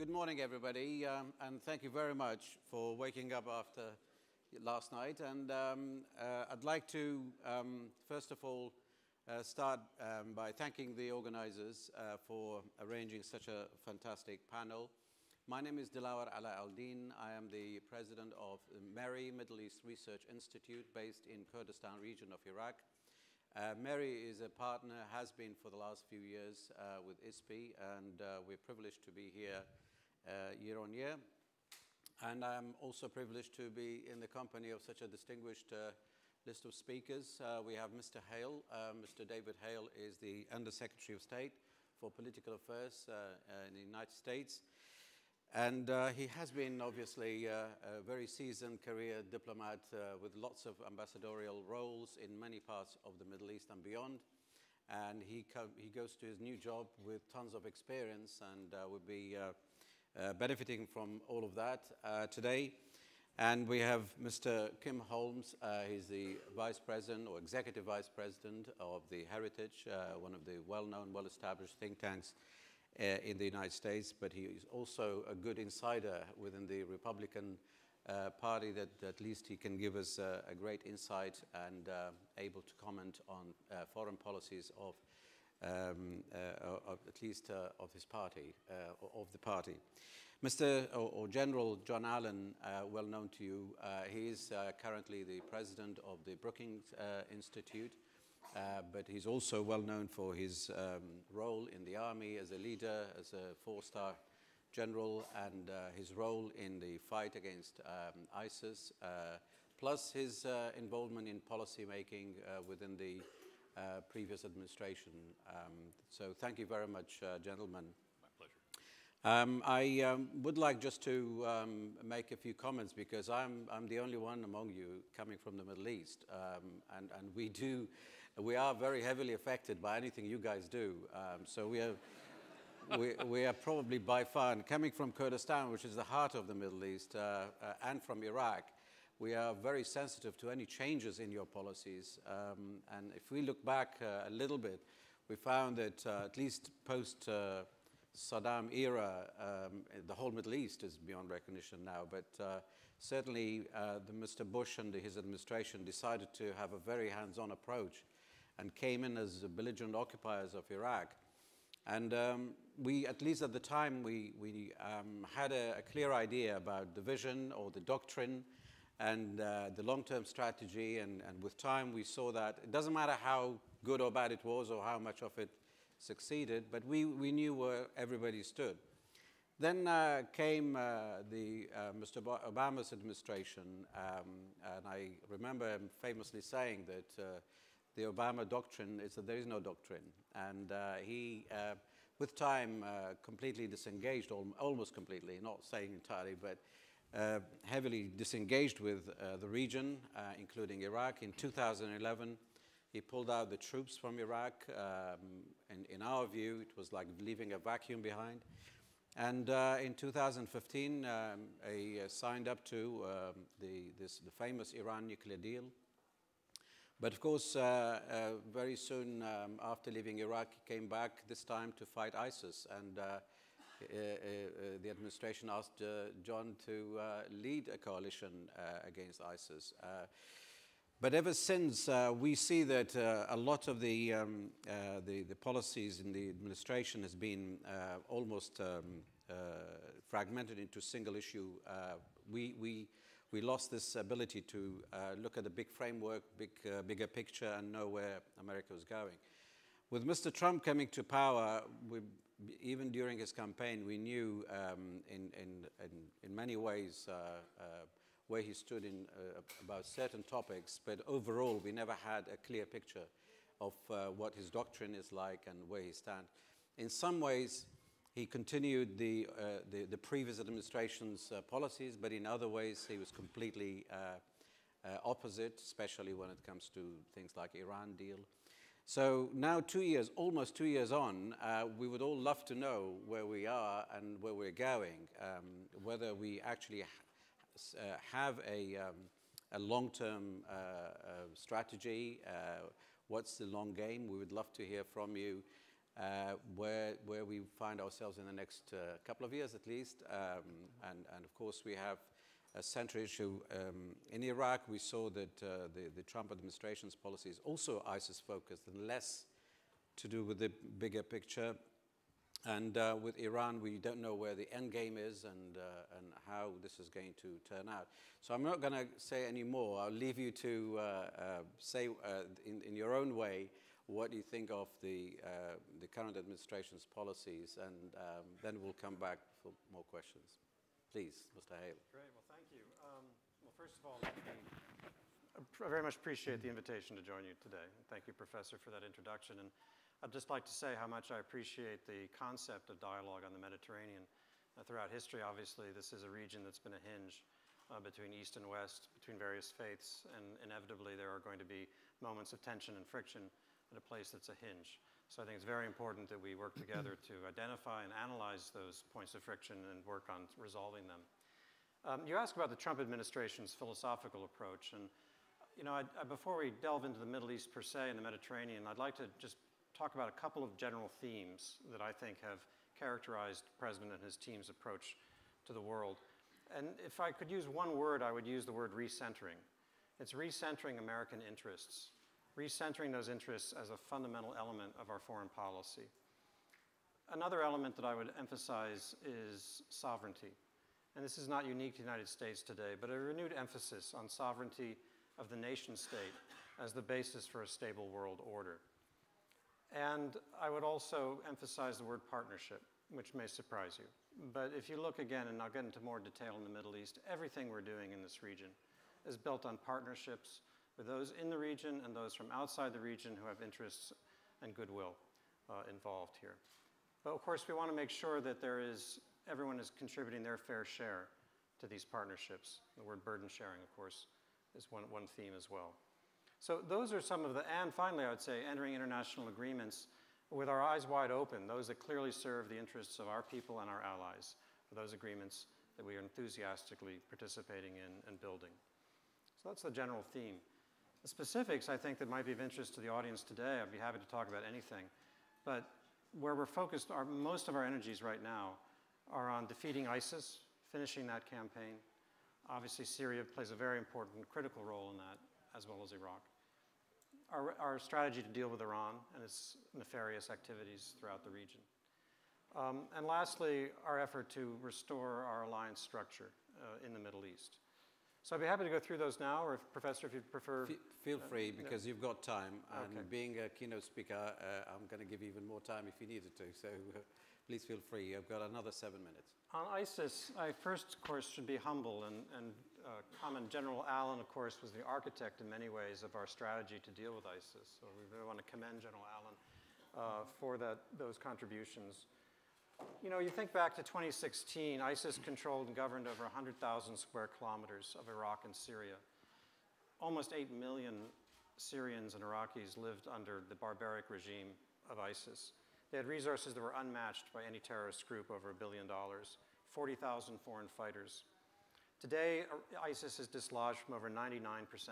Good morning, everybody, and thank you very much for waking up after last night. And I'd like to, first of all, start by thanking the organizers for arranging such a fantastic panel. My name is Dilawar Ala Al-Din. I am the president of the MERI Middle East Research Institute based in Kurdistan region of Iraq. MERI is a partner, has been for the last few years with ISPI, and we're privileged to be here year on year. And I'm also privileged to be in the company of such a distinguished list of speakers. We have Mr. Hale. Mr. David Hale is the Under Secretary of State for Political Affairs in the United States. And he has been, obviously, a very seasoned career diplomat with lots of ambassadorial roles in many parts of the Middle East and beyond. And he goes to his new job with tons of experience, and will be benefiting from all of that today. And we have Mr. Kim Holmes. He's the Vice President or Executive Vice President of the Heritage, one of the well-known, well-established think tanks in the United States, but he is also a good insider within the Republican Party that at least he can give us a great insight and able to comment on foreign policies of at least of his party, of the party. Mr. or General John Allen, well known to you, he is currently the president of the Brookings Institute. But he's also well known for his role in the army as a leader, as a four-star general, and his role in the fight against ISIS, plus his involvement in policy making within the previous administration. So thank you very much, gentlemen. My pleasure. I would like just to make a few comments because I'm the only one among you coming from the Middle East, and we are very heavily affected by anything you guys do. So we are probably by far, and coming from Kurdistan, which is the heart of the Middle East, and from Iraq, we are very sensitive to any changes in your policies. And if we look back a little bit, we found that at least post Saddam era, the whole Middle East is beyond recognition now, but certainly Mr. Bush and his administration decided to have a very hands-on approach and came in as belligerent occupiers of Iraq. And we, at least at the time, we had a clear idea about the vision or the doctrine and the long-term strategy, and with time we saw that it doesn't matter how good or bad it was or how much of it succeeded, but we knew where everybody stood. Then came Mr. Obama's administration, and I remember him famously saying that the Obama doctrine is that there is no doctrine. And he, with time, completely disengaged, almost completely, not saying entirely, but heavily disengaged with the region, including Iraq. In 2011, he pulled out the troops from Iraq. In our view, it was like leaving a vacuum behind. And in 2015, he signed up to the famous Iran nuclear deal. But of course, very soon after leaving Iraq, he came back this time to fight ISIS. And the administration asked John to lead a coalition against ISIS. But ever since, we see that a lot of the policies in the administration has been almost fragmented into single issue. We lost this ability to look at the big framework, bigger picture, and know where America was going. With Mr. Trump coming to power, even during his campaign, we knew in many ways where he stood about certain topics, but overall, we never had a clear picture of what his doctrine is like and where he stands. In some ways, he continued the previous administration's policies, but in other ways, he was completely opposite, especially when it comes to things like Iran deal. So now almost 2 years on, we would all love to know where we are and where we're going, whether we actually have a long-term strategy, what's the long game. We would love to hear from you. where we find ourselves in the next couple of years at least. And of course, we have a central issue in Iraq. We saw that the Trump administration's policy is also ISIS-focused and less to do with the bigger picture. And with Iran, we don't know where the end game is and how this is going to turn out. So I'm not going to say any more. I'll leave you to say in your own way what you think of the current administration's policies, and then we'll come back for more questions. Please, Mr. Hale. Great. Well, thank you. Well, first of all, I very much appreciate the invitation to join you today. Thank you, Professor, for that introduction. And I'd just like to say how much I appreciate the concept of dialogue on the Mediterranean. Throughout history, obviously, this is a region that's been a hinge between East and West, between various faiths, and inevitably there are going to be moments of tension and friction at a place that's a hinge. So I think it's very important that we work together to identify and analyze those points of friction and work on resolving them. You asked about the Trump administration's philosophical approach, and before we delve into the Middle East per se and the Mediterranean, I'd like to just talk about a couple of general themes that I think have characterized the President and his team's approach to the world. And if I could use one word, I would use the word recentering. It's recentering American interests, recentering those interests as a fundamental element of our foreign policy. Another element that I would emphasize is sovereignty. And this is not unique to the United States today, but a renewed emphasis on sovereignty of the nation state as the basis for a stable world order. And I would also emphasize the word partnership, which may surprise you. But if you look again, and I'll get into more detail in the Middle East, everything we're doing in this region is built on partnerships with those in the region and those from outside the region who have interests and goodwill involved here. But of course, we want to make sure that everyone is contributing their fair share to these partnerships. The word burden sharing, of course, is one theme as well. So those are some of and finally, I would say, entering international agreements with our eyes wide open, those that clearly serve the interests of our people and our allies, are those agreements that we are enthusiastically participating in and building. So that's the general theme. The specifics, I think, that might be of interest to the audience today, I'd be happy to talk about anything. But where we're focused, most of our energies right now are on defeating ISIS, finishing that campaign. Obviously, Syria plays a very important, critical role in that, as well as Iraq. Our strategy to deal with Iran and its nefarious activities throughout the region. And lastly, our effort to restore our alliance structure in the Middle East. So I'd be happy to go through those now, or Professor, if you'd prefer. Feel free, because you've got time. And okay. Being a keynote speaker, I'm going to give you even more time if you needed to. So please feel free. I've got another 7 minutes. On ISIS, I first, of course, should be humble and comment. General Allen, of course, was the architect in many ways of our strategy to deal with ISIS. So we really want to commend General Allen for those contributions. You know, you think back to 2016, ISIS controlled and governed over 100,000 square kilometers of Iraq and Syria. Almost 8 million Syrians and Iraqis lived under the barbaric regime of ISIS. They had resources that were unmatched by any terrorist group, over $1 billion, 40,000 foreign fighters. Today, ISIS is dislodged from over 99%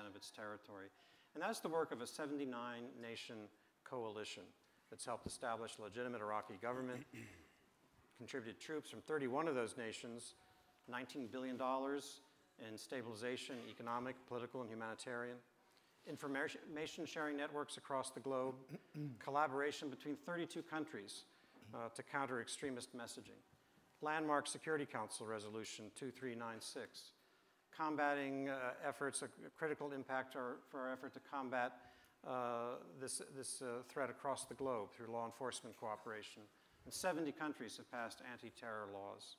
of its territory. And that's the work of a 79-nation coalition that's helped establish a legitimate Iraqi government, contributed troops from 31 of those nations, $19 billion in stabilization, economic, political, and humanitarian, information sharing networks across the globe, collaboration between 32 countries to counter extremist messaging, landmark Security Council Resolution 2396, combating efforts, a critical impact for our effort to combat this threat across the globe through law enforcement cooperation. And 70 countries have passed anti-terror laws.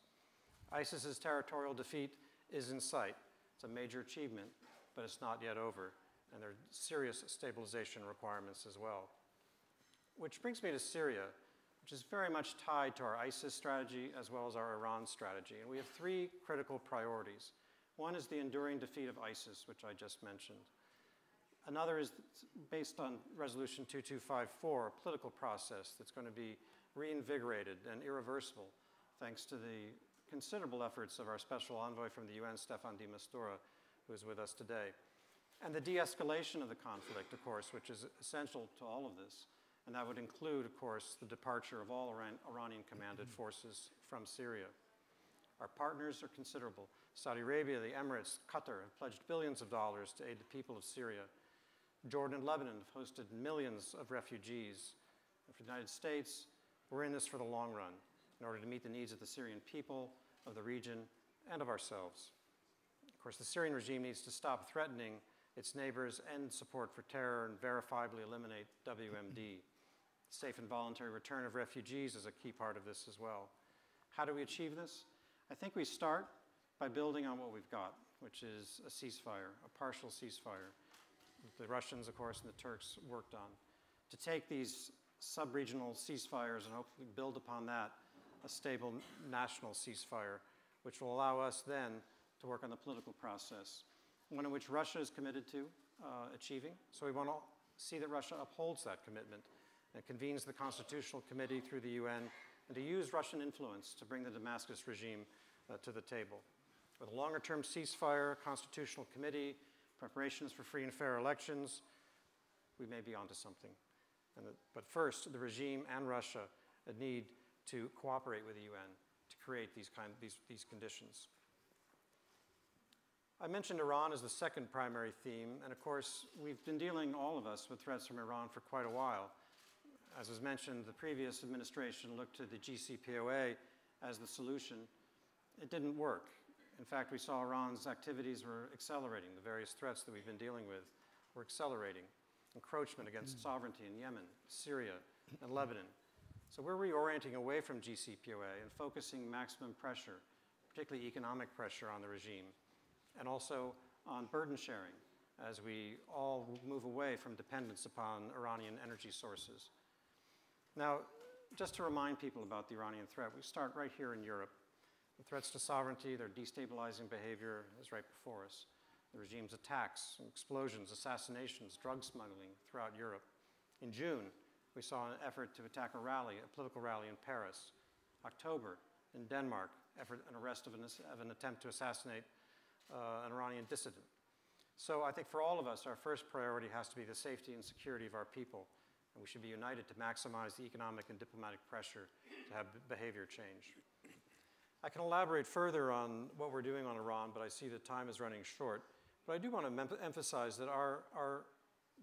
ISIS's territorial defeat is in sight. It's a major achievement, but it's not yet over. And there are serious stabilization requirements as well. Which brings me to Syria, which is very much tied to our ISIS strategy as well as our Iran strategy. And we have three critical priorities. One is the enduring defeat of ISIS, which I just mentioned. Another is based on Resolution 2254, a political process that's going to be reinvigorated and irreversible thanks to the considerable efforts of our special envoy from the UN, Staffan de Mistura, who is with us today. And the de-escalation of the conflict, of course, which is essential to all of this. And that would include, of course, the departure of all Iranian-commanded forces from Syria. Our partners are considerable. Saudi Arabia, the Emirates, Qatar have pledged billions of dollars to aid the people of Syria. Jordan and Lebanon have hosted millions of refugees. And for the United States, we're in this for the long run in order to meet the needs of the Syrian people, of the region, and of ourselves. Of course, the Syrian regime needs to stop threatening its neighbors, end support for terror, and verifiably eliminate WMD. Safe and voluntary return of refugees is a key part of this as well. How do we achieve this? I think we start by building on what we've got, which is a ceasefire, a partial ceasefire. The Russians, of course, and the Turks worked on. To take these sub-regional ceasefires and hopefully build upon that a stable national ceasefire, which will allow us then to work on the political process, one in which Russia is committed to achieving. So we want to see that Russia upholds that commitment and convenes the Constitutional Committee through the UN, and to use Russian influence to bring the Damascus regime to the table. With a longer-term ceasefire, Constitutional Committee, preparations for free and fair elections, we may be onto something. But first, the regime and Russia need to cooperate with the UN to create these conditions. I mentioned Iran as the second primary theme, and of course, we've been dealing, all of us, with threats from Iran for quite a while. As was mentioned, the previous administration looked to the JCPOA as the solution. It didn't work. In fact, we saw Iran's activities were accelerating. The various threats that we've been dealing with were accelerating. Encroachment against sovereignty in Yemen, Syria, and Lebanon. So we're reorienting away from JCPOA and focusing maximum pressure, particularly economic pressure on the regime, and also on burden sharing as we all move away from dependence upon Iranian energy sources. Now, just to remind people about the Iranian threat, we start right here in Europe. The threats to sovereignty, their destabilizing behavior is right before us. The regime's attacks, explosions, assassinations, drug smuggling throughout Europe. In June, we saw an effort to attack a political rally in Paris. October, in Denmark, an arrest of an attempt to assassinate an Iranian dissident. So I think for all of us, our first priority has to be the safety and security of our people. And we should be united to maximize the economic and diplomatic pressure to have behavior change. I can elaborate further on what we're doing on Iran, but I see that time is running short. But I do want to emphasize that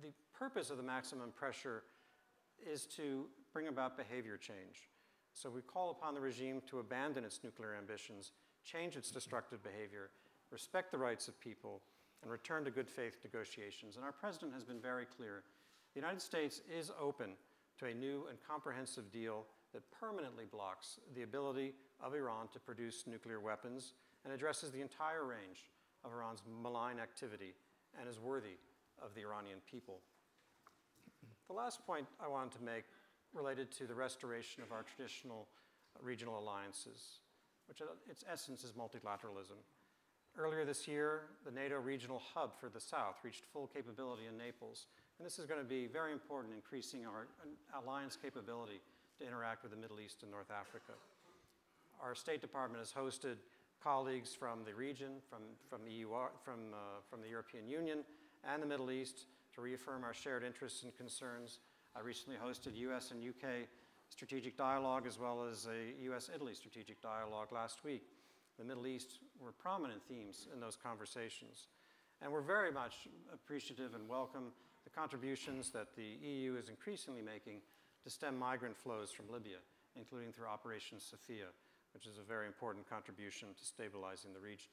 the purpose of the maximum pressure is to bring about behavior change. So we call upon the regime to abandon its nuclear ambitions, change its destructive behavior, respect the rights of people, and return to good faith negotiations. And our president has been very clear. The United States is open to a new and comprehensive deal that permanently blocks the ability of Iran to produce nuclear weapons and addresses the entire range of Iran's malign activity and is worthy of the Iranian people. The last point I wanted to make related to the restoration of our traditional regional alliances, which at its essence is multilateralism. Earlier this year, the NATO regional hub for the South reached full capability in Naples, and this is going to be very important in increasing our alliance capability to interact with the Middle East and North Africa. Our State Department has hosted colleagues from the region, from the European Union and the Middle East to reaffirm our shared interests and concerns. I recently hosted US and UK strategic dialogue as well as a US-Italy strategic dialogue last week. The Middle East were prominent themes in those conversations. And we're very much appreciative and welcome the contributions that the EU is increasingly making to stem migrant flows from Libya, including through Operation Sophia, which is a very important contribution to stabilizing the region.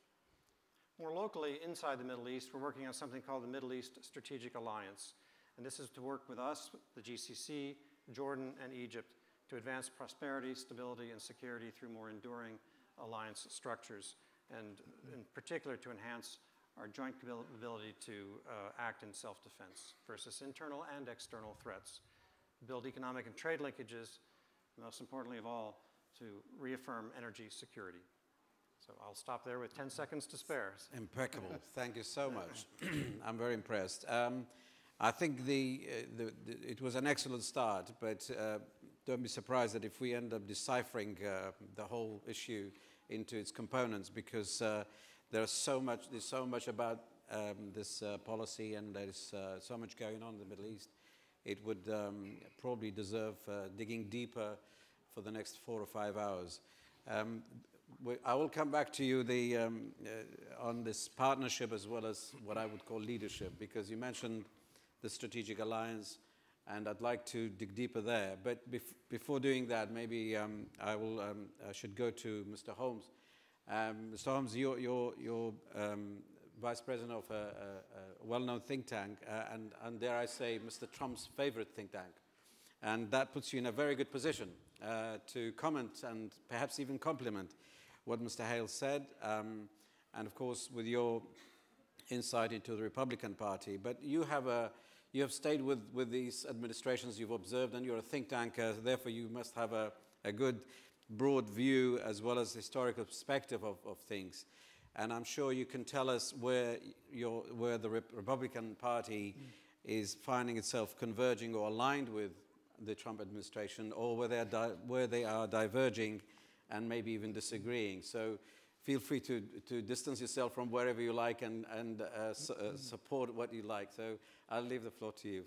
More locally, inside the Middle East, we're working on something called the Middle East Strategic Alliance. And this is to work with us, the GCC, Jordan, and Egypt to advance prosperity, stability, and security through more enduring alliance structures, and in particular to enhance our joint ability to act in self-defense versus internal and external threats, build economic and trade linkages, and most importantly of all, to reaffirm energy security. So I'll stop there with 10 seconds to spare. Impeccable. Thank you so much. I'm very impressed. I think it was an excellent start, but don't be surprised that if we end up deciphering the whole issue into its components, because there's so much about this policy, and there's so much going on in the Middle East. it would probably deserve digging deeper for the next 4 or 5 hours. I will come back to you on this partnership as well as what I would call leadership, because you mentioned the strategic alliance, and I'd like to dig deeper there. But before doing that, maybe I should go to Mr. Holmes. Mr. Holmes, you're Vice President of a well-known think tank, and dare I say, Mr. Trump's favorite think tank. And that puts you in a very good position to comment and perhaps even compliment what Mr. Hale said, and of course with your insight into the Republican Party. But you have stayed with these administrations, you've observed, and you're a think tanker, therefore you must have a good broad view as well as historical perspective of things. And I'm sure you can tell us where the Republican Party is finding itself converging or aligned with the Trump administration, or where they are diverging and maybe even disagreeing. So feel free to distance yourself from wherever you like and support what you like. So I'll leave the floor to you.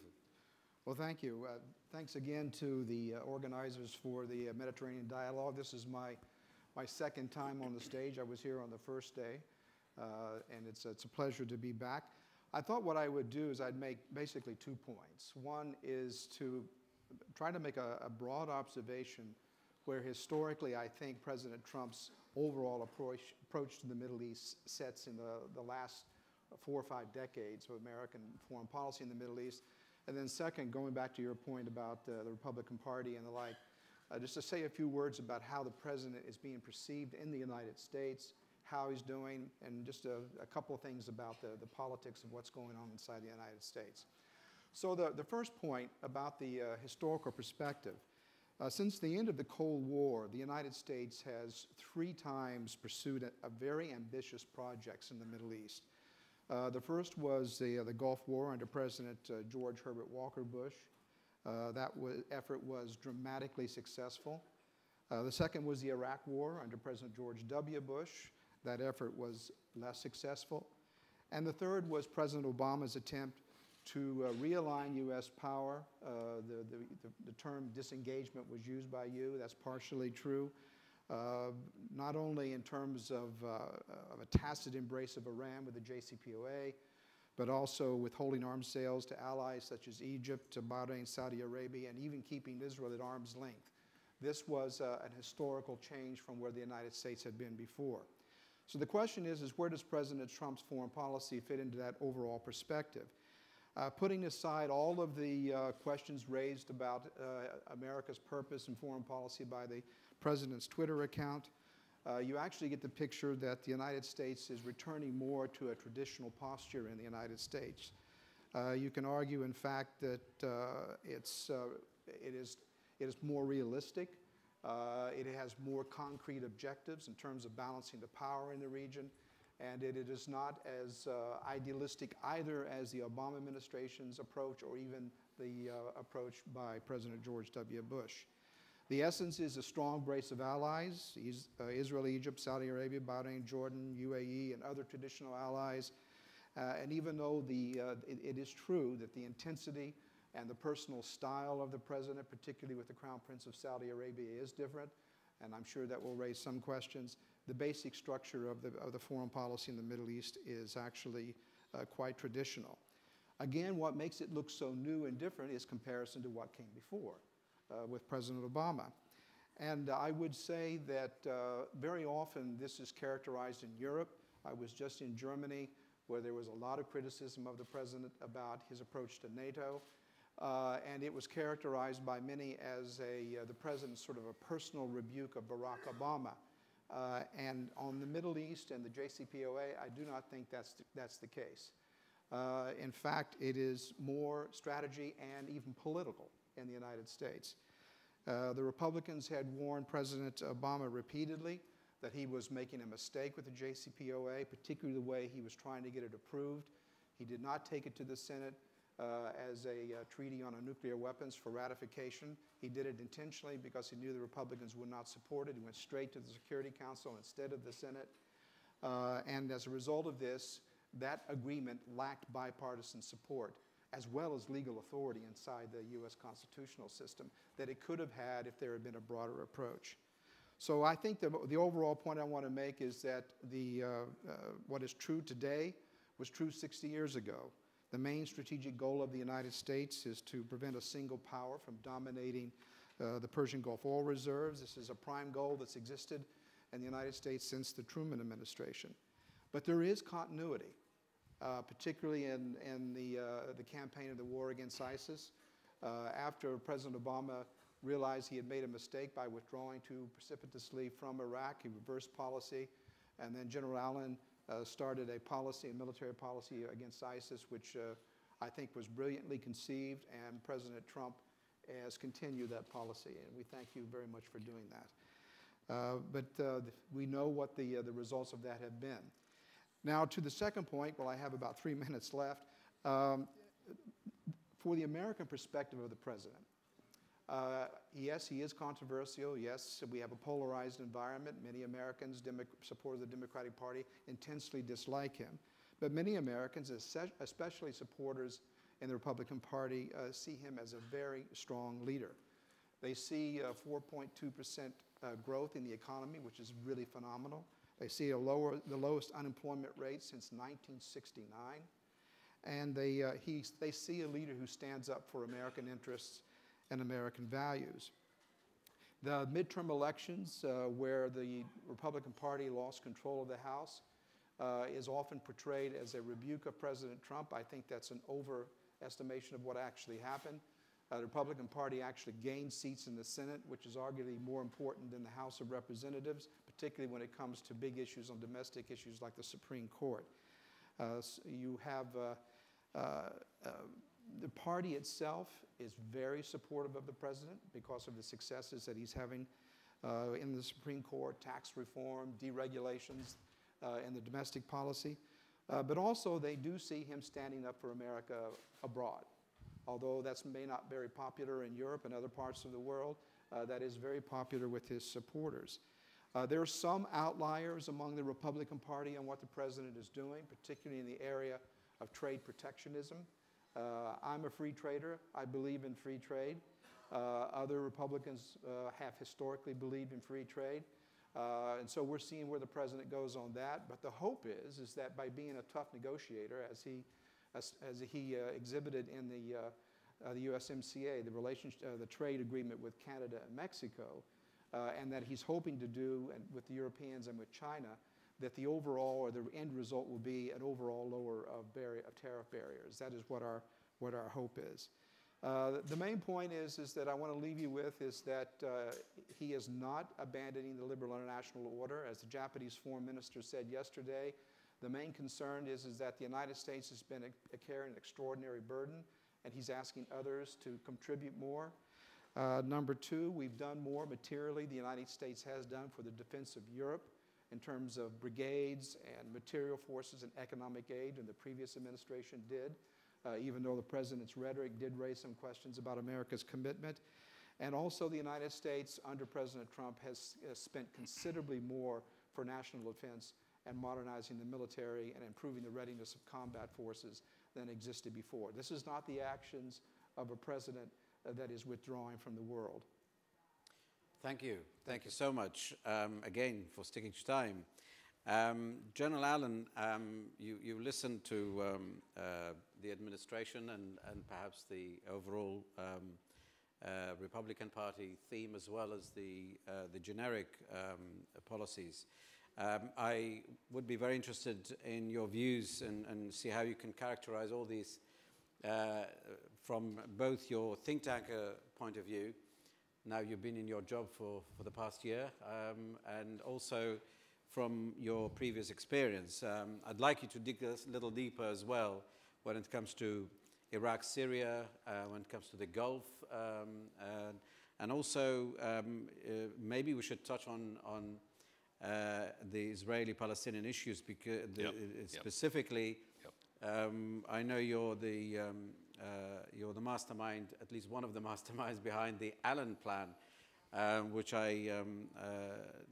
Well, thank you. Thanks again to the organizers for the Mediterranean Dialogue. This is my second time on the stage. I was here on the first day, and it's a pleasure to be back. I thought what I would do is I'd make basically 2 points. One is to try to make a broad observation where historically I think President Trump's overall approach to the Middle East sets in the last 4 or 5 decades of American foreign policy in the Middle East. And then second, going back to your point about the Republican Party and the like, just to say a few words about how the president is being perceived in the United States, how he's doing, and just a couple of things about the politics of what's going on inside the United States. So the first point about the historical perspective. Since the end of the Cold War, the United States has 3 times pursued a very ambitious projects in the Middle East. The first was the Gulf War under President George Herbert Walker Bush. That effort was dramatically successful. The second was the Iraq War under President George W. Bush. That effort was less successful. And the third was President Obama's attempt to realign U.S. power. The term disengagement was used by you. That's partially true. Not only in terms of a tacit embrace of Iran with the JCPOA, but also withholding arms sales to allies such as Egypt, Bahrain, Saudi Arabia, and even keeping Israel at arm's length. This was an historical change from where the United States had been before. So the question is where does President Trump's foreign policy fit into that overall perspective? Putting aside all of the questions raised about America's purpose in foreign policy by the president's Twitter account, you actually get the picture that the United States is returning more to a traditional posture in the United States. You can argue, in fact, that it is more realistic. It has more concrete objectives in terms of balancing the power in the region. And it is not as idealistic either as the Obama administration's approach or even the approach by President George W. Bush. The essence is a strong brace of allies, Israel, Egypt, Saudi Arabia, Bahrain, Jordan, UAE, and other traditional allies. And even though it is true that the intensity and the personal style of the president, particularly with the Crown Prince of Saudi Arabia, is different, and I'm sure that will raise some questions, the basic structure of the foreign policy in the Middle East is actually quite traditional. Again, what makes it look so new and different is comparison to what came before with President Obama. And I would say that very often this is characterized in Europe. I was just in Germany where there was a lot of criticism of the president about his approach to NATO. And it was characterized by many as the president's sort of a personal rebuke of Barack Obama. And on the Middle East and the JCPOA, I do not think that's the case. In fact, it is more strategy and even political in the United States. The Republicans had warned President Obama repeatedly that he was making a mistake with the JCPOA, particularly the way he was trying to get it approved. He did not take it to the Senate as a treaty on nuclear weapons for ratification. He did it intentionally because he knew the Republicans would not support it. He went straight to the Security Council instead of the Senate. And as a result of this, that agreement lacked bipartisan support. as well as legal authority inside the U.S. constitutional system that it could have had if there had been a broader approach. So I think the overall point I want to make is that what is true today was true 60 years ago. The main strategic goal of the United States is to prevent a single power from dominating the Persian Gulf oil reserves. This is a prime goal that's existed in the United States since the Truman administration. But there is continuity, particularly in the campaign of the war against ISIS. After President Obama realized he had made a mistake by withdrawing too precipitously from Iraq, he reversed policy, and then General Allen started a policy, a military policy against ISIS, which I think was brilliantly conceived, and President Trump has continued that policy, and we thank you very much for doing that. But we know what the results of that have been. Now, to the second point, well, I have about 3 minutes left. For the American perspective of the president, yes, he is controversial. Yes, we have a polarized environment. Many Americans, supporters of the Democratic Party, intensely dislike him. But many Americans, especially supporters in the Republican Party, see him as a very strong leader. They see 4.2% growth in the economy, which is really phenomenal. They see the lowest unemployment rate since 1969. And they see a leader who stands up for American interests and American values. The midterm elections, where the Republican Party lost control of the House, is often portrayed as a rebuke of President Trump. I think that's an overestimation of what actually happened. The Republican Party actually gained seats in the Senate, which is arguably more important than the House of Representatives, particularly when it comes to big issues on domestic issues like the Supreme Court. You have the party itself is very supportive of the president because of the successes that he's having in the Supreme Court, tax reform, deregulations, and the domestic policy. But also they do see him standing up for America abroad. Although that may not be very popular in Europe and other parts of the world, that is very popular with his supporters. There are some outliers among the Republican Party on what the president is doing, particularly in the area of trade protectionism. I'm a free trader. I believe in free trade. Other Republicans have historically believed in free trade. And so we're seeing where the president goes on that. But the hope is that by being a tough negotiator, as he exhibited in the USMCA, the trade agreement with Canada and Mexico, and that he's hoping to do with the Europeans and with China, that the overall or the end result will be an overall lower of tariff barriers. That is what our hope is. The main point is that I want to leave you with is that he is not abandoning the liberal international order. As the Japanese foreign minister said yesterday, the main concern is that the United States has been carrying an extraordinary burden, and he's asking others to contribute more. Number two, we've done more materially. The United States has done for the defense of Europe in terms of brigades and material forces and economic aid than the previous administration did, even though the president's rhetoric did raise some questions about America's commitment. And also the United States, under President Trump, has spent considerably more for national defense and modernizing the military and improving the readiness of combat forces than existed before. This is not the actions of a president that is withdrawing from the world. Thank you. Thank you so much, again, for sticking to time. General Allen, you listened to the administration and perhaps the overall Republican Party theme as well as the generic policies. I would be very interested in your views and see how you can characterize all these from both your think tanker point of view. Now you've been in your job for the past year, and also from your previous experience. I'd like you to dig a little deeper as well when it comes to Iraq, Syria, when it comes to the Gulf, and also maybe we should touch on the Israeli-Palestinian issues because specifically. I know you're the mastermind, at least one of the masterminds behind the Allen Plan, which I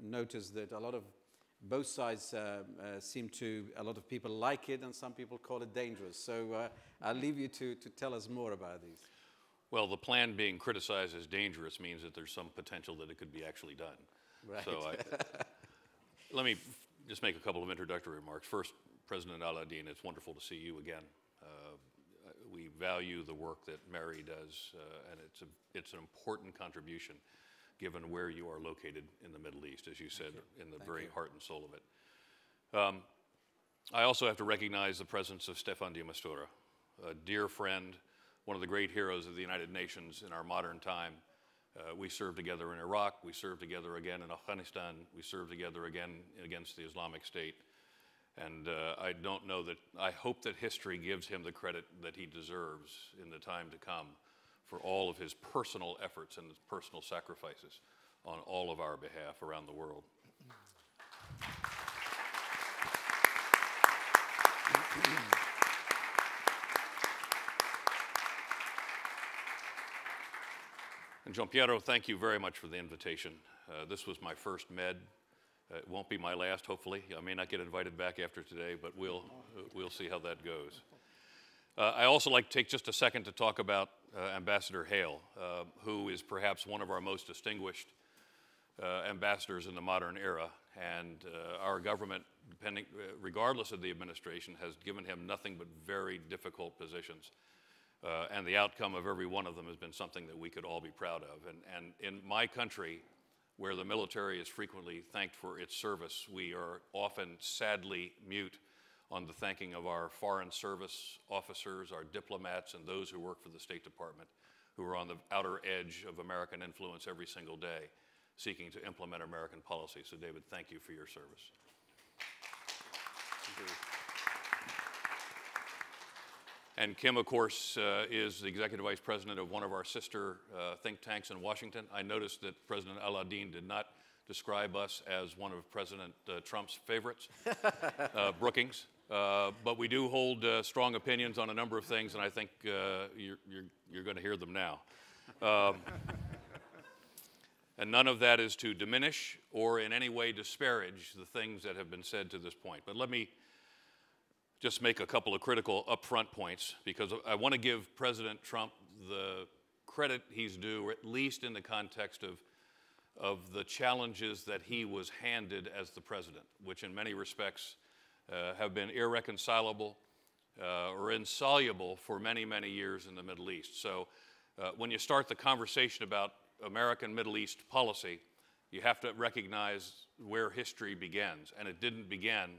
noticed that a lot of both sides seem to, a lot of people like it, and some people call it dangerous. So I'll leave you to tell us more about these. Well, the plan being criticized as dangerous means that there's some potential that it could be actually done. Right. So let me just make a couple of introductory remarks. First, President Aladdin, it's wonderful to see you again. We value the work that Mary does, and it's an important contribution given where you are located in the Middle East, as you said, in the very heart and soul of it. I also have to recognize the presence of Staffan de Mistura, a dear friend, one of the great heroes of the United Nations in our modern time. We served together in Iraq, we served together again in Afghanistan, we served together again against the Islamic State. And I hope that history gives him the credit that he deserves in the time to come for all of his personal efforts and his personal sacrifices on all of our behalf around the world. And Gianpiero, thank you very much for the invitation. This was my first Med. It won't be my last, hopefully. I may not get invited back after today, but we'll see how that goes. I also like to take just a second to talk about Ambassador Hale, who is perhaps one of our most distinguished ambassadors in the modern era. And our government, regardless of the administration, has given him nothing but very difficult positions. And the outcome of every one of them has been something that we could all be proud of. And in my country, where the military is frequently thanked for its service, we are often sadly mute on the thanking of our foreign service officers, our diplomats, and those who work for the State Department, who are on the outer edge of American influence every single day, seeking to implement American policy. So David, thank you for your service. Thank you. And Kim, of course, is the executive vice president of one of our sister think tanks in Washington. I noticed that President Aladdin did not describe us as one of President Trump's favorites, Brookings. But we do hold strong opinions on a number of things, and I think you're going to hear them now. And none of that is to diminish or in any way disparage the things that have been said to this point. But let me just make a couple of critical upfront points, because I want to give President Trump the credit he's due, or at least in the context of the challenges that he was handed as the president, which in many respects have been irreconcilable or insoluble for many, many years in the Middle East. So when you start the conversation about American Middle East policy, you have to recognize where history begins, and it didn't begin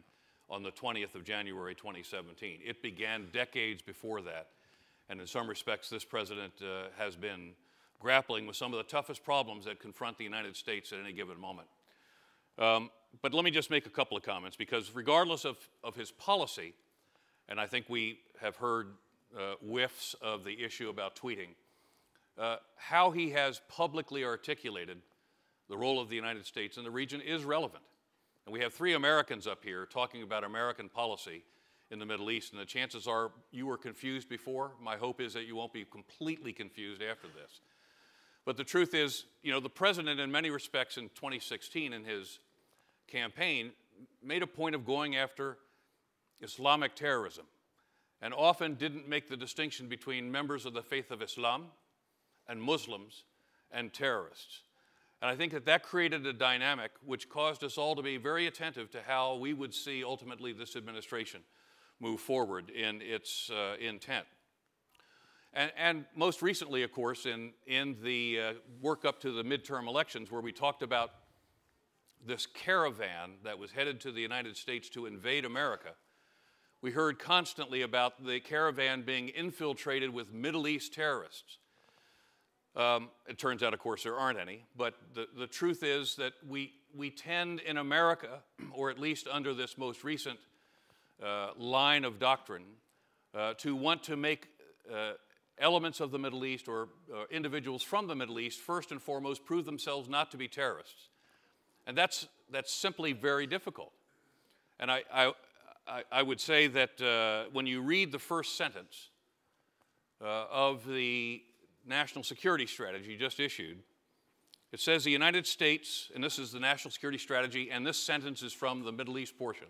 on the 20th of January 2017. It began decades before that, and in some respects this president has been grappling with some of the toughest problems that confront the United States at any given moment. But let me just make a couple of comments, because regardless of his policy, and I think we have heard whiffs of the issue about tweeting, how he has publicly articulated the role of the United States in the region is relevant. And we have 3 Americans up here talking about American policy in the Middle East, and the chances are you were confused before. My hope is that you won't be completely confused after this. But the truth is, you know, the president in many respects in 2016 in his campaign made a point of going after Islamic terrorism, and often didn't make the distinction between members of the faith of Islam and Muslims and terrorists. And I think that created a dynamic which caused us all to be very attentive to how we would see ultimately this administration move forward in its intent. And most recently, of course, in the work up to the midterm elections, where we talked about this caravan that was headed to the United States to invade America, we heard constantly about the caravan being infiltrated with Middle East terrorists. It turns out, of course, there aren't any, but the truth is that we tend in America, or at least under this most recent line of doctrine, to want to make elements of the Middle East or individuals from the Middle East, first and foremost, prove themselves not to be terrorists. And that's simply very difficult. And I would say that when you read the first sentence of the national security strategy just issued, It says the United States, and this is the national security strategy, and this sentence is from the Middle East portion.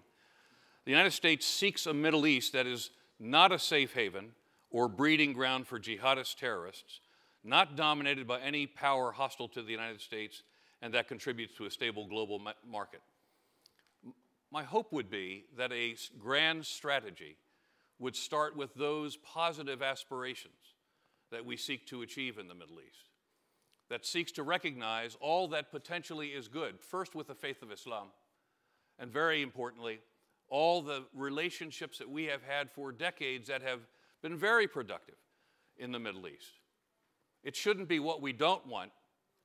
The United States seeks a Middle East that is not a safe haven or breeding ground for jihadist terrorists, not dominated by any power hostile to the United States, and that contributes to a stable global market. My hope would be that a grand strategy would start with those positive aspirations that we seek to achieve in the Middle East, that seeks to recognize all that potentially is good, first with the faith of Islam, and very importantly, all the relationships that we have had for decades that have been very productive in the Middle East. It shouldn't be what we don't want,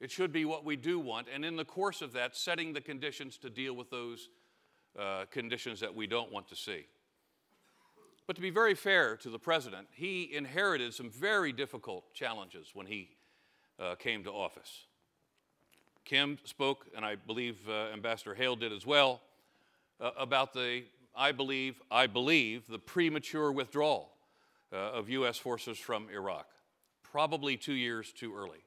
it should be what we do want, and in the course of that, setting the conditions to deal with those conditions that we don't want to see. But to be very fair to the president, he inherited some very difficult challenges when he came to office. Kim spoke, and I believe Ambassador Hale did as well, about I believe, the premature withdrawal of U.S. forces from Iraq, probably 2 years too early.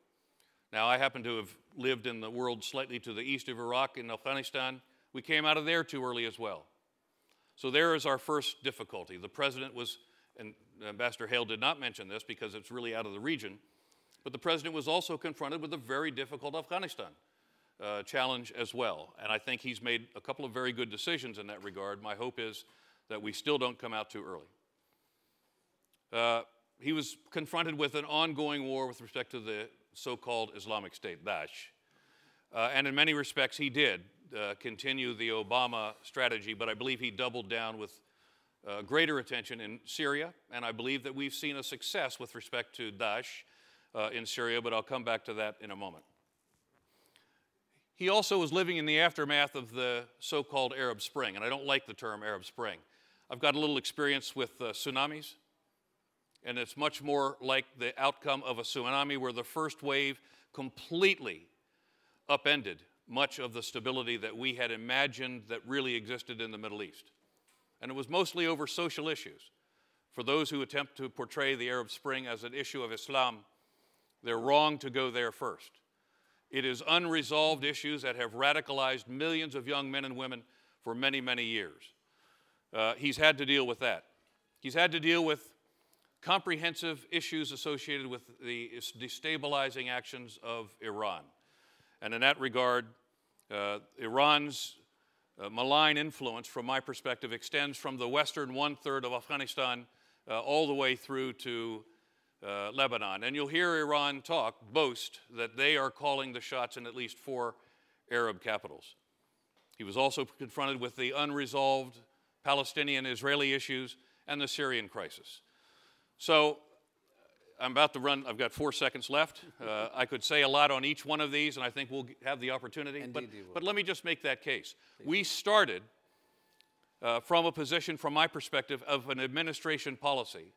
Now, I happen to have lived in the world slightly to the east of Iraq in Afghanistan. We came out of there too early as well. So there is our first difficulty. The president was, and Ambassador Hale did not mention this because it's really out of the region, but the president was also confronted with a very difficult Afghanistan challenge as well. And I think he's made a couple of very good decisions in that regard. My hope is that we still don't come out too early. He was confronted with an ongoing war with respect to the so-called Islamic State, Daesh. And in many respects, he did continue the Obama strategy, but I believe he doubled down with greater attention in Syria, and I believe that we've seen a success with respect to Daesh in Syria, but I'll come back to that in a moment. He also was living in the aftermath of the so-called Arab Spring, and I don't like the term Arab Spring. I've got a little experience with tsunamis, and it's much more like the outcome of a tsunami where the first wave completely upended much of the stability that we had imagined that really existed in the Middle East. And it was mostly over social issues. For those who attempt to portray the Arab Spring as an issue of Islam, they're wrong to go there first. It is unresolved issues that have radicalized millions of young men and women for many, many years. He's had to deal with that. He's had to deal with comprehensive issues associated with the destabilizing actions of Iran. And in that regard, Iran's malign influence, from my perspective, extends from the western one-third of Afghanistan all the way through to Lebanon. And you'll hear Iran boast that they are calling the shots in at least 4 Arab capitals. He was also confronted with the unresolved Palestinian-Israeli issues and the Syrian crisis. So I'm about to run, I've got 4 seconds left. I could say a lot on each one of these, and I think we'll have the opportunity. But let me just make that case. Please. We started from a position, from my perspective, of an administration policy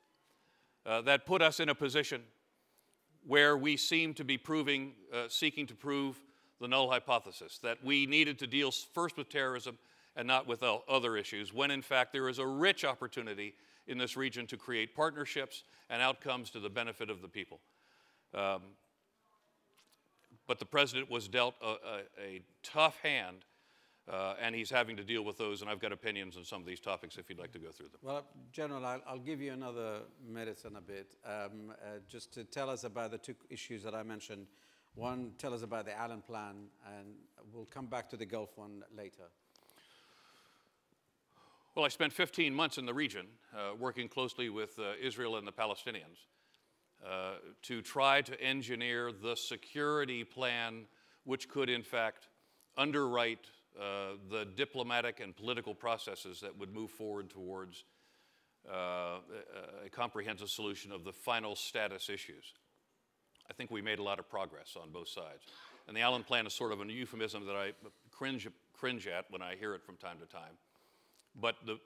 that put us in a position where we seem to be seeking to prove the null hypothesis, that we needed to deal first with terrorism and not with other issues, when in fact there is a rich opportunity in this region to create partnerships and outcomes to the benefit of the people. But the president was dealt a tough hand, and he's having to deal with those, and I've got opinions on some of these topics if you'd like to go through them. Well, General, I'll give you another minute and a bit, just to tell us about the 2 issues that I mentioned. One, tell us about the Allen Plan, and we'll come back to the Gulf one later. Well, I spent 15 months in the region working closely with Israel and the Palestinians to try to engineer the security plan which could, in fact, underwrite the diplomatic and political processes that would move forward towards a comprehensive solution of the final status issues. I think we made a lot of progress on both sides. And the Allen Plan is sort of a euphemism that I cringe at when I hear it from time to time. But the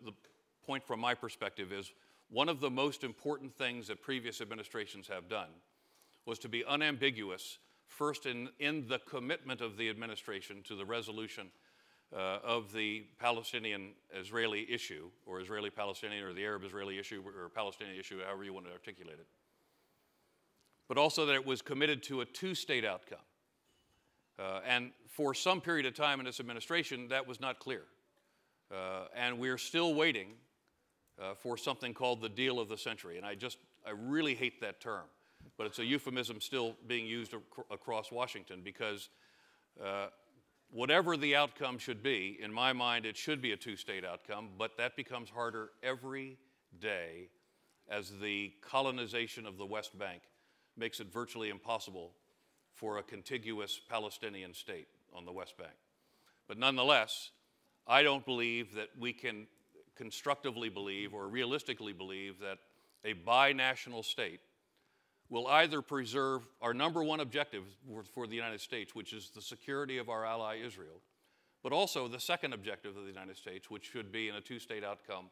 point from my perspective is one of the most important things that previous administrations have done was to be unambiguous, first in the commitment of the administration to the resolution of the Palestinian-Israeli issue, or Israeli-Palestinian, or the Arab-Israeli issue, or Palestinian issue, however you want to articulate it. But also that it was committed to a 2-state outcome. And for some period of time in this administration, that was not clear. And we're still waiting for something called the deal of the century. And I really hate that term, but it's a euphemism still being used across Washington because whatever the outcome should be, in my mind, it should be a two-state outcome, but that becomes harder every day as the colonization of the West Bank makes it virtually impossible for a contiguous Palestinian state on the West Bank. But nonetheless, I don't believe that we can constructively believe or realistically believe that a binational state will either preserve our number one objective for the United States, which is the security of our ally Israel, but also the second objective of the United States, which should be in a two-state outcome,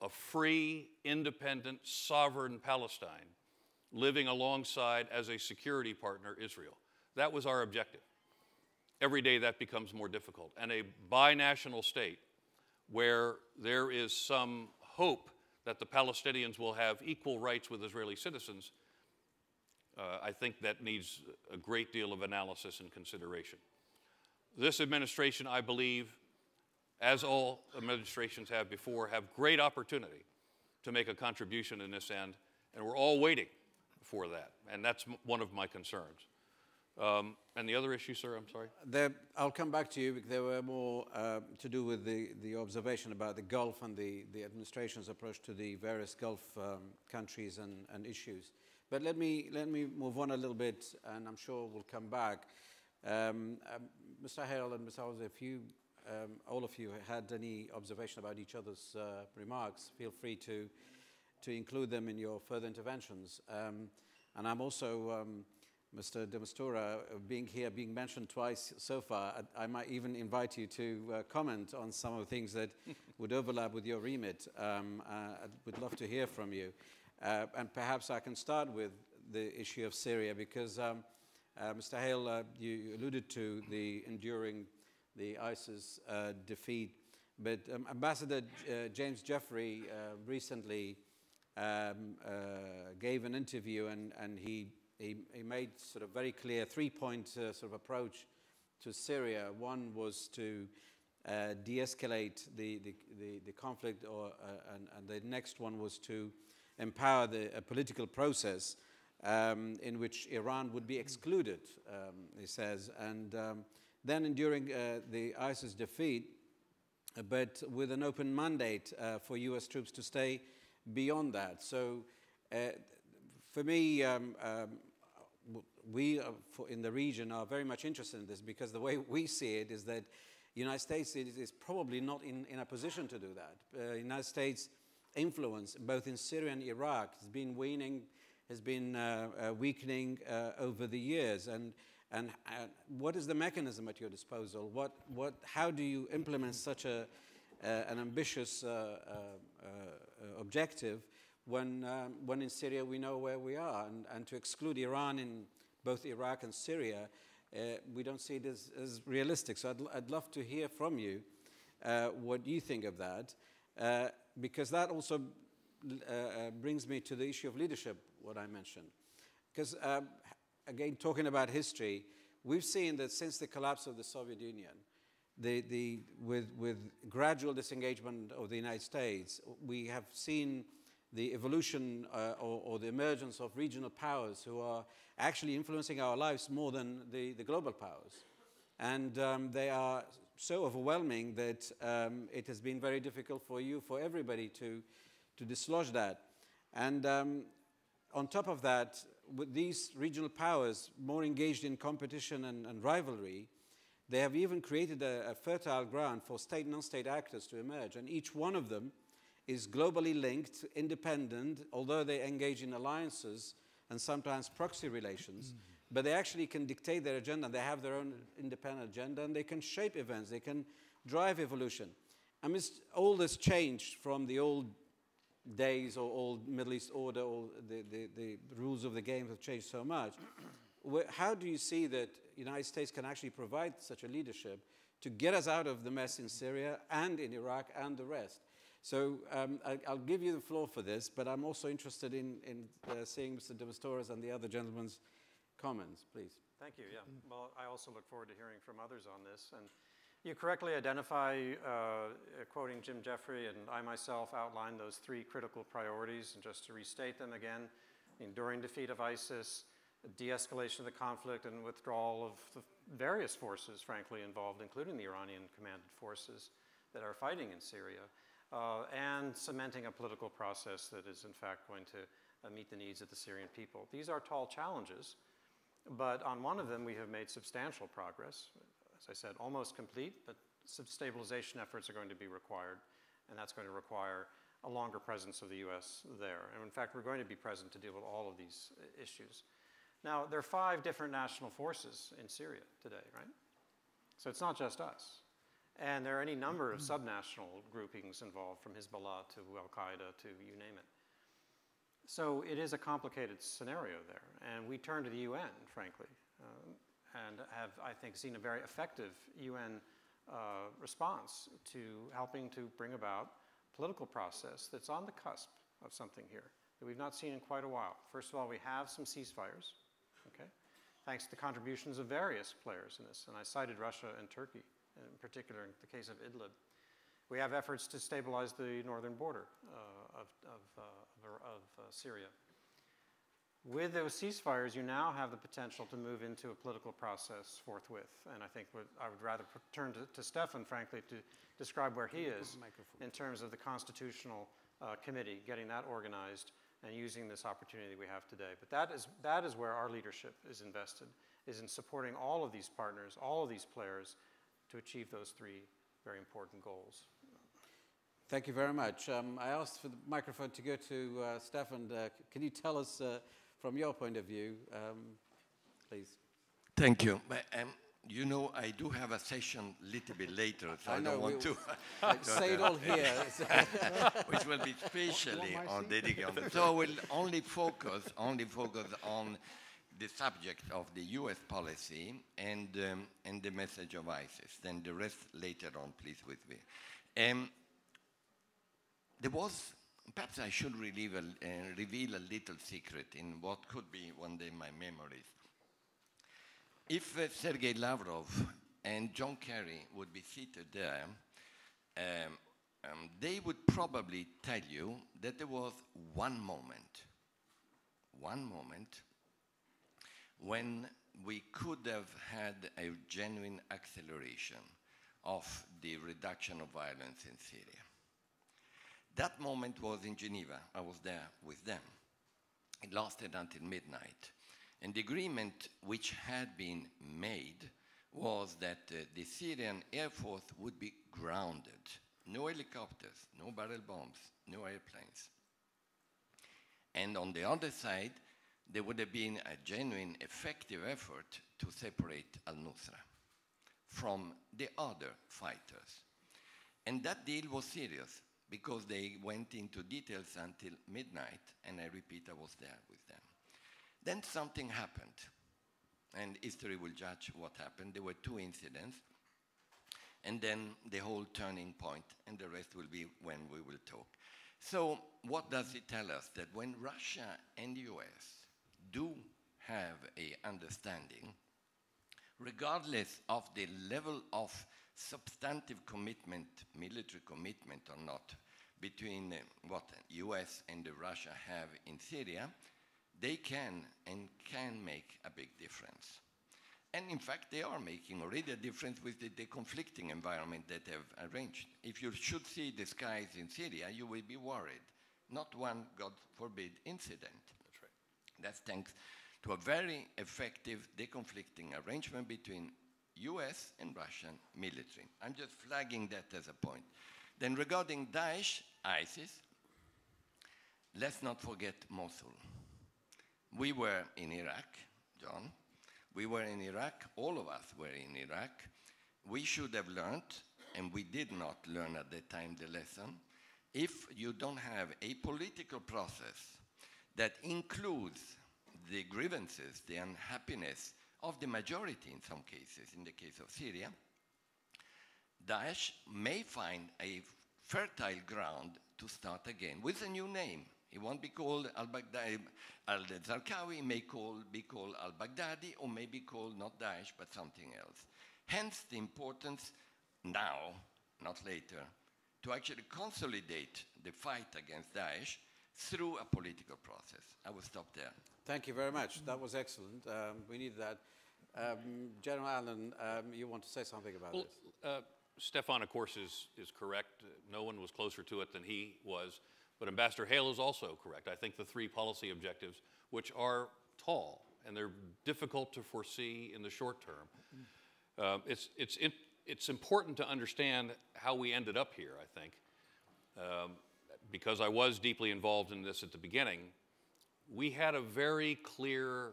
a free, independent, sovereign Palestine living alongside as a security partner Israel. That was our objective. Every day that becomes more difficult. And a binational state where there is some hope that the Palestinians will have equal rights with Israeli citizens, I think that needs a great deal of analysis and consideration. This administration, I believe, as all administrations have before, have great opportunity to make a contribution in this end, and we're all waiting for that, and that's one of my concerns. And the other issue, sir, I'm sorry? I'll come back to you. There were more to do with the observation about the Gulf and the administration's approach to the various Gulf countries and issues. But let me move on a little bit, and I'm sure we'll come back. Mr. Hale and Mr. Hauser, if you, all of you had any observation about each other's remarks, feel free to include them in your further interventions. And I'm also, Mr. de Mistura, being mentioned twice so far, I might even invite you to comment on some of the things that would overlap with your remit. I would love to hear from you. And perhaps I can start with the issue of Syria because, Mr. Hale, you alluded to the enduring the ISIS defeat, but Ambassador James Jeffrey recently gave an interview and he made sort of very clear three-point sort of approach to Syria. One was to de-escalate the conflict, and the next one was to empower a political process in which Iran would be excluded, he says. And then during the ISIS defeat, but with an open mandate for US troops to stay beyond that. So for me, we in the region are very much interested in this because the way we see it is that the United States is probably not in a position to do that. The United States influence both in Syria and Iraq has been waning, has been weakening over the years. And what is the mechanism at your disposal? How do you implement such an ambitious objective when in Syria we know where we are? And to exclude Iran in both Iraq and Syria, we don't see it as realistic. So I'd love to hear from you what you think of that, because that also brings me to the issue of leadership, what I mentioned. Because again, talking about history, we've seen that since the collapse of the Soviet Union, with gradual disengagement of the United States, we have seen the evolution or the emergence of regional powers who are actually influencing our lives more than the global powers. And they are so overwhelming that it has been very difficult for everybody to dislodge that. And on top of that, with these regional powers more engaged in competition and rivalry, they have even created a fertile ground for state and non-state actors to emerge. And each one of them is globally linked, independent, although they engage in alliances and sometimes proxy relations, but they actually can dictate their agenda. They have their own independent agenda, and they can shape events. They can drive evolution. Amidst all this change from the old days or old Middle East order, or the rules of the game have changed so much, how do you see that the United States can actually provide such a leadership to get us out of the mess in Syria and in Iraq and the rest? So I'll give you the floor for this, but I'm also interested in seeing Mr. de Misturas and the other gentlemen's comments, please. Thank you, yeah. Well, I also look forward to hearing from others on this. And you correctly identify, quoting Jim Jeffrey, and I myself outlined those 3 critical priorities. And just to restate them again, enduring defeat of ISIS, de-escalation of the conflict, and withdrawal of the various forces, frankly, involved, including the Iranian-commanded forces that are fighting in Syria, and cementing a political process that is, in fact, going to meet the needs of the Syrian people. These are tall challenges, but on one of them we have made substantial progress. As I said, almost complete, but some stabilization efforts are going to be required, and that's going to require a longer presence of the U.S. there. And in fact, we're going to be present to deal with all of these issues. Now, there are 5 different national forces in Syria today, right? So it's not just us. And there are any number of subnational groupings involved, from Hezbollah to Al-Qaeda to you name it. So it is a complicated scenario there. And we turn to the UN, frankly, and have, I think, seen a very effective UN response to helping to bring about a political process that's on the cusp of something here that we've not seen in quite a while. First of all, we have some ceasefires, okay, thanks to the contributions of various players in this. And I cited Russia and Turkey, in particular in the case of Idlib. We have efforts to stabilize the northern border of Syria. With those ceasefires, you now have the potential to move into a political process forthwith. And I think I would rather turn to Stefan, frankly, to describe where he is in terms of the constitutional committee, getting that organized and using this opportunity we have today. But that is where our leadership is invested, is in supporting all of these partners, all of these players, to achieve those 3 very important goals. Thank you very much. I asked for the microphone to go to Stefan. Can you tell us from your point of view, please? Thank you. But, you know, I do have a session a little bit later, so I don't want to say it all here. Which will be specially on dedicated. So I will only focus on the subject of the U.S. policy and the message of ISIS. Then the rest later on, please, with me. There was, perhaps I should reveal a little secret in what could be one day my memories. If Sergei Lavrov and John Kerry would be seated there, they would probably tell you that there was one moment when we could have had a genuine acceleration of the reduction of violence in Syria. That moment was in Geneva. I was there with them. It lasted until midnight. And the agreement which had been made was that the Syrian Air Force would be grounded. No helicopters, no barrel bombs, no airplanes. And on the other side, there would have been a genuine, effective effort to separate al-Nusra from the other fighters. And that deal was serious, because they went into details until midnight, and I repeat, I was there with them. Then something happened, and history will judge what happened. There were 2 incidents, and then the whole turning point, and the rest will be when we will talk. So what does it tell us? That when Russia and the US do have an understanding, regardless of the level of substantive commitment, military commitment or not, between what US and Russia have in Syria, they can make a big difference. And in fact, they are making already a difference with the conflicting environment that they've arranged. If you should see the skies in Syria, you will be worried. Not one, God forbid, incident. That's right. That's thanks to a very effective deconflicting arrangement between US and Russian military. I'm just flagging that as a point. Then regarding Daesh, ISIS, let's not forget Mosul. We were in Iraq, John. We were in Iraq, all of us were in Iraq. We should have learned, and we did not learn at that time the lesson, if you don't have a political process that includes the grievances, the unhappiness of the majority in some cases, in the case of Syria, Daesh may find a fertile ground to start again with a new name. It won't be called al-Baghdadi, al-Zarqawi, it may be called al-Baghdadi, or may be called not Daesh, but something else. Hence the importance now, not later, to actually consolidate the fight against Daesh through a political process. I will stop there. Thank you very much. That was excellent. We need that. General Allen, you want to say something about this? Stefan, of course, is correct. No one was closer to it than he was. But Ambassador Hale is also correct. I think the three policy objectives, which are tall and they're difficult to foresee in the short term, it's important to understand how we ended up here, I think. Because I was deeply involved in this at the beginning, we had a very clear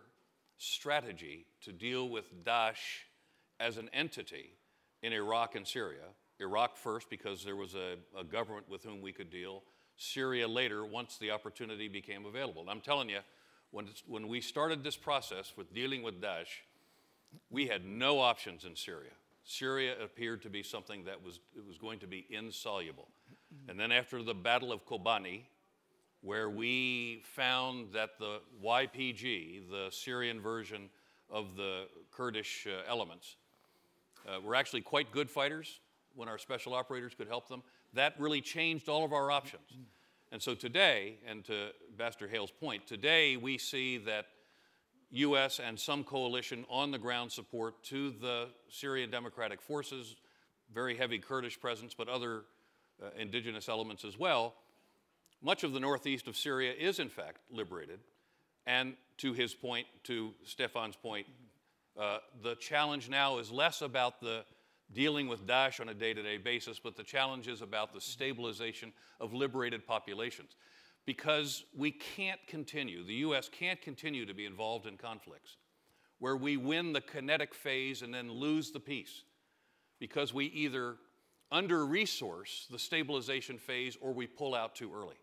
strategy to deal with Daesh as an entity in Iraq and Syria. Iraq first, because there was a government with whom we could deal. Syria later, once the opportunity became available. And I'm telling you, when we started this process with dealing with Daesh, we had no options in Syria. Syria appeared to be something that was going to be insoluble. And then after the Battle of Kobani, where we found that the YPG, the Syrian version of the Kurdish elements, were actually quite good fighters when our special operators could help them, that really changed all of our options. And so today, and to Ambassador Hale's point, today we see that U.S. and some coalition on the ground support to the Syrian Democratic Forces, very heavy Kurdish presence, but other indigenous elements as well. Much of the northeast of Syria is in fact liberated. And to his point, to Stefan's point, the challenge now is less about the dealing with Daesh on a day-to-day basis, but the challenge is about the stabilization of liberated populations. Because we can't continue, the U.S. can't continue to be involved in conflicts where we win the kinetic phase and then lose the peace, because we either under-resource the stabilization phase or we pull out too early.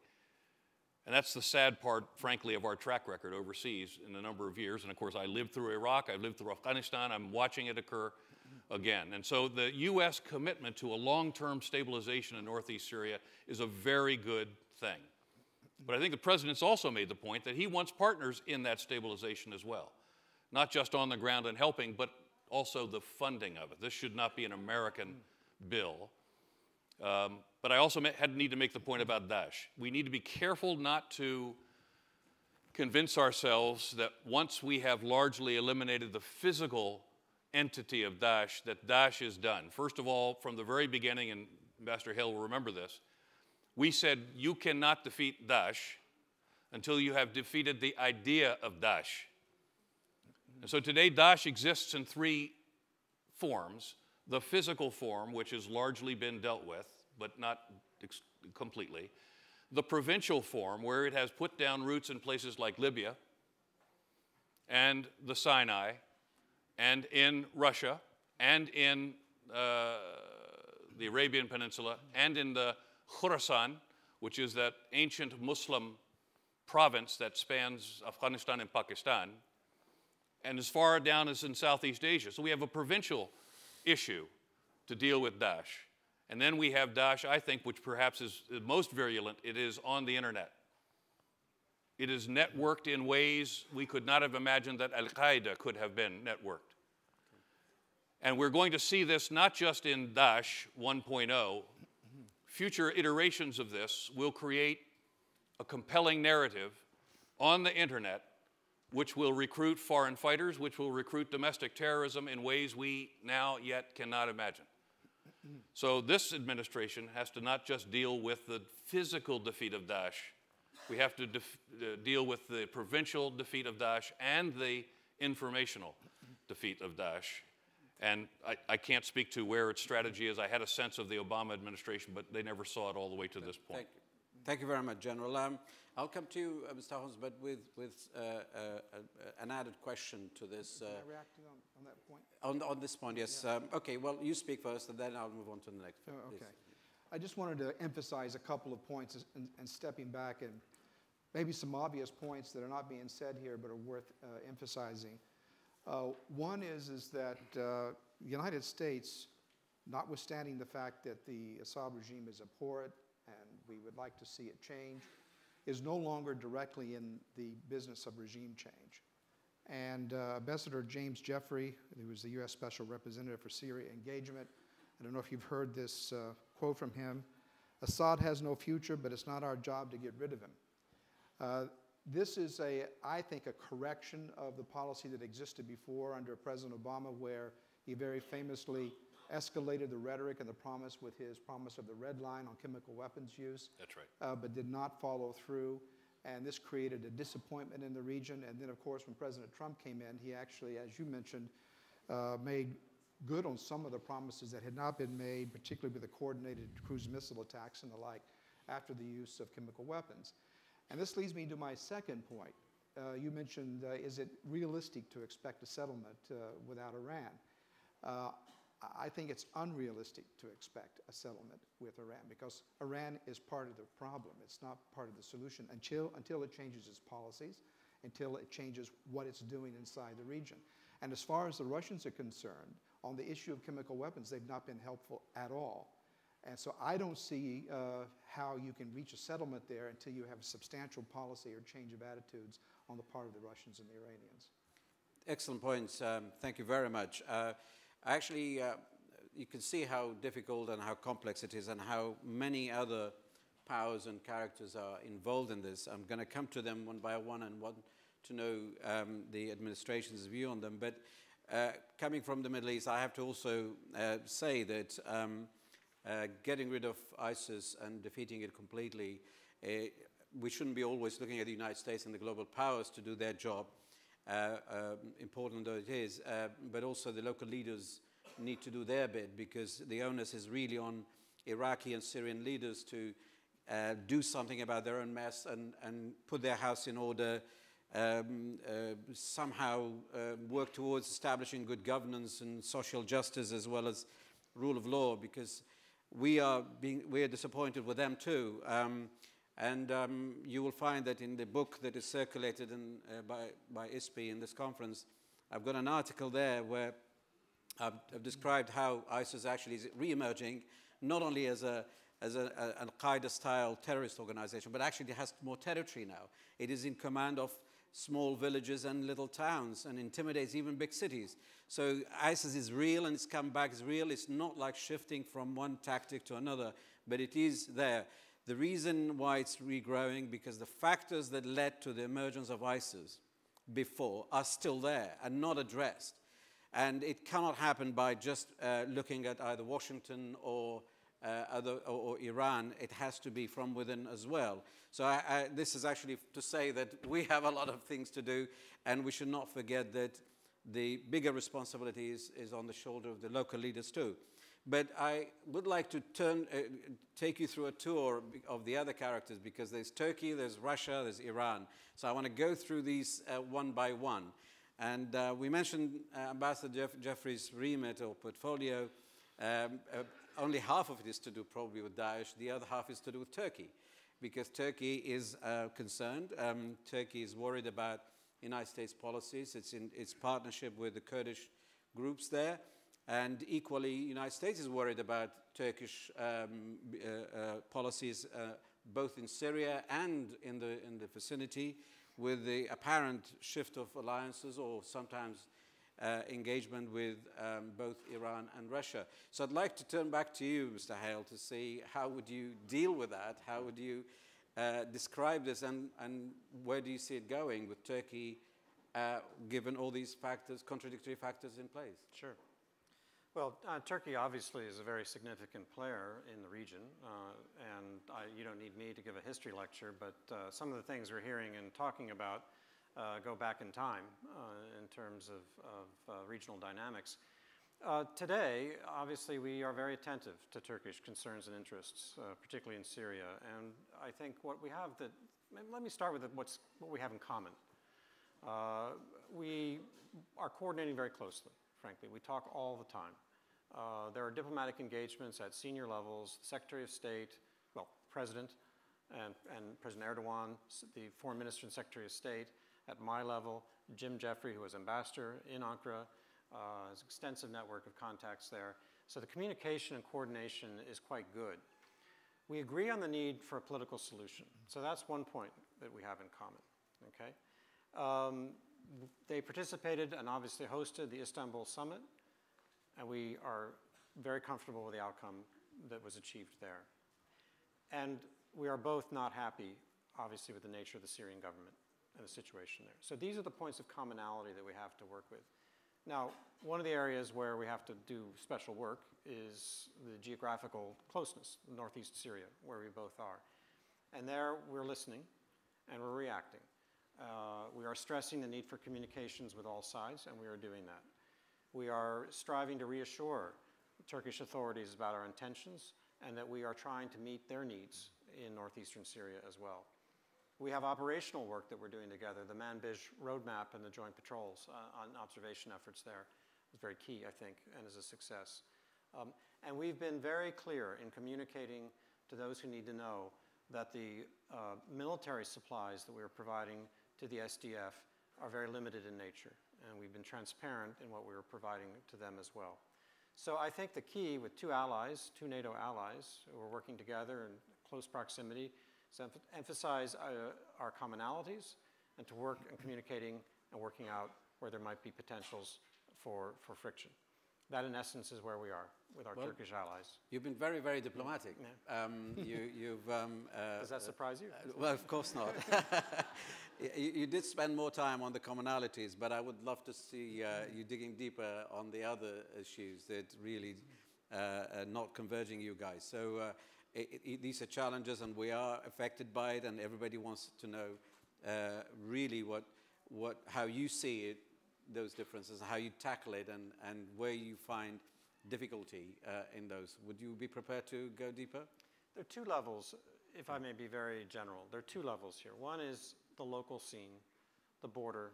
And that's the sad part, frankly, of our track record overseas in a number of years. And of course, I lived through Iraq, I lived through Afghanistan, I'm watching it occur again. And so the U.S. commitment to a long-term stabilization in northeast Syria is a very good thing. But I think the president's also made the point that he wants partners in that stabilization as well. Not just on the ground and helping, but also the funding of it. This should not be an American bill. But I also need to make the point about Daesh. We need to be careful not to convince ourselves that once we have largely eliminated the physical entity of Daesh, that Daesh is done. First of all, from the very beginning, and Ambassador Hale will remember this, we said you cannot defeat Daesh until you have defeated the idea of Daesh. And so today Daesh exists in three forms. The physical form, which has largely been dealt with, but not completely. The provincial form, where it has put down roots in places like Libya and the Sinai and in Russia and in the Arabian Peninsula and in the Khorasan, which is that ancient Muslim province that spans Afghanistan and Pakistan, and as far down as in Southeast Asia. So we have a provincial issue to deal with Daesh. And then we have Daesh, I think, which perhaps is the most virulent. It is on the internet. It is networked in ways we could not have imagined that Al-Qaeda could have been networked. And we're going to see this not just in Daesh 1.0. Future iterations of this will create a compelling narrative on the internet which will recruit foreign fighters, which will recruit domestic terrorism in ways we now yet cannot imagine. So this administration has to not just deal with the physical defeat of Daesh, we have to deal with the provincial defeat of Daesh and the informational defeat of Daesh. And I can't speak to where its strategy is. I had a sense of the Obama administration, but they never saw it all the way to this point. Thank you very much, General. I'll come to you, Mr. Holmes, but with an added question to this. Can I react on that point? On this point, yes. Yeah. Okay, well, you speak first, and then I'll move on to the next one. Okay. I just wanted to emphasize a couple of points and stepping back, and maybe some obvious points that are not being said here but are worth emphasizing. One is that the United States, notwithstanding the fact that the Assad regime is abhorrent and we would like to see it change, is no longer directly in the business of regime change. And Ambassador James Jeffrey, who was the U.S. Special Representative for Syria engagement, I don't know if you've heard this quote from him, "Assad has no future, but it's not our job to get rid of him." This is, I think, a correction of the policy that existed before under President Obama, where he very famously escalated the rhetoric and the promise with his promise of the red line on chemical weapons use. That's right. But did not follow through. And this created a disappointment in the region. And then, of course, when President Trump came in, he actually, as you mentioned, made good on some of the promises that had not been made, particularly with the coordinated cruise missile attacks and the like, after the use of chemical weapons. And this leads me to my second point. You mentioned, is it realistic to expect a settlement without Iran? I think it's unrealistic to expect a settlement with Iran because Iran is part of the problem. It's not part of the solution until it changes its policies, until it changes what it's doing inside the region. And as far as the Russians are concerned, on the issue of chemical weapons, they've not been helpful at all. And so I don't see how you can reach a settlement there until you have a substantial policy or change of attitudes on the part of the Russians and the Iranians. Excellent points. Thank you very much. Actually, you can see how difficult and how complex it is and how many other powers and characters are involved in this. I'm going to come to them one by one and want to know the administration's view on them. But coming from the Middle East, I have to also say that getting rid of ISIS and defeating it completely, we shouldn't be always looking at the United States and the global powers to do their job. Important though it is, but also the local leaders need to do their bit because the onus is really on Iraqi and Syrian leaders to do something about their own mess and put their house in order, somehow work towards establishing good governance and social justice as well as rule of law because we are disappointed with them too. And you will find that in the book that is circulated by ISPI in this conference, I've got an article there where I've described how ISIS actually is re-emerging, not only as an Al-Qaeda-style terrorist organization, but actually it has more territory now. It is in command of small villages and little towns and intimidates even big cities. So ISIS is real and its comeback is real. It's not like shifting from one tactic to another, but it is there. The reason why it's regrowing, because the factors that led to the emergence of ISIS before are still there and not addressed. And it cannot happen by just looking at either Washington or Iran. It has to be from within as well. So this is actually to say that we have a lot of things to do, and we should not forget that the bigger responsibility is on the shoulder of the local leaders too. But I would like to take you through a tour of the other characters because there's Turkey, there's Russia, there's Iran. So I want to go through these one by one. And we mentioned Ambassador Jeffrey's remit or portfolio. Only half of it is to do probably with Daesh. The other half is to do with Turkey because Turkey is concerned. Turkey is worried about United States policies. It's in its partnership with the Kurdish groups there. And equally, the United States is worried about Turkish policies, both in Syria and in the vicinity, with the apparent shift of alliances or sometimes engagement with both Iran and Russia. So I'd like to turn back to you, Mr. Hale, to see how would you deal with that? How would you describe this, and where do you see it going with Turkey, given all these factors, contradictory factors in place? Sure. Well, Turkey obviously is a very significant player in the region, and you don't need me to give a history lecture, but some of the things we're hearing and talking about go back in time in terms of regional dynamics. Today, obviously, we are very attentive to Turkish concerns and interests, particularly in Syria, and I think what we have let me start with what we have in common. We are coordinating very closely, frankly. We talk all the time. There are diplomatic engagements at senior levels, Secretary of State, well, President, and President Erdogan, the Foreign Minister and Secretary of State. At my level, Jim Jeffrey, who was ambassador in Ankara, has an extensive network of contacts there. So the communication and coordination is quite good. We agree on the need for a political solution. So that's one point that we have in common, okay? They participated and obviously hosted the Istanbul summit, and we are very comfortable with the outcome that was achieved there. And we are both not happy, obviously, with the nature of the Syrian government and the situation there. So these are the points of commonality that we have to work with. Now, one of the areas where we have to do special work is the geographical closeness, northeast Syria, where we both are. And there, we're listening and we're reacting. We are stressing the need for communications with all sides, and we are doing that. We are striving to reassure Turkish authorities about our intentions and that we are trying to meet their needs in northeastern Syria as well. We have operational work that we're doing together. The Manbij roadmap and the joint patrols on observation efforts there is very key, I think, and is a success. And we've been very clear in communicating to those who need to know that the military supplies that we are providing to the SDF are very limited in nature. And we've been transparent in what we are providing to them as well. So I think the key with two allies, two NATO allies, who are working together in close proximity, is to emphasize our commonalities and to work in communicating and working out where there might be potentials for friction. That, in essence, is where we are with our Turkish allies. You've been very, very diplomatic. Yeah. Does that surprise you? Well, of course not. You did spend more time on the commonalities, but I would love to see you digging deeper on the other issues that really are not converging you guys. So these are challenges, and we are affected by it, and everybody wants to know really how you see it, those differences, how you tackle it, and where you find difficulty in those. Would you be prepared to go deeper? There are two levels, if I may be very general. There are two levels here. One is the local scene, the border,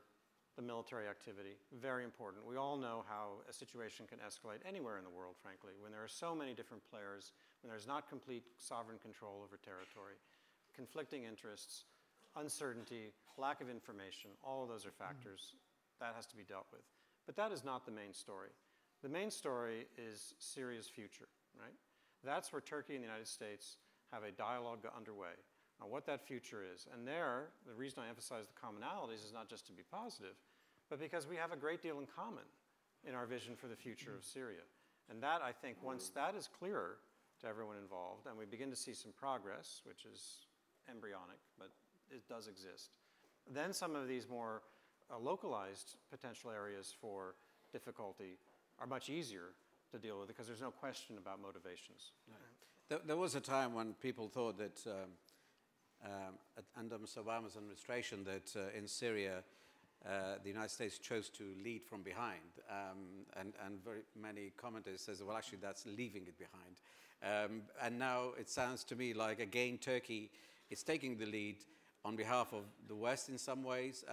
the military activity, very important. We all know how a situation can escalate anywhere in the world, frankly, when there are so many different players, when there's not complete sovereign control over territory, conflicting interests, uncertainty, lack of information, all of those are factors. That has to be dealt with. But that is not the main story. The main story is Syria's future, right? That's where Turkey and the United States have a dialogue underway on what that future is. And there, the reason I emphasize the commonalities is not just to be positive, but because we have a great deal in common in our vision for the future of Syria. And that, I think, once that is clearer to everyone involved, and we begin to see some progress, which is embryonic, but it does exist, then some of these more localized potential areas for difficulty are much easier to deal with because there's no question about motivations. There was a time when people thought that under Mr. Obama's administration that in Syria the United States chose to lead from behind, and very many commenters says, well, actually that's leaving it behind. And now it sounds to me like again Turkey is taking the lead on behalf of the West in some ways.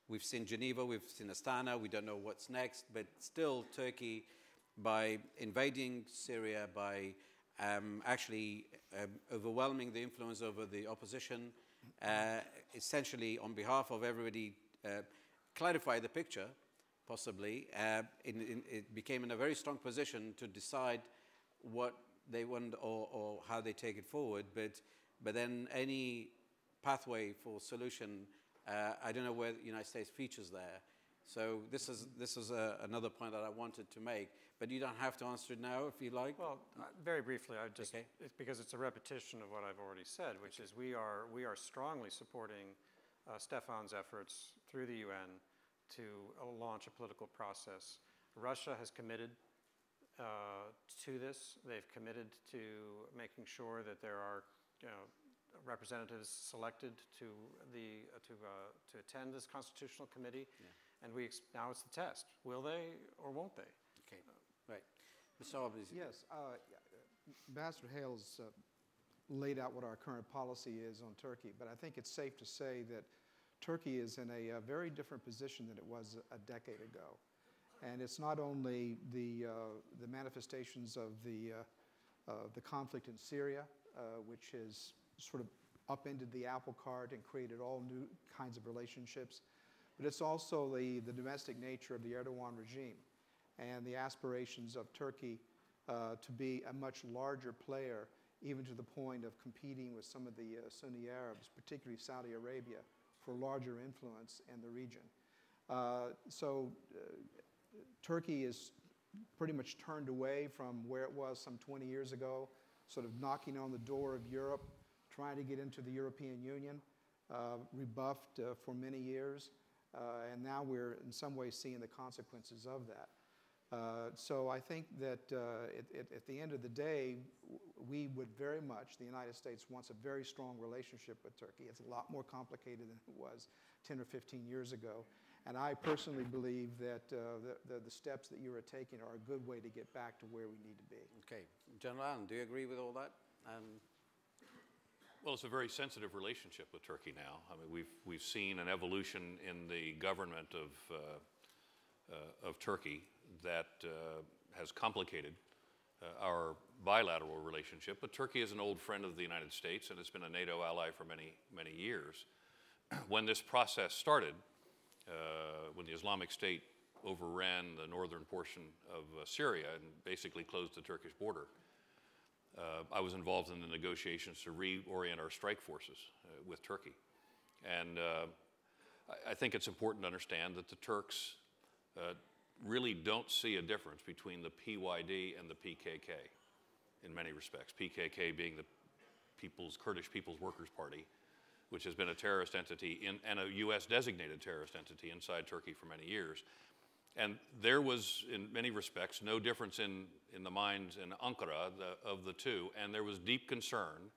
We've seen Geneva, we've seen Astana, we don't know what's next, but still Turkey, by invading Syria, by actually overwhelming the influence over the opposition, essentially on behalf of everybody, clarify the picture, possibly. It became in a very strong position to decide what they want or how they take it forward, but then any pathway for solution, I don't know where the United States features there. So this is another point that I wanted to make, but you don't have to answer it now if you like. Well, very briefly, it's because it's a repetition of what I've already said, which is we are strongly supporting Stefan's efforts through the UN to launch a political process. Russia has committed to this. They've committed to making sure that there are, representatives selected to attend this constitutional committee, and now it's the test. Will they or won't they? Okay, right. Mr. Albanese. Yes, Ambassador Hales laid out what our current policy is on Turkey, but I think it's safe to say that Turkey is in a very different position than it was a decade ago. And it's not only the manifestations of the conflict in Syria, which has sort of upended the apple cart and created all new kinds of relationships, but it's also the domestic nature of the Erdogan regime and the aspirations of Turkey to be a much larger player even to the point of competing with some of the Sunni Arabs, particularly Saudi Arabia, for larger influence in the region. Turkey is pretty much turned away from where it was some 20 years ago, sort of knocking on the door of Europe, trying to get into the European Union, rebuffed for many years, and now we're in some ways seeing the consequences of that. So I think that at the end of the day, we would very much, the United States wants a very strong relationship with Turkey. It's a lot more complicated than it was 10 or 15 years ago. And I personally believe that the steps that you are taking are a good way to get back to where we need to be. Okay. General Allen, do you agree with all that? Well, it's a very sensitive relationship with Turkey now. I mean, we've seen an evolution in the government of Turkey that has complicated our bilateral relationship. But Turkey is an old friend of the United States and has been a NATO ally for many, many years. When this process started, when the Islamic State overran the northern portion of Syria and basically closed the Turkish border, I was involved in the negotiations to reorient our strike forces with Turkey. And I think it's important to understand that the Turks really don't see a difference between the PYD and the PKK in many respects. PKK being the Kurdish People's Workers' Party, which has been a terrorist entity and a U.S. designated terrorist entity inside Turkey for many years. And there was, in many respects, no difference in the minds in Ankara of the two. And there was deep concern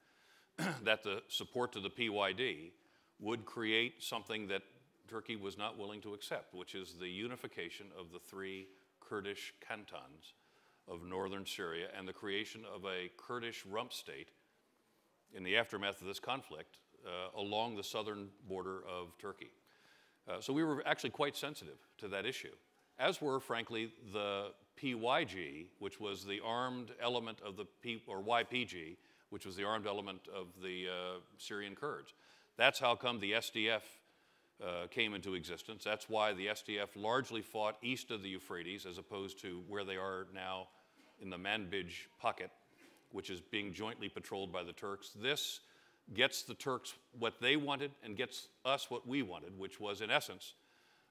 that the support to the PYD would create something that Turkey was not willing to accept, which is the unification of the three Kurdish cantons of northern Syria and the creation of a Kurdish rump state in the aftermath of this conflict along the southern border of Turkey. So we were actually quite sensitive to that issue, as were, frankly, the PYG, which was the armed element of the YPG, which was the armed element of the Syrian Kurds. That's how come the SDF came into existence. That's why the SDF largely fought east of the Euphrates as opposed to where they are now in the Manbij pocket, which is being jointly patrolled by the Turks. This gets the Turks what they wanted and gets us what we wanted, which was, in essence,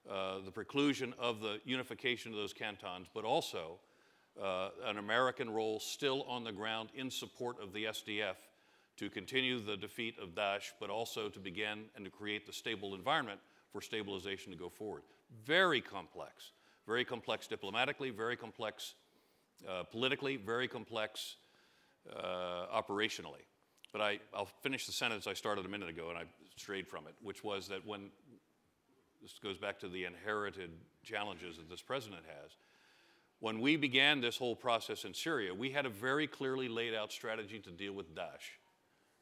the preclusion of the unification of those cantons, but also an American role still on the ground in support of the SDF to continue the defeat of Daesh, but also to begin and to create the stable environment for stabilization to go forward. Very complex diplomatically, very complex politically, very complex operationally. But I'll finish the sentence I started a minute ago and I strayed from it, which was that when, this goes back to the inherited challenges that this president has, when we began this whole process in Syria, we had a very clearly laid out strategy to deal with Daesh.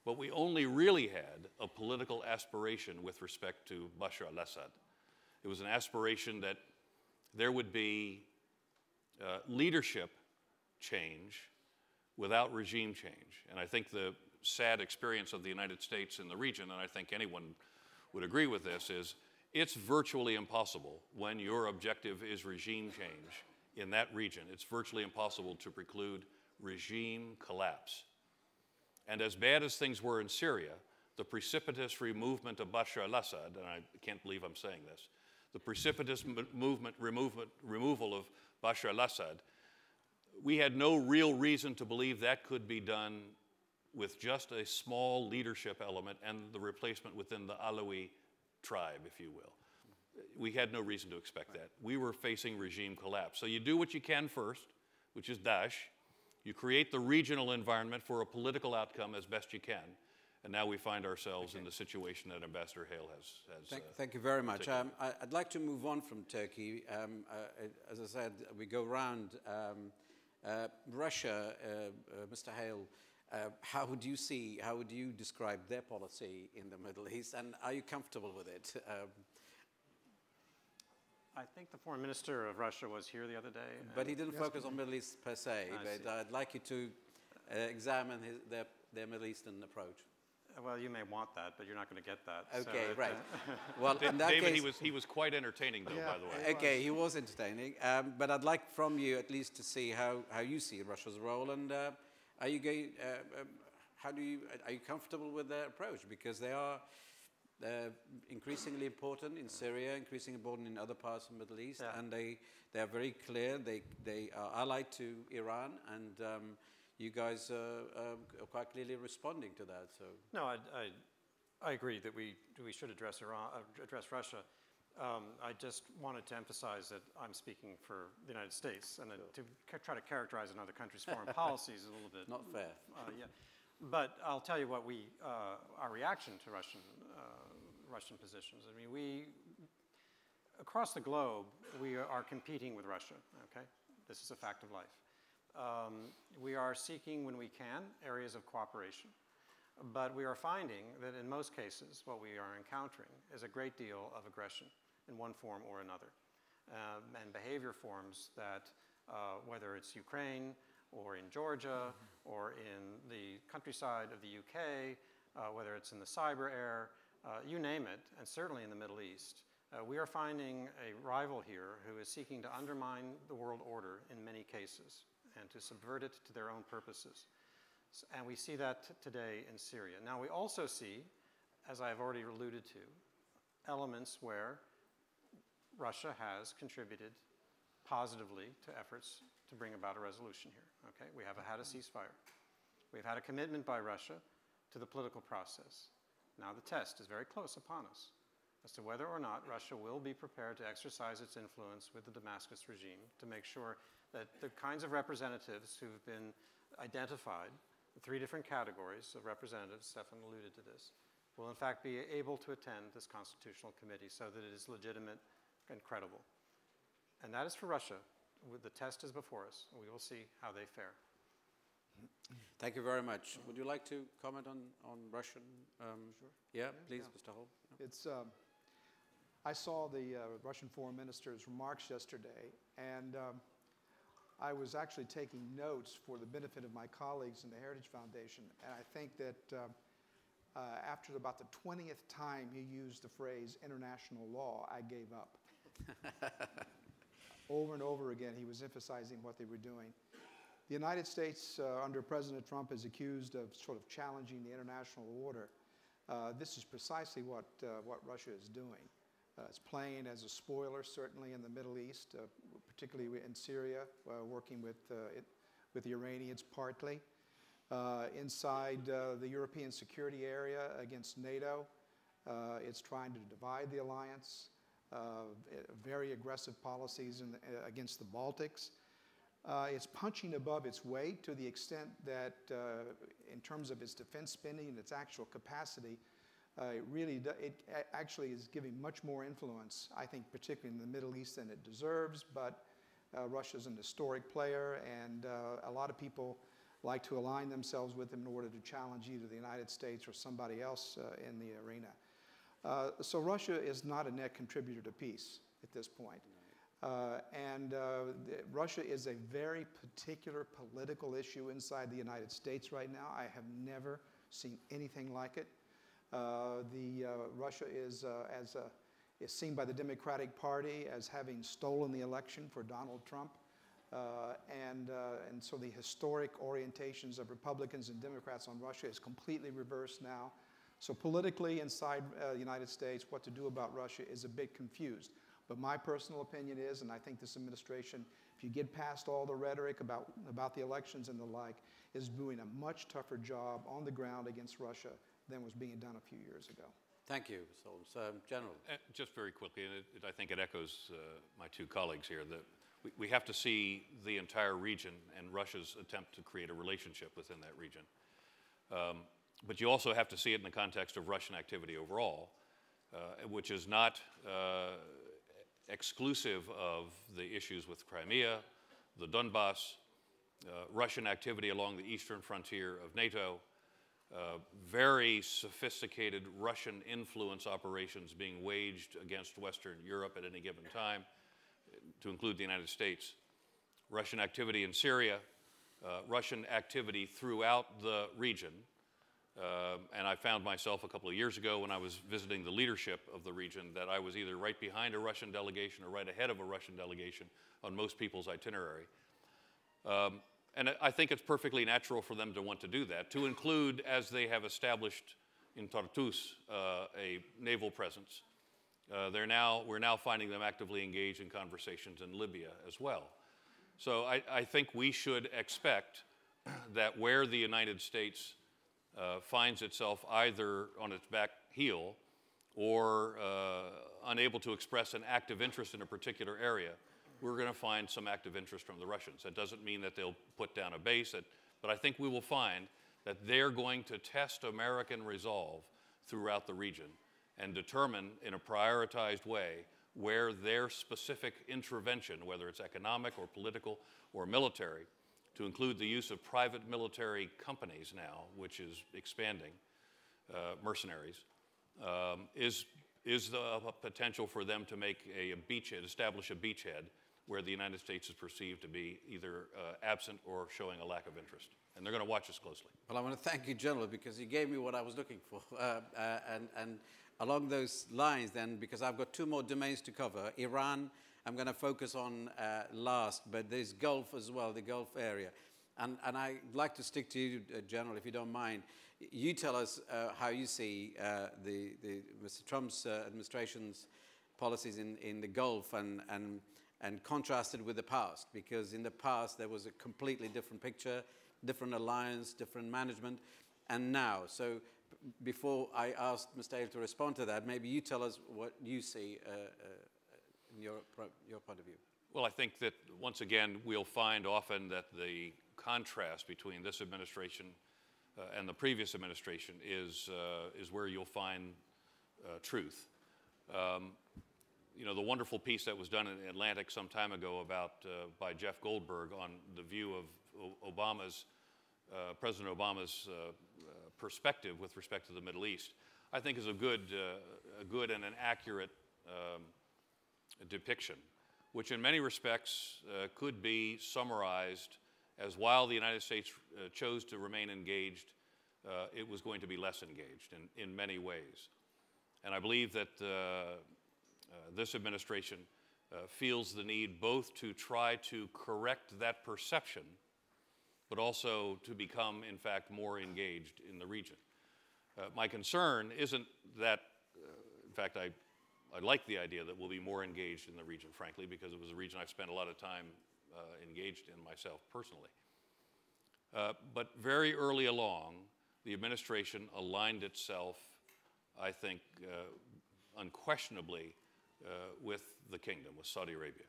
But we only really had a political aspiration with respect to Bashar al-Assad. It was an aspiration that there would be leadership change without regime change. And I think the sad experience of the United States in the region, and I think anyone would agree with this, is it's virtually impossible when your objective is regime change in that region. It's virtually impossible to preclude regime collapse. And as bad as things were in Syria, the precipitous removal of Bashar al-Assad, and I can't believe I'm saying this, the precipitous removal of Bashar al-Assad, we had no real reason to believe that could be done with just a small leadership element and the replacement within the Alawi tribe, if you will. We had no reason to expect that. We were facing regime collapse. So you do what you can first, which is Daesh. You create the regional environment for a political outcome as best you can. And now we find ourselves in the situation that Ambassador Hale has Thank you very much. I'd like to move on from Turkey. As I said, we go around Russia. Mr. Hale, how would you describe their policy in the Middle East, and are you comfortable with it? I think the foreign minister of Russia was here the other day. But he didn't focus on Middle East per se, but I'd like you to examine their Middle Eastern approach. Well, you may want that, but you're not going to get that. Okay, so right. Well, in that David, case, he was quite entertaining, though, by the way. Okay, he was entertaining, but I'd like from you at least to see how you see Russia's role, and are you going? are you comfortable with their approach? Because they're increasingly important in Syria, increasingly important in other parts of the Middle East, Yeah. and they are very clear. They are allied to Iran, and you guys are quite clearly responding to that. So No, I agree that we should address Russia. I just wanted to emphasize that I'm speaking for the United States, and to try to characterize another country's foreign policy is a little bit not fair. yeah. But I'll tell you what our reaction to Russian positions. I mean, across the globe, we are competing with Russia. Okay, this is a fact of life. We are seeking, when we can, areas of cooperation. But we are finding that in most cases, what we are encountering is a great deal of aggression in one form or another, and behavior forms that, whether it's Ukraine or in Georgia or in the countryside of the UK, whether it's in the cyber air, you name it, and certainly in the Middle East, we are finding a rival here who is seeking to undermine the world order in many cases and to subvert it to their own purposes. And we see that today in Syria. Now, we also see, as I've already alluded to, elements where Russia has contributed positively to efforts to bring about a resolution here. Okay? We have had a ceasefire. We've had a commitment by Russia to the political process. Now the test is very close upon us as to whether or not Russia will be prepared to exercise its influence with the Damascus regime to make sure that the kinds of representatives who've been identified, the 3 different categories of representatives, Stefan alluded to this, will in fact be able to attend this constitutional committee so that it is legitimate and credible. And that is for Russia. The test is before us, and we will see how they fare. Thank you very much. Would you like to comment on Russian? Sure. Yeah, please, Mr. Hall. It's, I saw the Russian foreign minister's remarks yesterday, and I was actually taking notes for the benefit of my colleagues in the Heritage Foundation, and I think that after about the 20th time he used the phrase international law, I gave up. Over and over again, he was emphasizing what they were doing. The United States, under President Trump, is accused of sort of challenging the international order. This is precisely what Russia is doing. It's playing as a spoiler, certainly in the Middle East, particularly in Syria, working with the Iranians partly. Inside the European security area against NATO, it's trying to divide the alliance, very aggressive policies against the Baltics. It's punching above its weight to the extent that, in terms of its defense spending and its actual capacity, it actually is giving much more influence, I think, particularly in the Middle East than it deserves. But Russia's an historic player, and a lot of people like to align themselves with them in order to challenge either the United States or somebody else in the arena. So Russia is not a net contributor to peace at this point. Russia is a very particular political issue inside the United States right now. I have never seen anything like it. Russia is seen by the Democratic Party as having stolen the election for Donald Trump. And so the historic orientations of Republicans and Democrats on Russia is completely reversed now. So politically inside the United States, what to do about Russia is a bit confused. But my personal opinion is, and I think this administration, if you get past all the rhetoric about the elections and the like, is doing a much tougher job on the ground against Russia than was being done a few years ago. Thank you, Mr. Holmes. General. Just very quickly, and I think it echoes my 2 colleagues here, that we have to see the entire region and Russia's attempt to create a relationship within that region. But you also have to see it in the context of Russian activity overall, which is not exclusive of the issues with Crimea, the Donbass, Russian activity along the eastern frontier of NATO, very sophisticated Russian influence operations being waged against Western Europe at any given time, to include the United States, Russian activity in Syria, Russian activity throughout the region. And I found myself a couple of years ago when I was visiting the leadership of the region that I was either right behind a Russian delegation or right ahead of a Russian delegation on most people's itinerary. And I think it's perfectly natural for them to want to do that, to include, as they have established in Tartus, a naval presence. We're now finding them actively engaged in conversations in Libya as well. So I think we should expect that where the United States finds itself either on its back heel or unable to express an active interest in a particular area, we're going to find some active interest from the Russians. That doesn't mean that they'll put down a base, but I think we will find that they're going to test American resolve throughout the region and determine in a prioritized way where their specific intervention, whether it's economic or political or military, to include the use of private military companies now, which is expanding, mercenaries, is the potential for them to make a beachhead, establish a beachhead where the United States is perceived to be either absent or showing a lack of interest. And they're going to watch us closely. Well, I want to thank you, General, because you gave me what I was looking for. And along those lines, then, because I've got two more domains to cover. Iran, I'm going to focus on last, but there's Gulf as well, the Gulf area. And I'd like to stick to you, General, if you don't mind. You tell us how you see Mr. Trump's administration's policies in the Gulf and contrasted with the past, because in the past there was a completely different picture, different alliance, different management, and now. So before I ask Mr. Hale to respond to that, maybe you tell us what you see in your point of view. Well, I think that, once again, we'll find often that the contrast between this administration and the previous administration is where you'll find truth. You know, the wonderful piece that was done in Atlantic some time ago by Jeff Goldberg on the view of President Obama's perspective with respect to the Middle East, I think is a good and an accurate depiction, which in many respects could be summarized as, while the United States chose to remain engaged, it was going to be less engaged in many ways. And I believe that this administration feels the need both to try to correct that perception, but also to become, in fact, more engaged in the region. My concern isn't that, in fact, I like the idea that we'll be more engaged in the region, frankly, because it was a region I've spent a lot of time engaged in myself personally. But very early along, the administration aligned itself, I think, unquestionably with the kingdom, with Saudi Arabia.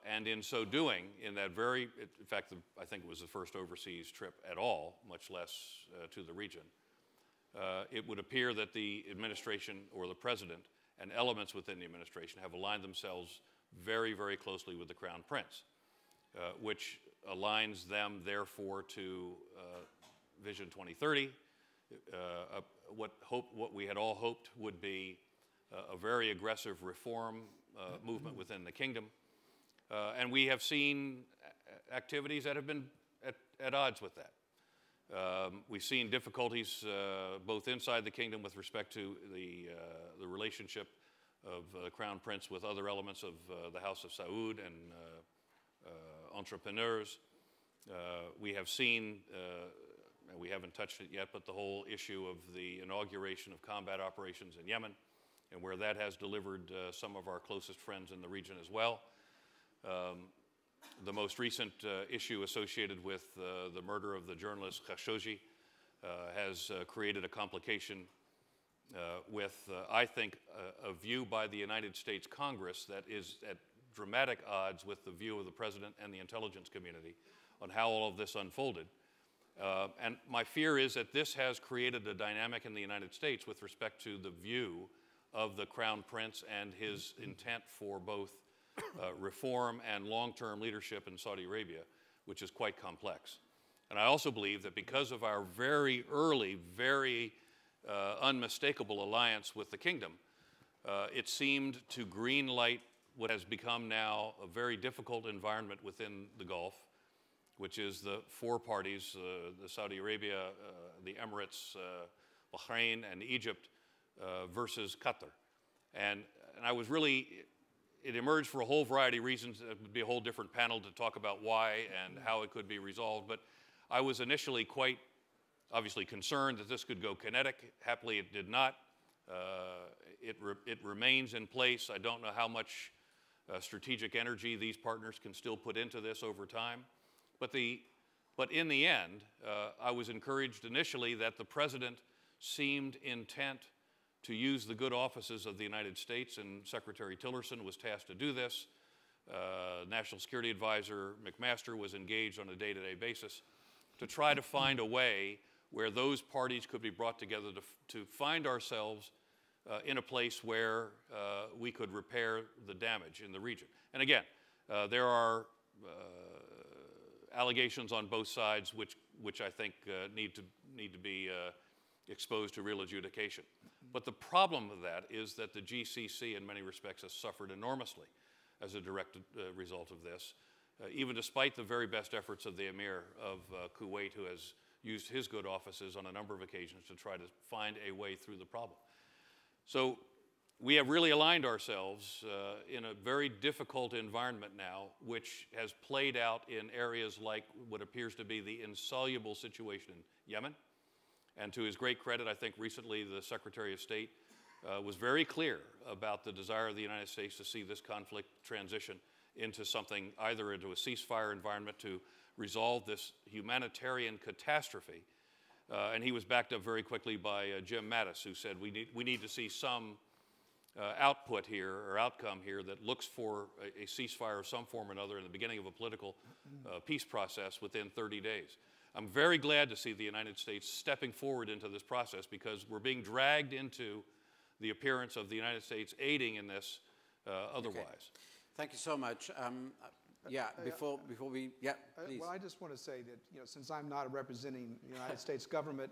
And in so doing, in fact, I think it was the first overseas trip at all, much less to the region, it would appear that the administration or the president and elements within the administration have aligned themselves very, very closely with the Crown Prince, which aligns them, therefore, to Vision 2030, what we had all hoped would be a very aggressive reform movement within the kingdom. And we have seen activities that have been at odds with that. We've seen difficulties both inside the kingdom with respect to the relationship of the Crown Prince with other elements of the House of Saud and entrepreneurs. We have seen, and we haven't touched it yet, but the whole issue of the inauguration of combat operations in Yemen, and where that has delivered some of our closest friends in the region as well. The most recent issue associated with the murder of the journalist Khashoggi has created a complication with, I think, a view by the United States Congress that is at dramatic odds with the view of the President and the intelligence community on how all of this unfolded. And my fear is that this has created a dynamic in the United States with respect to the view of the Crown Prince and his intent for both reform and long-term leadership in Saudi Arabia, which is quite complex. And I also believe that because of our very early, very unmistakable alliance with the kingdom, it seemed to green light what has become now a very difficult environment within the Gulf, which is the four parties, the Saudi Arabia, the Emirates, Bahrain, and Egypt versus Qatar. And I was really it emerged for a whole variety of reasons. It would be a whole different panel to talk about why and how it could be resolved. But I was initially quite obviously concerned that this could go kinetic. Happily, it did not. It remains in place. I don't know how much strategic energy these partners can still put into this over time. But in the end, I was encouraged initially that the President seemed intent to use the good offices of the United States, and Secretary Tillerson was tasked to do this. National Security Advisor McMaster was engaged on a day-to-day basis to try to find a way where those parties could be brought together to find ourselves in a place where we could repair the damage in the region. And again, there are allegations on both sides which I think need to be exposed to real adjudication. But the problem with that is that the GCC in many respects has suffered enormously as a direct result of this, even despite the very best efforts of the Emir of Kuwait, who has used his good offices on a number of occasions to try to find a way through the problem. So we have really aligned ourselves in a very difficult environment now, which has played out in areas like what appears to be the insoluble situation in Yemen. And to his great credit, I think recently the Secretary of State was very clear about the desire of the United States to see this conflict transition into something, either into a ceasefire environment to resolve this humanitarian catastrophe. And he was backed up very quickly by Jim Mattis, who said we need to see some output here or outcome here that looks for a ceasefire of some form or another in the beginning of a political peace process within 30 days. I'm very glad to see the United States stepping forward into this process, because we're being dragged into the appearance of the United States aiding in this otherwise. Okay. Thank you so much. Before we, please. Well, I just want to say that, since I'm not representing the United States government,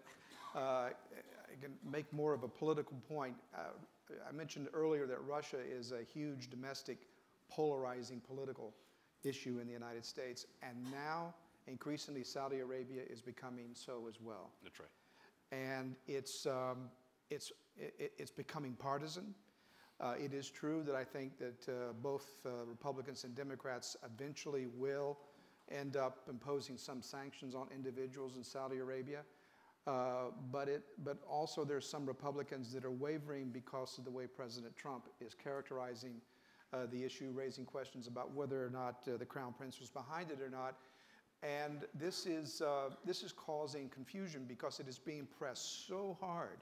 I can make more of a political point. I mentioned earlier that Russia is a huge domestic polarizing political issue in the United States, and now increasingly Saudi Arabia is becoming so as well. That's right. And it's becoming partisan. It is true that I think that both Republicans and Democrats eventually will end up imposing some sanctions on individuals in Saudi Arabia. But also there's some Republicans that are wavering because of the way President Trump is characterizing the issue, raising questions about whether or not the Crown Prince was behind it or not. And this is causing confusion because it is being pressed so hard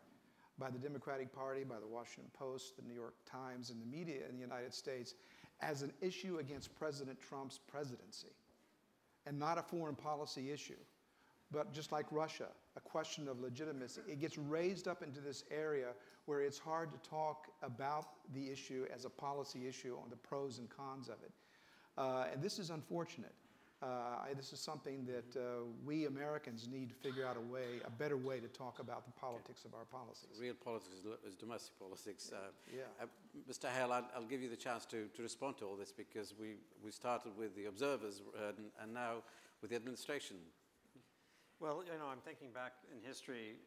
by the Democratic Party, by the Washington Post, the New York Times, and the media in the United States as an issue against President Trump's presidency, and not a foreign policy issue. But just like Russia, a question of legitimacy. It gets raised up into this area where it's hard to talk about the issue as a policy issue on the pros and cons of it. And this is unfortunate. This is something that we Americans need to figure out a better way to talk about the politics of our policies. Real politics is domestic politics. Mr. Hale, I'll give you the chance to respond to all this, because we started with the observers and now with the administration. Well, I'm thinking back in history.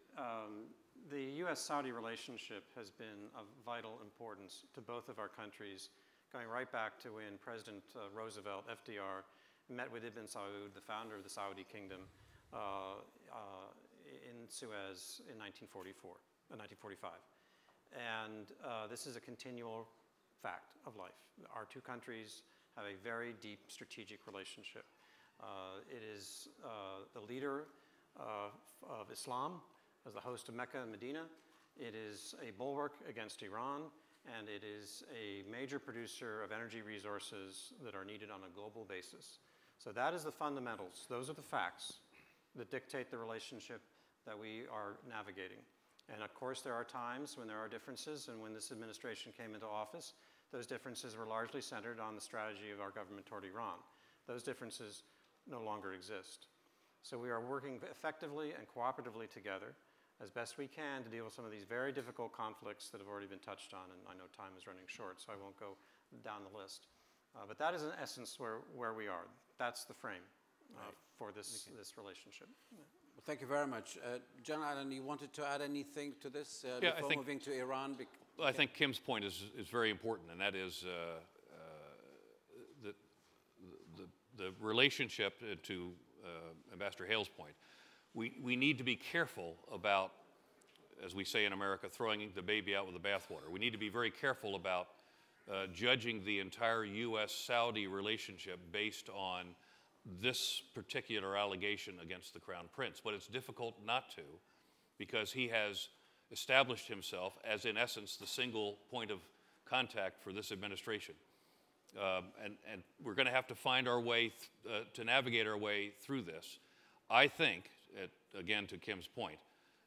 The U.S.-Saudi relationship has been of vital importance to both of our countries, going right back to when President Roosevelt, FDR, met with Ibn Saud, the founder of the Saudi kingdom, in Suez in 1945. And this is a continual fact of life. Our two countries have a very deep strategic relationship. It is the leader of Islam as the host of Mecca and Medina. It is a bulwark against Iran, and it is a major producer of energy resources that are needed on a global basis. So that is the fundamentals. Those are the facts that dictate the relationship that we are navigating. And of course, there are times when there are differences, and when this administration came into office, those differences were largely centered on the strategy of our government toward Iran. Those differences no longer exist. So we are working effectively and cooperatively together as best we can to deal with some of these very difficult conflicts that have already been touched on, and I know time is running short, so I won't go down the list. But that is in essence where we are. That's the frame for this relationship. Well, thank you very much. John Allen, you wanted to add anything to this before moving to Iran? Well, I think Kim's point is very important, and that is the relationship, to Ambassador Hale's point, we need to be careful about, as we say in America, throwing the baby out with the bathwater. We need to be very careful about judging the entire U.S.-Saudi relationship based on this particular allegation against the Crown Prince. But it's difficult not to, because he has established himself as, in essence, the single point of contact for this administration. And we're going to have to find our way, to navigate our way through this. I think, again to Kim's point,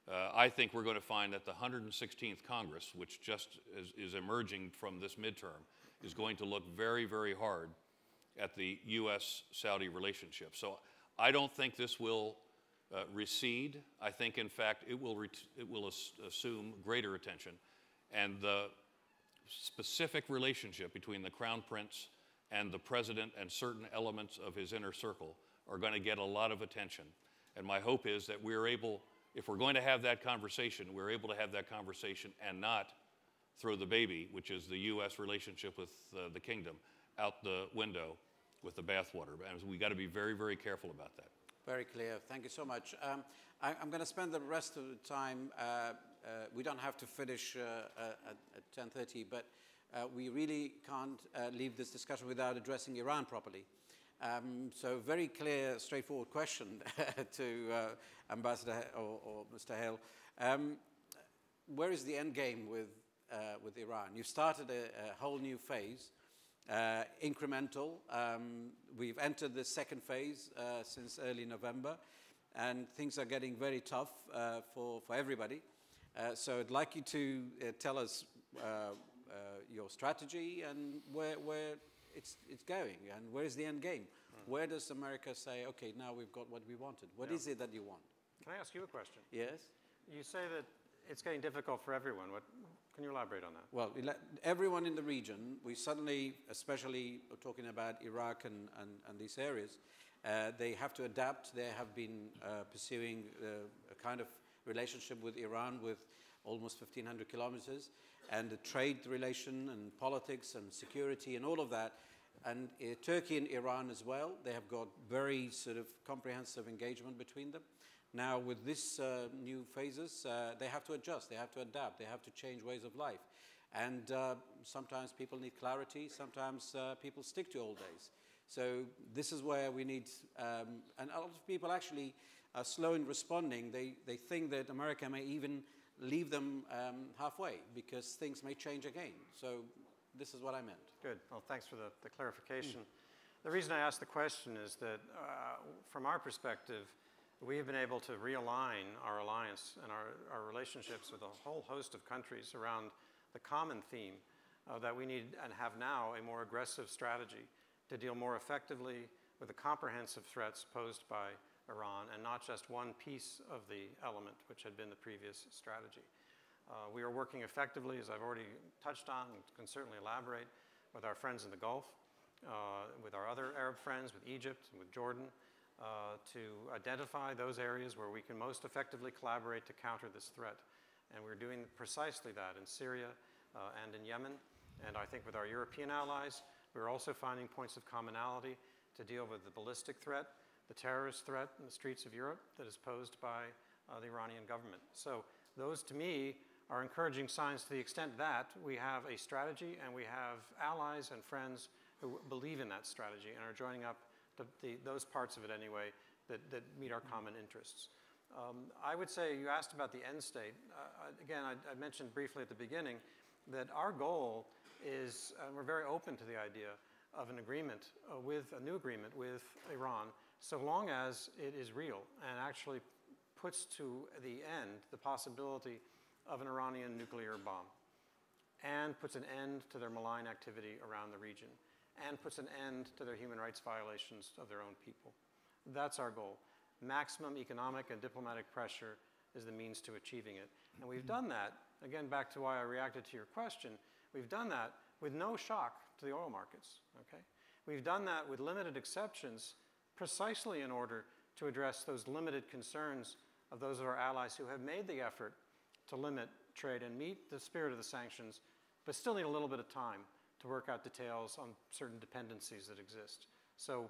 I think we're going to find that the 116th Congress, which just is emerging from this midterm, is going to look very, very hard at the U.S.-Saudi relationship. So I don't think this will recede. I think, in fact, it will assume greater attention. And the specific relationship between the Crown Prince and the President and certain elements of his inner circle are going to get a lot of attention. And my hope is that we're able, if we're going to have that conversation, we're able to have that conversation and not throw the baby, which is the U.S. relationship with the kingdom, out the window with the bathwater. And we got to be very, very careful about that. Very clear. Thank you so much. I'm going to spend the rest of the time, we don't have to finish at 10:30, but we really can't leave this discussion without addressing Iran properly. So very clear, straightforward question to Ambassador or Mr. Hale. Where is the end game with Iran? You've started a whole new phase, incremental. We've entered the second phase since early November, and things are getting very tough for everybody. So I'd like you to tell us your strategy and where it's going, and where is the end game? Where does America say, okay, now we've got what we wanted? What is it that you want? Can I ask you a question? Yes? You say that it's getting difficult for everyone. Can you elaborate on that? Well, everyone in the region, we suddenly, especially talking about Iraq and these areas, they have to adapt. They have been pursuing a kind of relationship with Iran with almost 1,500 kilometers, and the trade relation and politics and security and all of that. And Turkey and Iran as well, they have got very sort of comprehensive engagement between them. Now with these new phases, they have to adjust, they have to adapt, they have to change ways of life. And sometimes people need clarity, sometimes people stick to old days. So this is where we need, and a lot of people actually are slow in responding. They think that America may even leave them halfway because things may change again. So this is what I meant. Good. Well, thanks for the clarification. The reason I asked the question is that from our perspective, we have been able to realign our alliance and our relationships with a whole host of countries around the common theme that we need and have now a more aggressive strategy to deal more effectively with the comprehensive threats posed by Iran and not just one piece of the element, which had been the previous strategy. We are working effectively, as I've already touched on, and can certainly elaborate, with our friends in the Gulf, with our other Arab friends, with Egypt, and with Jordan, to identify those areas where we can most effectively collaborate to counter this threat. And we're doing precisely that in Syria and in Yemen. And I think with our European allies, we're also finding points of commonality to deal with the ballistic threat, the terrorist threat in the streets of Europe that is posed by the Iranian government. So those, to me, are encouraging signs to the extent that we have a strategy and we have allies and friends who believe in that strategy and are joining up those parts of it anyway that meet our common interests. I would say, you asked about the end state. Again, I mentioned briefly at the beginning that our goal is, and we're very open to the idea of an agreement, a new agreement with Iran, so long as it is real and actually puts to the end the possibility of an Iranian nuclear bomb and puts an end to their malign activity around the region and puts an end to their human rights violations of their own people. That's our goal. Maximum economic and diplomatic pressure is the means to achieving it. And we've done that, again, back to why I reacted to your question, we've done that with no shock to the oil markets, okay? We've done that with limited exceptions precisely in order to address those limited concerns of those of our allies who have made the effort to limit trade and meet the spirit of the sanctions, but still need a little bit of time to work out details on certain dependencies that exist. So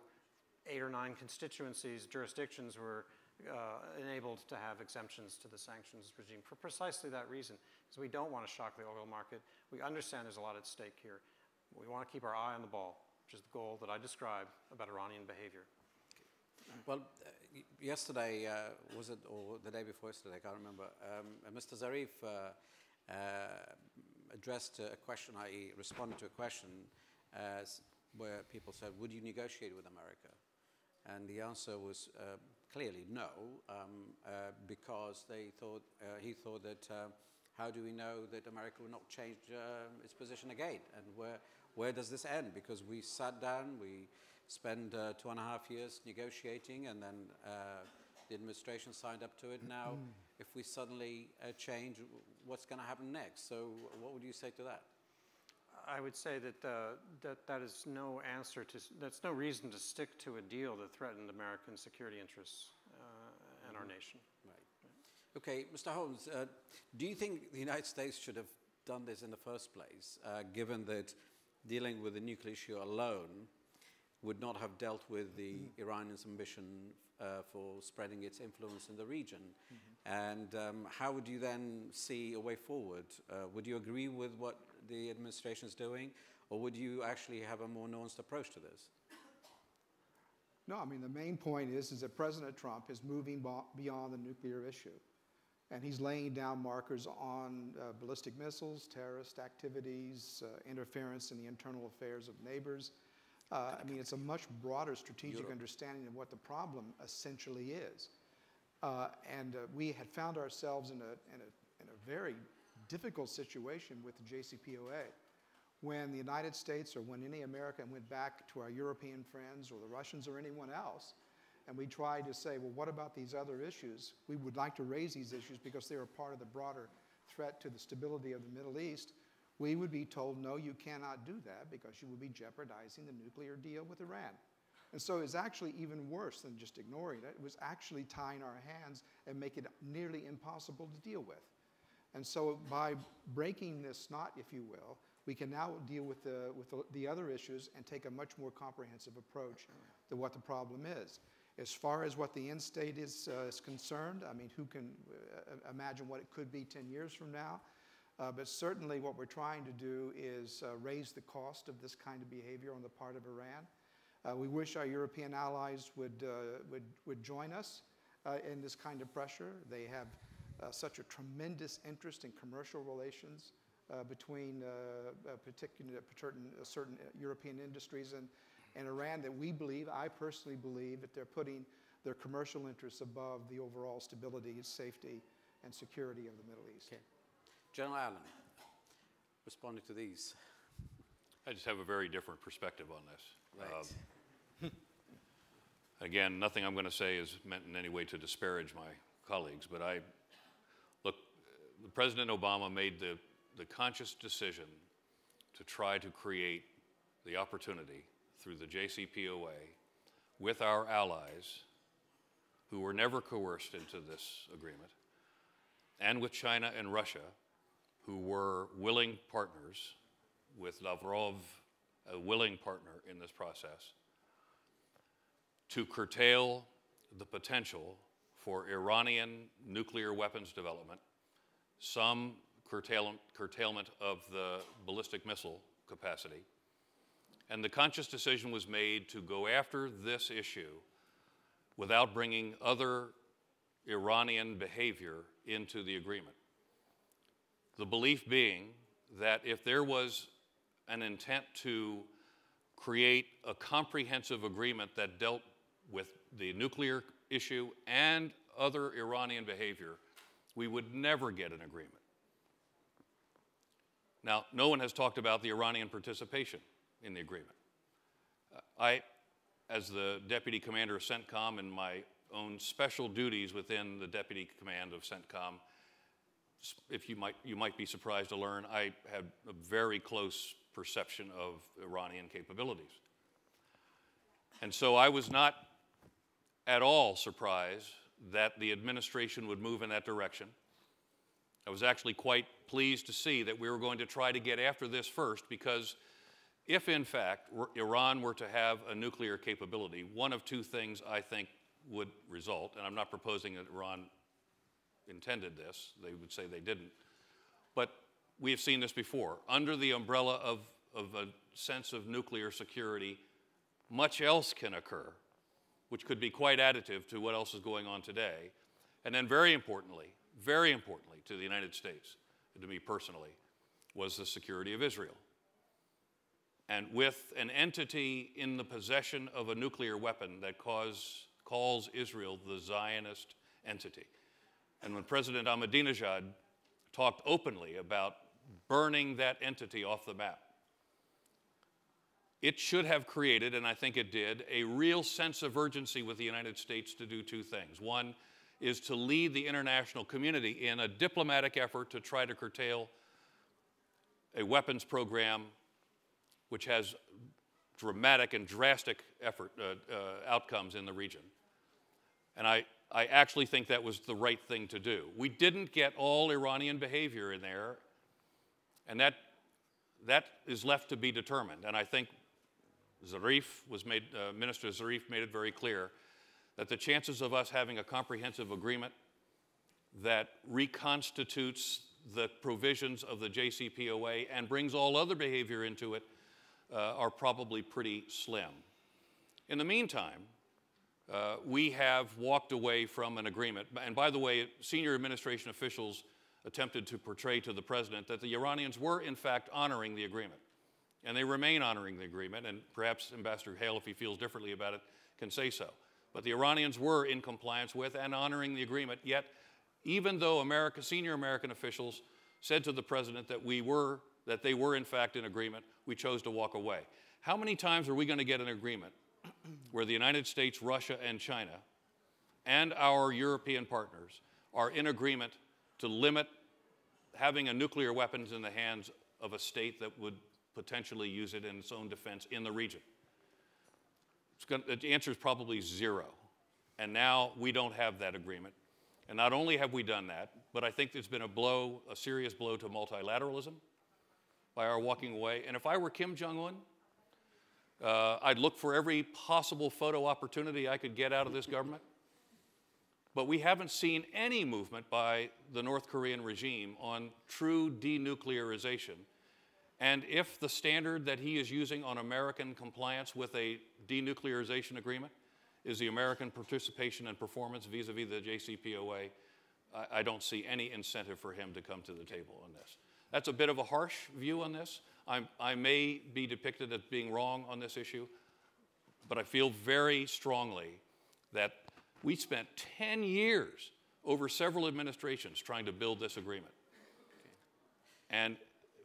8 or 9 constituencies, jurisdictions were enabled to have exemptions to the sanctions regime for precisely that reason, because we don't want to shock the oil market. We understand there's a lot at stake here. We want to keep our eye on the ball, which is the goal that I described about Iranian behavior. Well, yesterday, was it, or the day before yesterday, I can't remember, Mr. Zarif addressed a question, i.e. responded to a question where people said, would you negotiate with America? And the answer was clearly no, because he thought that how do we know that America will not change its position again? And where does this end? Because we sat down, we spent 2.5 years negotiating, and then the administration signed up to it. Now, if we suddenly change, what's going to happen next? So what would you say to that? I would say that that is no answer to, that's no reason to stick to a deal that threatened American security interests and our nation. Right. Okay, Mr. Holmes, do you think the United States should have done this in the first place, given that dealing with the nuclear issue alone would not have dealt with the Iranians' ambition for spreading its influence in the region? And how would you then see a way forward? Would you agree with what the administration is doing, or would you actually have a more nuanced approach to this? No, I mean, the main point is that President Trump is moving beyond the nuclear issue. And he's laying down markers on ballistic missiles, terrorist activities, interference in the internal affairs of neighbors. I mean, it's a much broader strategic understanding of what the problem essentially is. And we had found ourselves in a very difficult situation with the JCPOA. When the United States or when any American went back to our European friends or the Russians or anyone else, and we tried to say, well, what about these other issues? We would like to raise these issues because they are part of the broader threat to the stability of the Middle East. We would be told, no, you cannot do that because you would be jeopardizing the nuclear deal with Iran. And so it's actually even worse than just ignoring it. It was actually tying our hands and making it nearly impossible to deal with. And so by breaking this knot, if you will, we can now deal with the other issues and take a much more comprehensive approach to what the problem is. As far as what the end state is concerned, I mean, who can imagine what it could be 10 years from now? But certainly what we're trying to do is raise the cost of this kind of behavior on the part of Iran. We wish our European allies would join us in this kind of pressure. They have such a tremendous interest in commercial relations between certain European industries and Iran that we believe, I personally believe, that they're putting their commercial interests above the overall stability, safety, and security of the Middle East. Okay. General Allen, responding to these. I just have a very different perspective on this. Right. Again, nothing I'm going to say is meant in any way to disparage my colleagues, but look, President Obama made the conscious decision to try to create the opportunity through the JCPOA with our allies who were never coerced into this agreement, and with China and Russia, who were willing partners, with Lavrov a willing partner in this process, to curtail the potential for Iranian nuclear weapons development, some curtailment of the ballistic missile capacity. And the conscious decision was made to go after this issue without bringing other Iranian behavior into the agreement. The belief being that if there was an intent to create a comprehensive agreement that dealt with the nuclear issue and other Iranian behavior, we would never get an agreement. Now, no one has talked about the Iranian participation in the agreement. I, as the Deputy Commander of CENTCOM and my own special duties within the Deputy Command of CENTCOM, if you might be surprised to learn, I had a very close perception of Iranian capabilities. And so I was not at all surprised that the administration would move in that direction. I was actually quite pleased to see that we were going to try to get after this first, because if in fact Iran were to have a nuclear capability, one of two things I think would result, and I'm not proposing that Iran intended this, they would say they didn't, but we have seen this before. Under the umbrella of a sense of nuclear security, much else can occur, which could be quite additive to what else is going on today. And then very importantly to the United States, and to me personally, was the security of Israel. And with an entity in the possession of a nuclear weapon that calls Israel the Zionist entity. And when President Ahmadinejad talked openly about burning that entity off the map, it should have created, and I think it did, a real sense of urgency with the United States to do two things. One is to lead the international community in a diplomatic effort to try to curtail a weapons program which has dramatic and drastic outcomes in the region. And I actually think that was the right thing to do. We didn't get all Iranian behavior in there, and that is left to be determined. And I think Minister Zarif made it very clear that the chances of us having a comprehensive agreement that reconstitutes the provisions of the JCPOA and brings all other behavior into it are probably pretty slim. In the meantime, we have walked away from an agreement. And by the way, senior administration officials attempted to portray to the president that the Iranians were, in fact, honoring the agreement. And they remain honoring the agreement, and perhaps Ambassador Hale, if he feels differently about it, can say so. But the Iranians were in compliance with and honoring the agreement, yet even though senior American officials said to the president that they were in fact in agreement, we chose to walk away. How many times are we going to get an agreement where the United States, Russia, and China, and our European partners are in agreement to limit having a nuclear weapons in the hands of a state that would potentially use it in its own defense in the region? The answer is probably zero. And now we don't have that agreement. And not only have we done that, but I think there's been a serious blow to multilateralism by our walking away. And if I were Kim Jong-un, I'd look for every possible photo opportunity I could get out of this government. But we haven't seen any movement by the North Korean regime on true denuclearization. And if the standard that he is using on American compliance with a denuclearization agreement is the American participation and performance vis-a-vis the JCPOA, I don't see any incentive for him to come to the table on this. That's a bit of a harsh view on this. I may be depicted as being wrong on this issue, but I feel very strongly that we spent 10 years over several administrations trying to build this agreement. And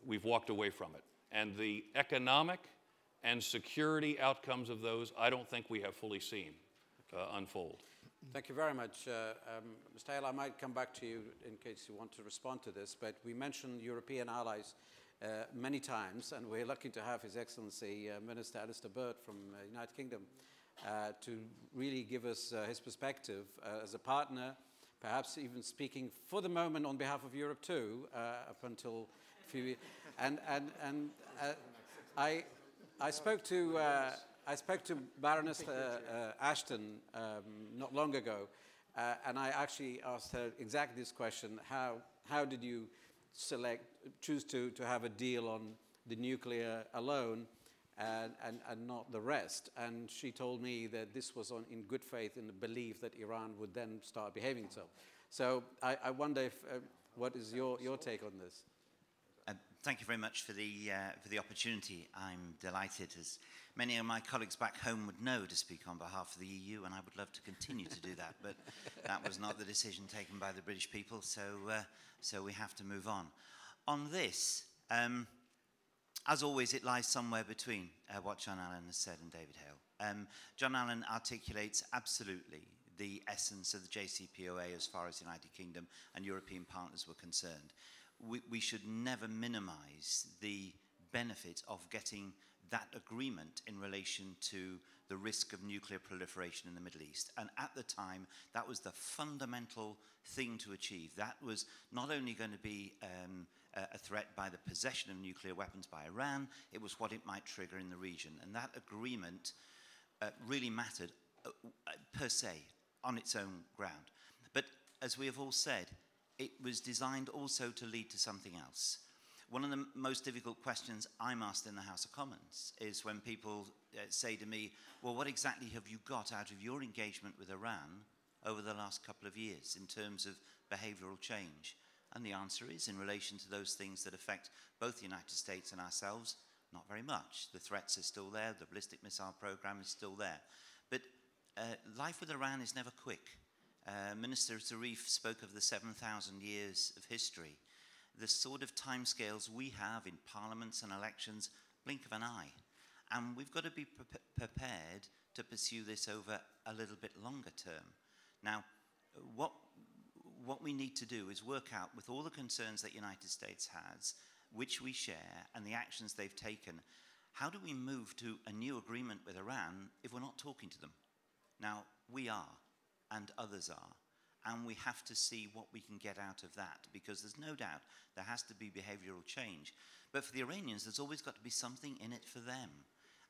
we've walked away from it. And the economic and security outcomes of those, I don't think we have fully seen unfold. Thank you very much. Mr. Hale, I might come back to you in case you want to respond to this, but we mentioned European allies many times, and we're lucky to have His Excellency Minister Alistair Burt from the United Kingdom to really give us his perspective as a partner, perhaps even speaking for the moment on behalf of Europe too, up until a few years. And I spoke to Baroness Ashton not long ago, and I actually asked her exactly this question: how did you choose to have a deal on the nuclear alone and not the rest? And she told me that this was in good faith, in the belief that Iran would then start behaving itself. So I wonder if what is your take on this? Thank you very much for the opportunity. I'm delighted, as many of my colleagues back home would know, to speak on behalf of the EU, and I would love to continue to do that. But that was not the decision taken by the British people, so we have to move on. On this, as always, it lies somewhere between what John Allen has said and David Hale. John Allen articulates absolutely the essence of the JCPOA as far as the United Kingdom and European partners were concerned. We should never minimize the benefit of getting that agreement in relation to the risk of nuclear proliferation in the Middle East. And at the time, that was the fundamental thing to achieve. That was not only going to be a threat by the possession of nuclear weapons by Iran, it was what it might trigger in the region. And that agreement really mattered per se on its own ground. But as we have all said, it was designed also to lead to something else. One of the most difficult questions I'm asked in the House of Commons is when people say to me, well, what exactly have you got out of your engagement with Iran over the last couple of years in terms of behavioral change? And the answer is, in relation to those things that affect both the United States and ourselves, not very much. The threats are still there, the ballistic missile program is still there. But life with Iran is never quick. Minister Zarif spoke of the 7,000 years of history. The sort of timescales we have in parliaments and elections, blink of an eye. And we've got to be prepared to pursue this over a little bit longer term. Now, what we need to do is work out, with all the concerns that the United States has, which we share, and the actions they've taken, how do we move to a new agreement with Iran if we're not talking to them? Now, we are, and others are. And we have to see what we can get out of that, because there's no doubt there has to be behavioral change. But for the Iranians, there's always got to be something in it for them.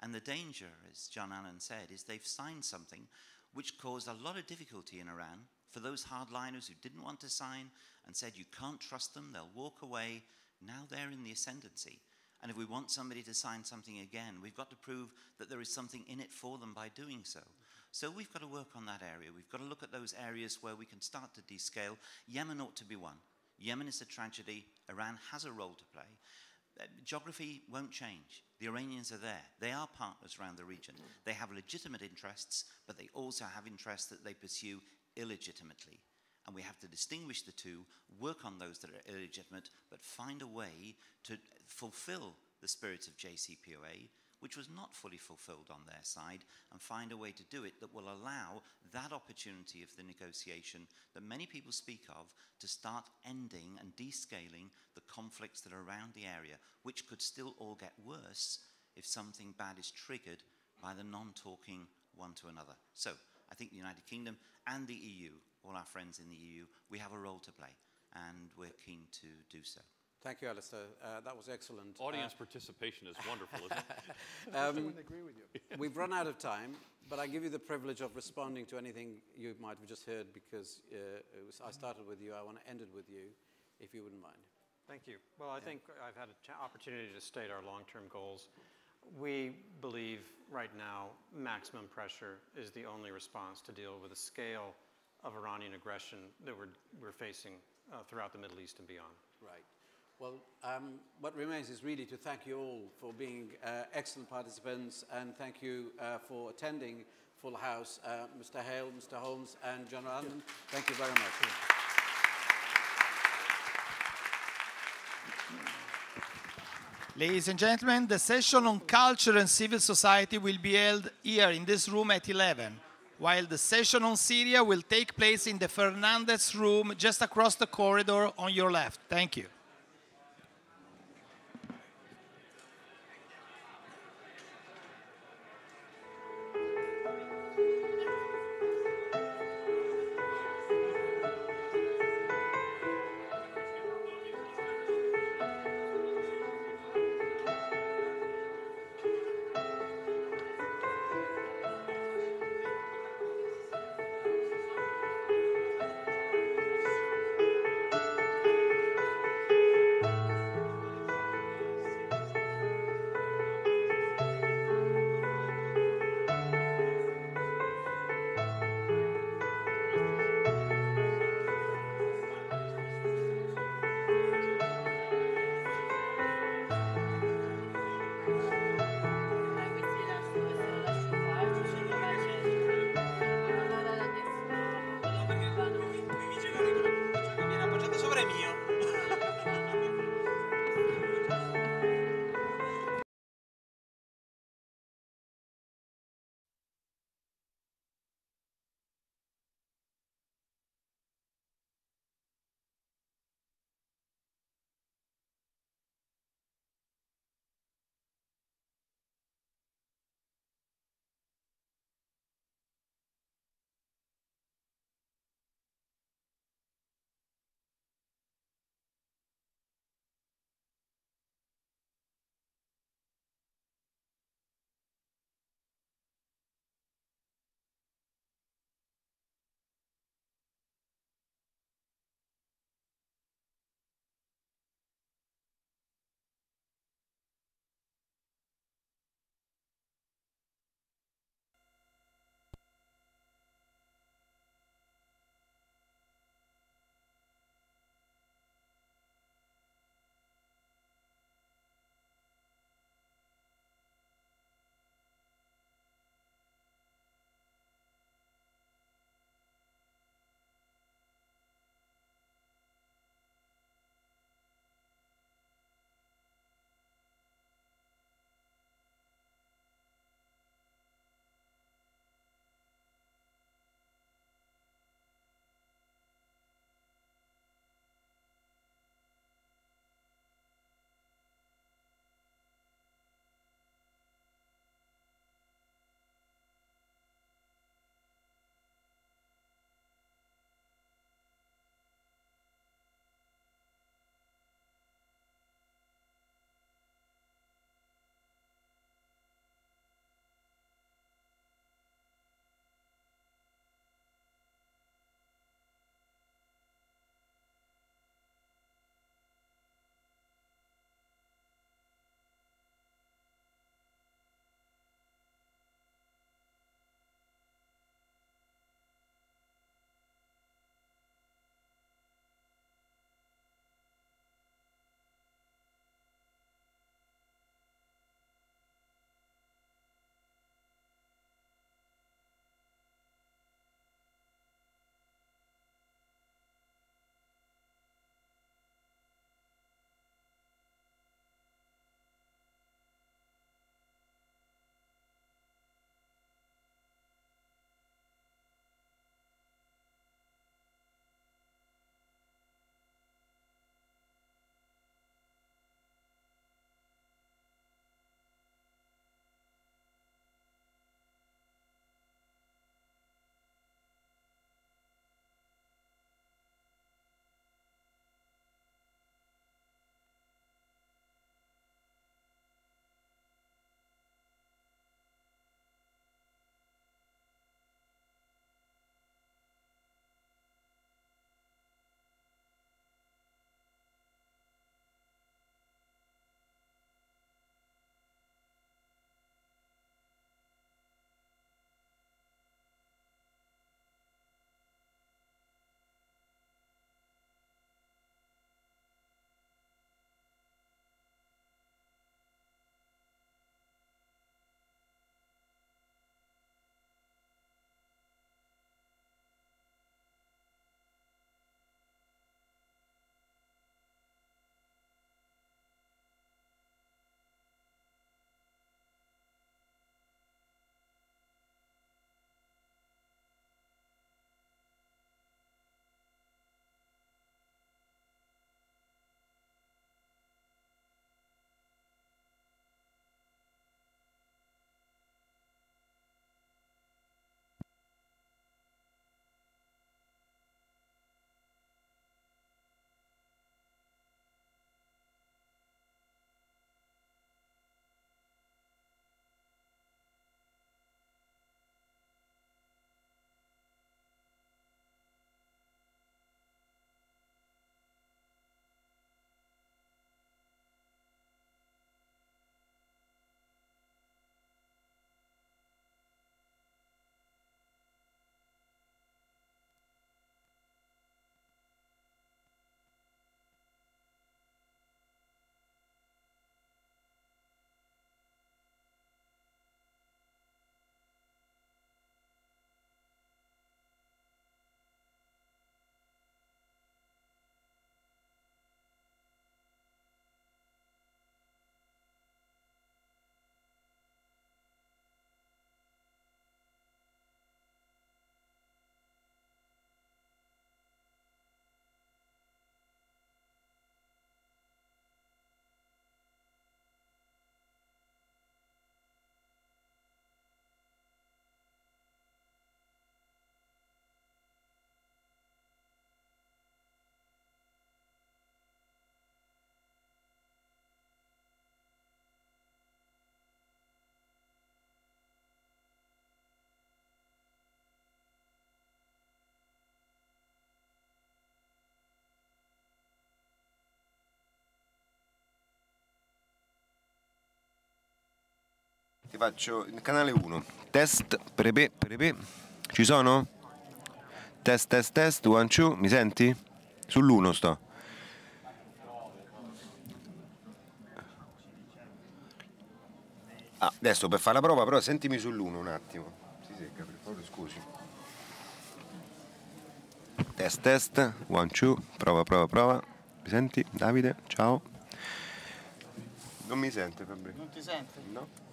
And the danger, as John Allen said, is they've signed something which caused a lot of difficulty in Iran for those hardliners who didn't want to sign and said you can't trust them, they'll walk away. Now they're in the ascendancy. And if we want somebody to sign something again, we've got to prove that there is something in it for them by doing so. So we've got to work on that area. We've got to look at those areas where we can start to descale. Yemen ought to be one. Yemen is a tragedy. Iran has a role to play. Geography won't change. The Iranians are there. They are partners around the region. They have legitimate interests, but they also have interests that they pursue illegitimately. And we have to distinguish the two, work on those that are illegitimate, but find a way to fulfill the spirit of JCPOA, which was not fully fulfilled on their side, and find a way to do it that will allow that opportunity of the negotiation that many people speak of to start ending and descaling the conflicts that are around the area, which could still all get worse if something bad is triggered by the non-talking one to another. So I think the United Kingdom and the EU, all our friends in the EU, we have a role to play, and we're keen to do so. Thank you, Alistair. That was excellent. Audience participation is wonderful, isn't it? I wouldn't agree with you. We've run out of time, but I give you the privilege of responding to anything you might have just heard, because I started with you. I want to end it with you, if you wouldn't mind. Thank you. Well, I think I've had an opportunity to state our long-term goals. We believe right now maximum pressure is the only response to deal with the scale of Iranian aggression that we're facing throughout the Middle East and beyond. Right. Well, what remains is really to thank you all for being excellent participants, and thank you for attending Full House. Mr. Hale, Mr. Holmes, and John Allen, thank you very much. Ladies and gentlemen, the session on culture and civil society will be held here in this room at 11, while the session on Syria will take place in the Fernandez room just across the corridor on your left. Thank you. faccio il canale 1. Test, prepe, prepe. Ci sono? Test, test, test, 1, 2, mi senti? Sull'1 sto. Ah, adesso per fare la prova però sentimi sull'1 un attimo. Si secca per favore, scusi. Test, test, 1, 2, prova, prova, prova. Mi senti? Davide, ciao. Non mi sente Fabrizio. Non ti sente? No.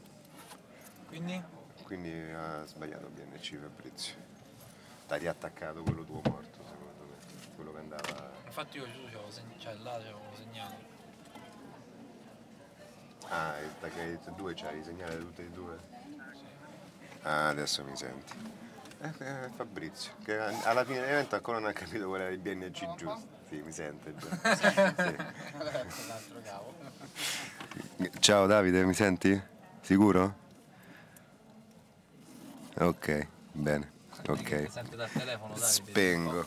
Quindi? Quindi ha sbagliato BNC Fabrizio. T'ha riattaccato quello tuo morto, secondo me. Quello che andava. Infatti io cioè là c'avevo segnato. Ah, perché due c'hai segnale tutte e due? Ah, adesso mi senti. Fabrizio, che alla fine dell'evento ancora non ha capito qual era il BNC giusto. Sì, mi sente già. Sì. L'altro cavo. Ciao Davide, mi senti? Sicuro? Ok, bene. Ok. Sente dal telefono, Davide. Spengo.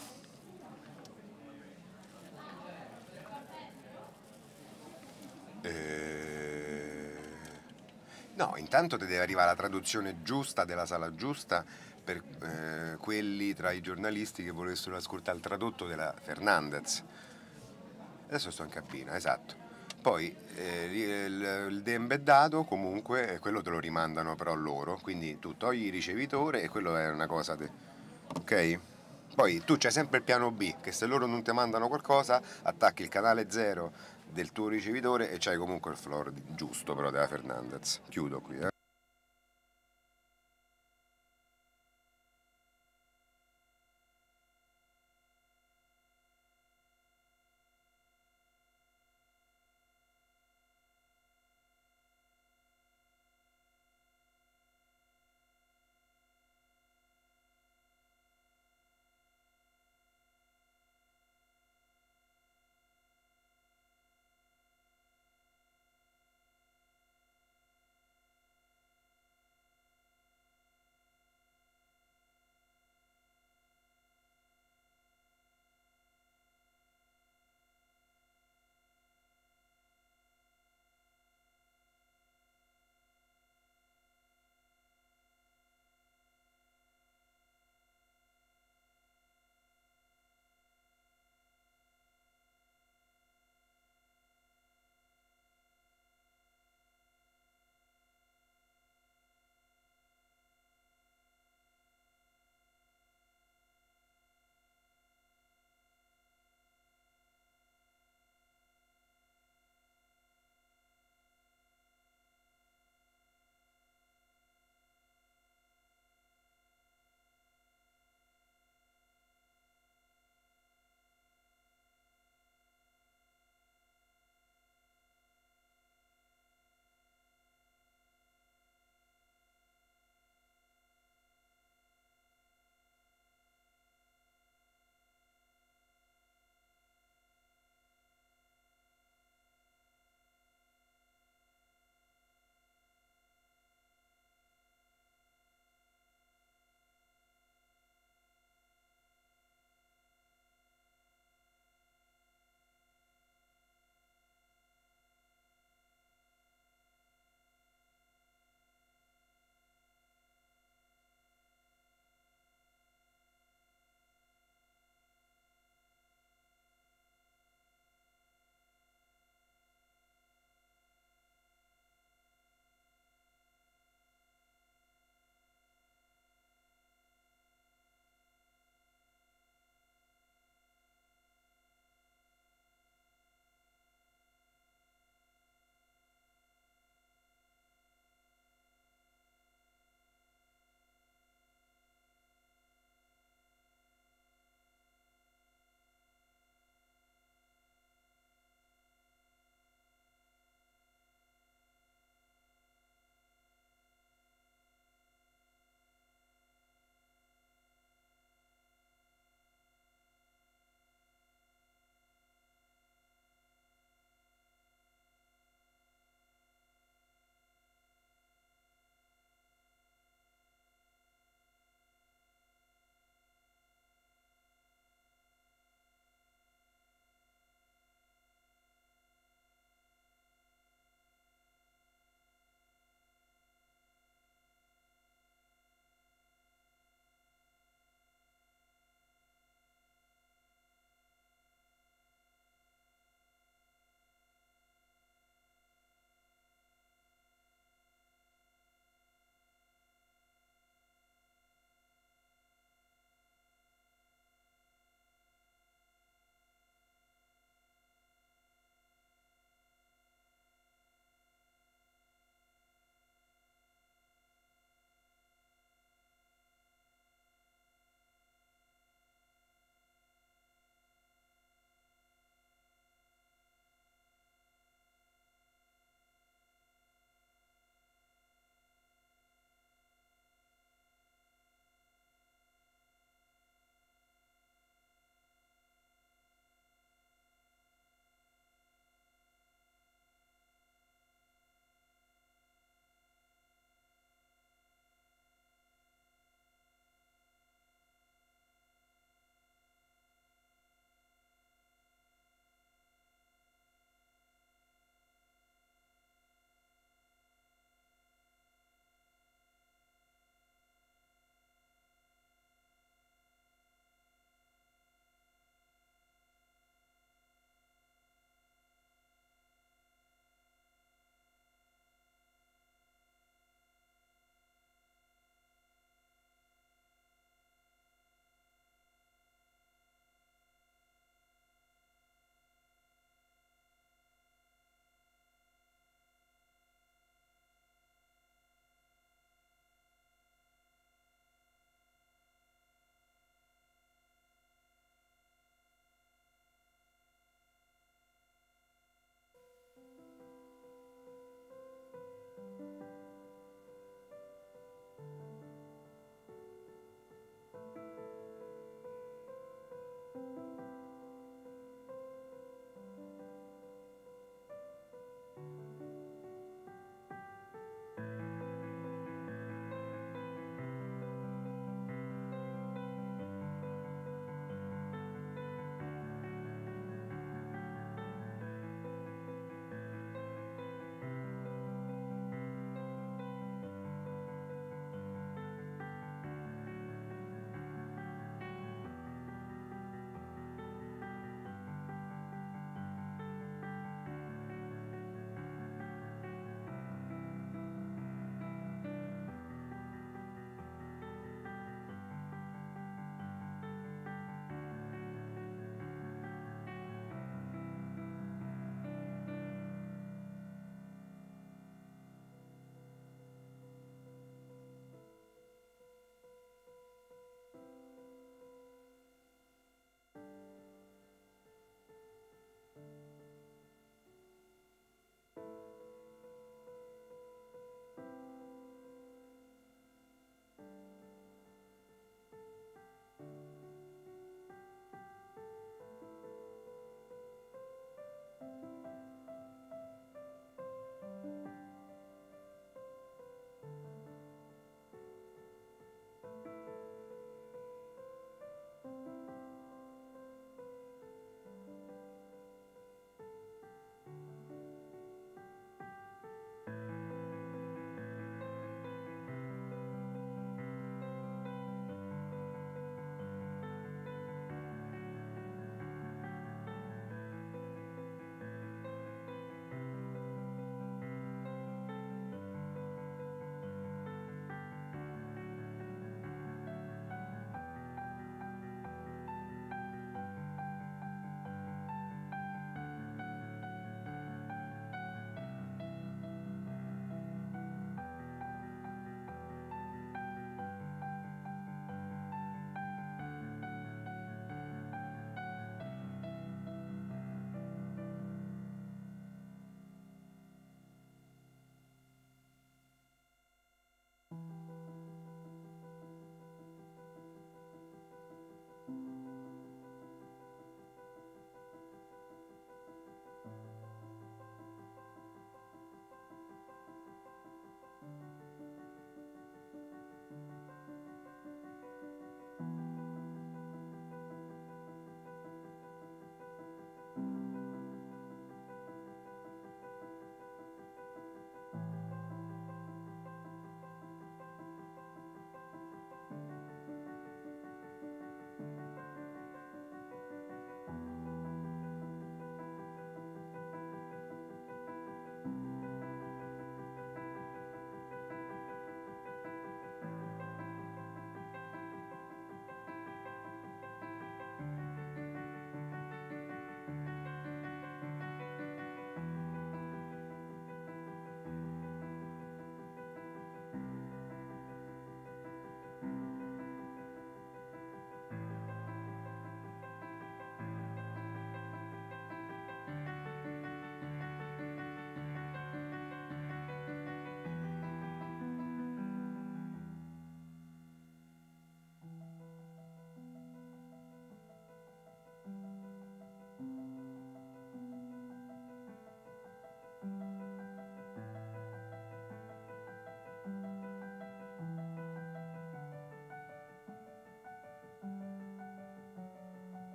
No, intanto ti deve arrivare la traduzione giusta della sala giusta per quelli tra i giornalisti che volessero ascoltare il tradotto della Fernandez. Adesso sto in cabina, esatto. Poi il de-embeddato comunque quello te lo rimandano però loro, quindi tu togli il ricevitore e quello è una cosa ok? Poi tu c'hai sempre il piano B, che se loro non ti mandano qualcosa attacchi il canale 0 del tuo ricevitore e c'hai comunque il floor giusto però della Fernandez. Chiudo qui,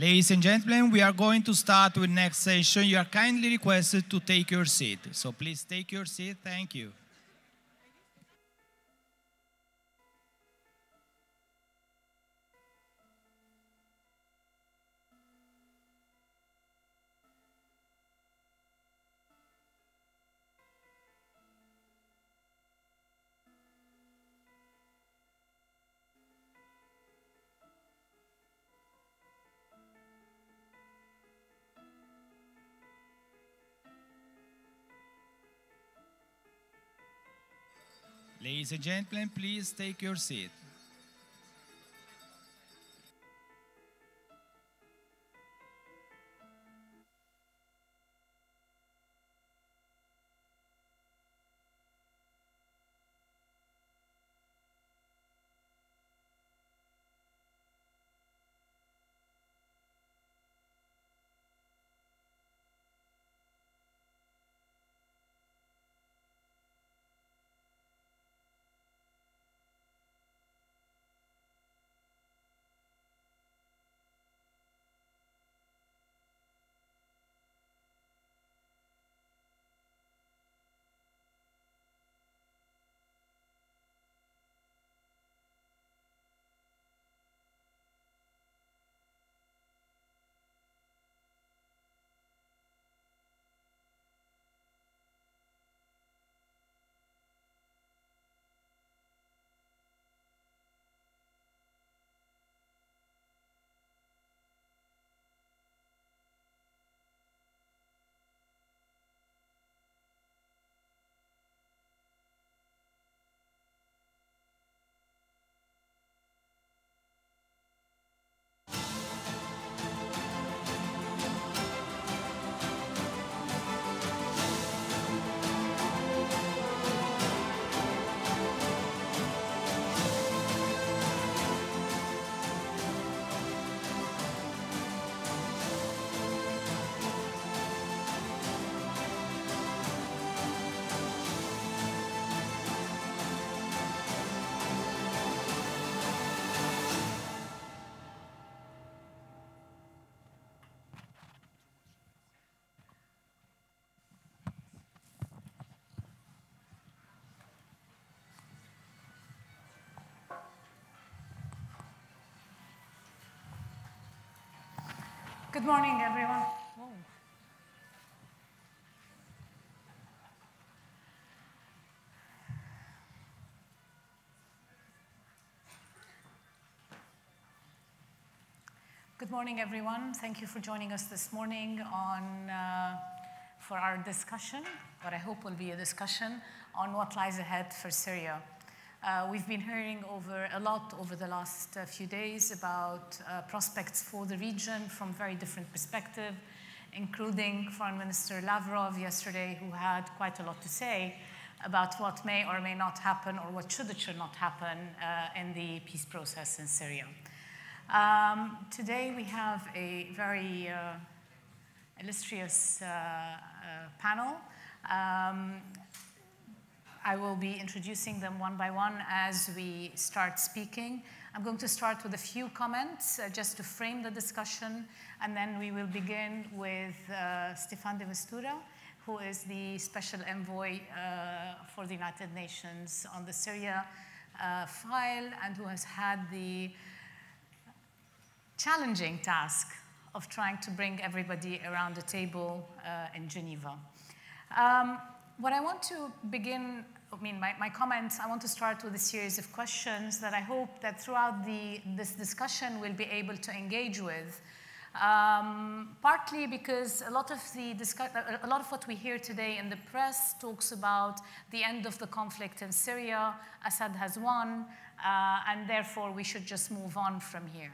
Ladies and gentlemen, we are going to start with next session. You are kindly requested to take your seat. So please take your seat. Thank you. Ladies and gentlemen, please take your seat. Good morning, everyone. Whoa. Good morning, everyone. Thank you for joining us this morning for our discussion, what I hope will be a discussion on what lies ahead for Syria. We've been hearing a lot over the last few days about prospects for the region from very different perspectives, including Foreign Minister Lavrov yesterday, who had quite a lot to say about what may or may not happen or what should or should not happen in the peace process in Syria. Today we have a very illustrious panel. I will be introducing them one by one as we start speaking. I'm going to start with a few comments just to frame the discussion, and then we will begin with Staffan de Mistura, who is the Special Envoy for the United Nations on the Syria file, and who has had the challenging task of trying to bring everybody around the table in Geneva. What I want to begin, my comments, I want to start with a series of questions that I hope that throughout this discussion we'll be able to engage with. Partly because a lot of what we hear today in the press talks about the end of the conflict in Syria. Assad has won, and therefore we should just move on from here.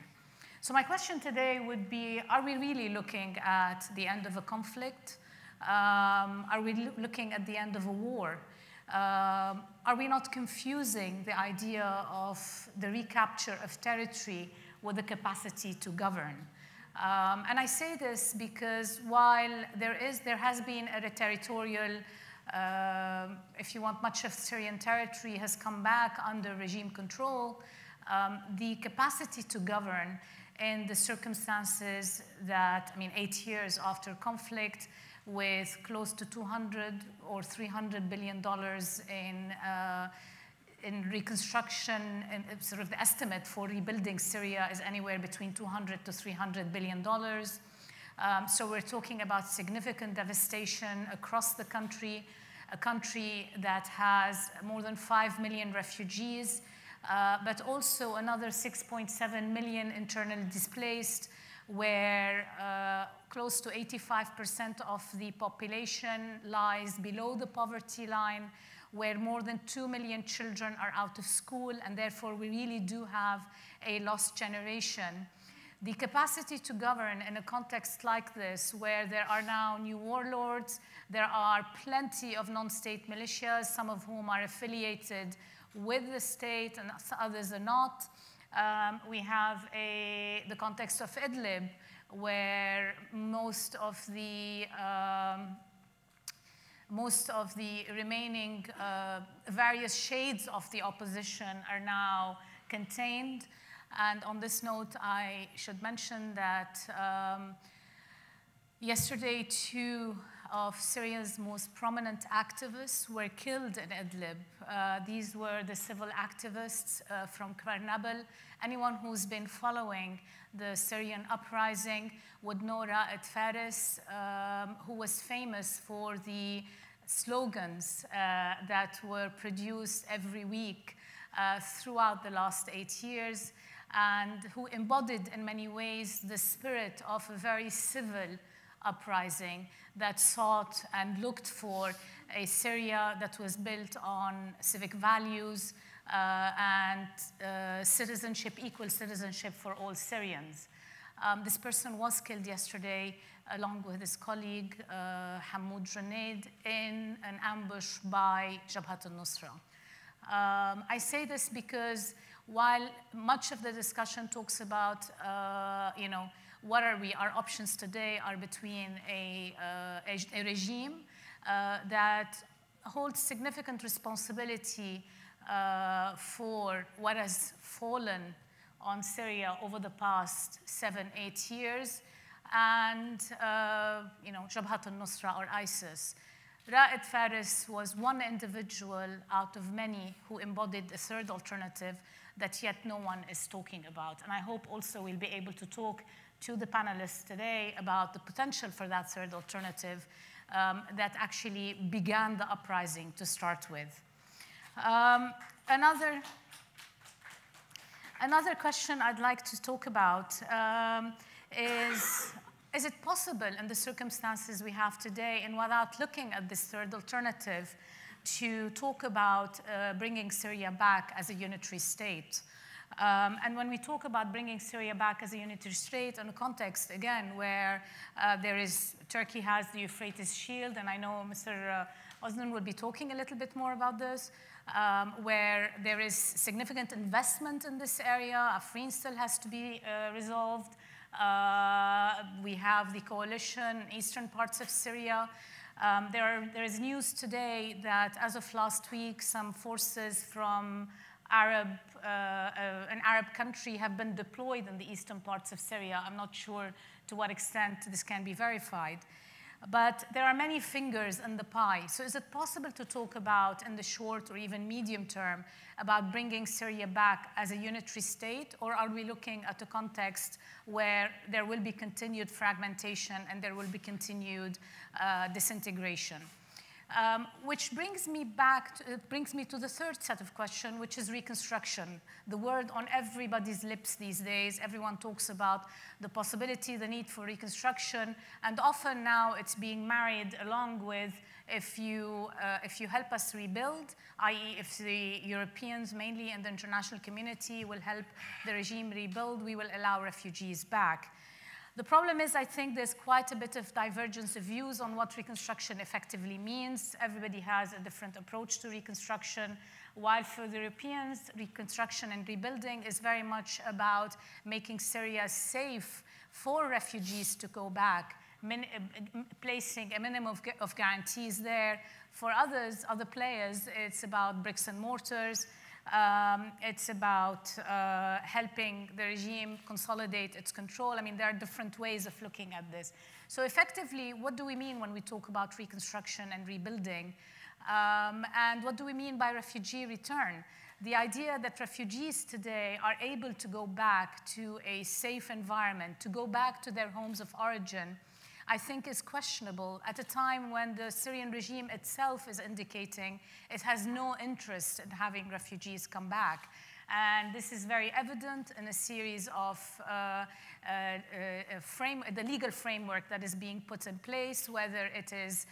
So my question today would be, are we really looking at the end of a conflict? Are we looking at the end of a war? Are we not confusing the idea of the recapture of territory with the capacity to govern? And I say this because while there has been a territorial, if you want, much of Syrian territory has come back under regime control, the capacity to govern in the circumstances that, 8 years after conflict, with close to 200 or $300 billion in reconstruction, and sort of the estimate for rebuilding Syria is anywhere between 200 to $300 billion. So we're talking about significant devastation across the country, a country that has more than 5 million refugees, but also another 6.7 million internally displaced, where close to 85% of the population lies below the poverty line, where more than 2 million children are out of school, and therefore we really do have a lost generation. The capacity to govern in a context like this, where there are now new warlords, there are plenty of non-state militias, some of whom are affiliated with the state and others are not. We have the context of Idlib, where most of the remaining various shades of the opposition are now contained. And on this note, I should mention that yesterday, 2 of Syria's most prominent activists were killed in Idlib. These were the civil activists from Kvarnabel. Anyone who's been following the Syrian uprising would know Ra'ed Faris, who was famous for the slogans that were produced every week throughout the last 8 years, and who embodied in many ways the spirit of a very civil uprising that sought and looked for a Syria that was built on civic values and citizenship, equal citizenship for all Syrians. This person was killed yesterday along with his colleague Hamoud Junaid in an ambush by Jabhat al-Nusra. I say this because while much of the discussion talks about, what are our options today are between a regime that holds significant responsibility for what has fallen on Syria over the past 7-8 years, and Jabhat al-Nusra or ISIS. Ra'ed Faris was one individual out of many who embodied a third alternative that yet no one is talking about. And I hope also we'll be able to talk to the panelists today about the potential for that third alternative that actually began the uprising to start with. Another question I'd like to talk about is it possible in the circumstances we have today, and without looking at this third alternative, to talk about bringing Syria back as a unitary state? And when we talk about bringing Syria back as a unitary state in a context, again, where Turkey has the Euphrates Shield, and I know Mr. Osman will be talking a little bit more about this, where there is significant investment in this area. Afrin still has to be resolved. We have the coalition in eastern parts of Syria. There is news today that as of last week, some forces from an Arab country have been deployed in the eastern parts of Syria. I'm not sure to what extent this can be verified. But there are many fingers in the pie. So is it possible to talk about, in the short or even medium term, about bringing Syria back as a unitary state? Or are we looking at a context where there will be continued fragmentation and there will be continued disintegration? Which brings me to the third set of questions, which is reconstruction. The word on everybody's lips these days. Everyone talks about the possibility, the need for reconstruction, and often now it's being married along with if you help us rebuild, i.e. if the Europeans mainly and the international community will help the regime rebuild, we will allow refugees back. The problem is, I think there's quite a bit of divergence of views on what reconstruction effectively means. Everybody has a different approach to reconstruction. While for the Europeans, reconstruction and rebuilding is very much about making Syria safe for refugees to go back, placing a minimum of guarantees there. For other players, it's about bricks and mortars. It's about helping the regime consolidate its control. I mean, there are different ways of looking at this. So effectively, what do we mean when we talk about reconstruction and rebuilding? And what do we mean by refugee return? The idea that refugees today are able to go back to a safe environment, to go back to their homes of origin, I think is questionable at a time when the Syrian regime itself is indicating it has no interest in having refugees come back. And this is very evident in a series of the legal framework that is being put in place, whether it is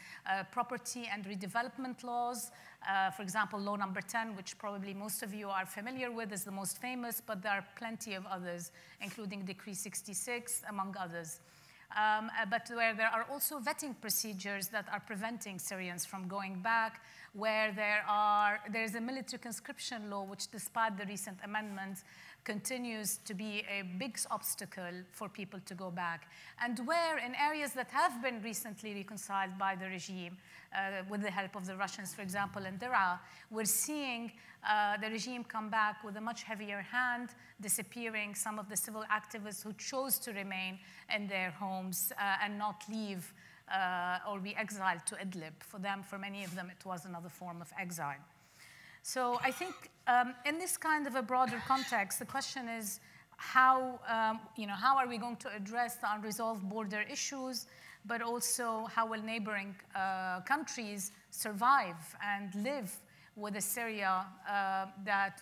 property and redevelopment laws. For example, law number 10, which probably most of you are familiar with, is the most famous, but there are plenty of others, including Decree 66, among others. But where there are also vetting procedures that are preventing Syrians from going back, where there's a military conscription law, which despite the recent amendments, continues to be a big obstacle for people to go back. And where in areas that have been recently reconciled by the regime, with the help of the Russians, for example, in Daraa, we're seeing the regime come back with a much heavier hand, disappearing some of the civil activists who chose to remain in their homes and not leave or be exiled to Idlib. For them, for many of them, it was another form of exile. So I think in this kind of a broader context, the question is how are we going to address the unresolved border issues, but also how will neighboring countries survive and live with a Syria that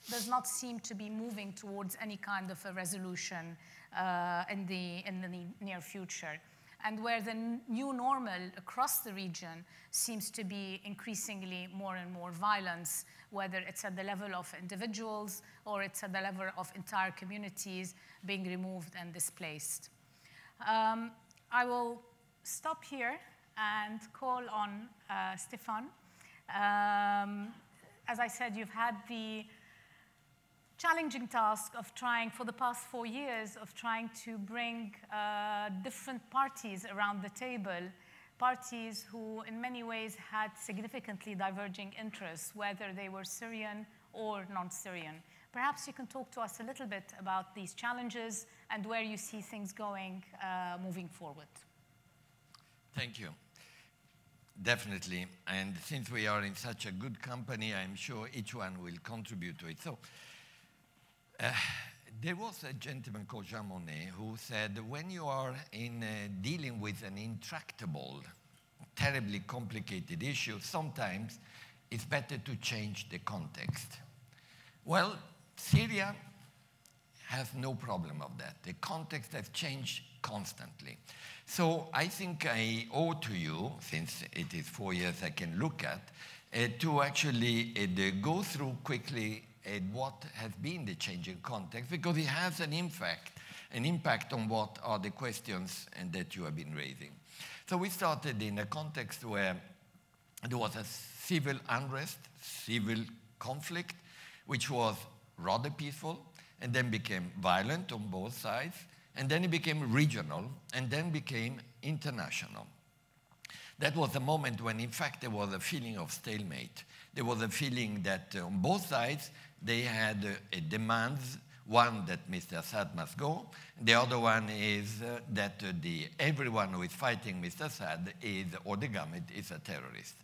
does not seem to be moving towards any kind of a resolution in the near future, and where the new normal across the region seems to be increasingly more and more violence, whether it's at the level of individuals or it's at the level of entire communities being removed and displaced. I will stop here and call on Stefan. As I said, you've had the challenging task of trying, for the past 4 years, of trying to bring different parties around the table, parties who in many ways had significantly diverging interests, whether they were Syrian or non-Syrian. Perhaps you can talk to us a little bit about these challenges and where you see things going moving forward. Thank you. Definitely. And since we are in such a good company, I'm sure each one will contribute to it. So there was a gentleman called Jean Monnet who said, when you are dealing with an intractable, terribly complicated issue, sometimes it's better to change the context. Well, Syria has no problem of that. The context has changed constantly. So I think I owe to you, since it is 4 years I can look at, to actually go through quickly what has been the changing context, because it has an impact on what are the questions that you have been raising. So we started in a context where there was a civil unrest, civil conflict, which was rather peaceful, and then became violent on both sides, and then it became regional, and then became international. That was a moment when, in fact, there was a feeling of stalemate. There was a feeling that on both sides, they had demands, one that Mr. Assad must go, the other one is that everyone who is fighting Mr. Assad or the government is a terrorist.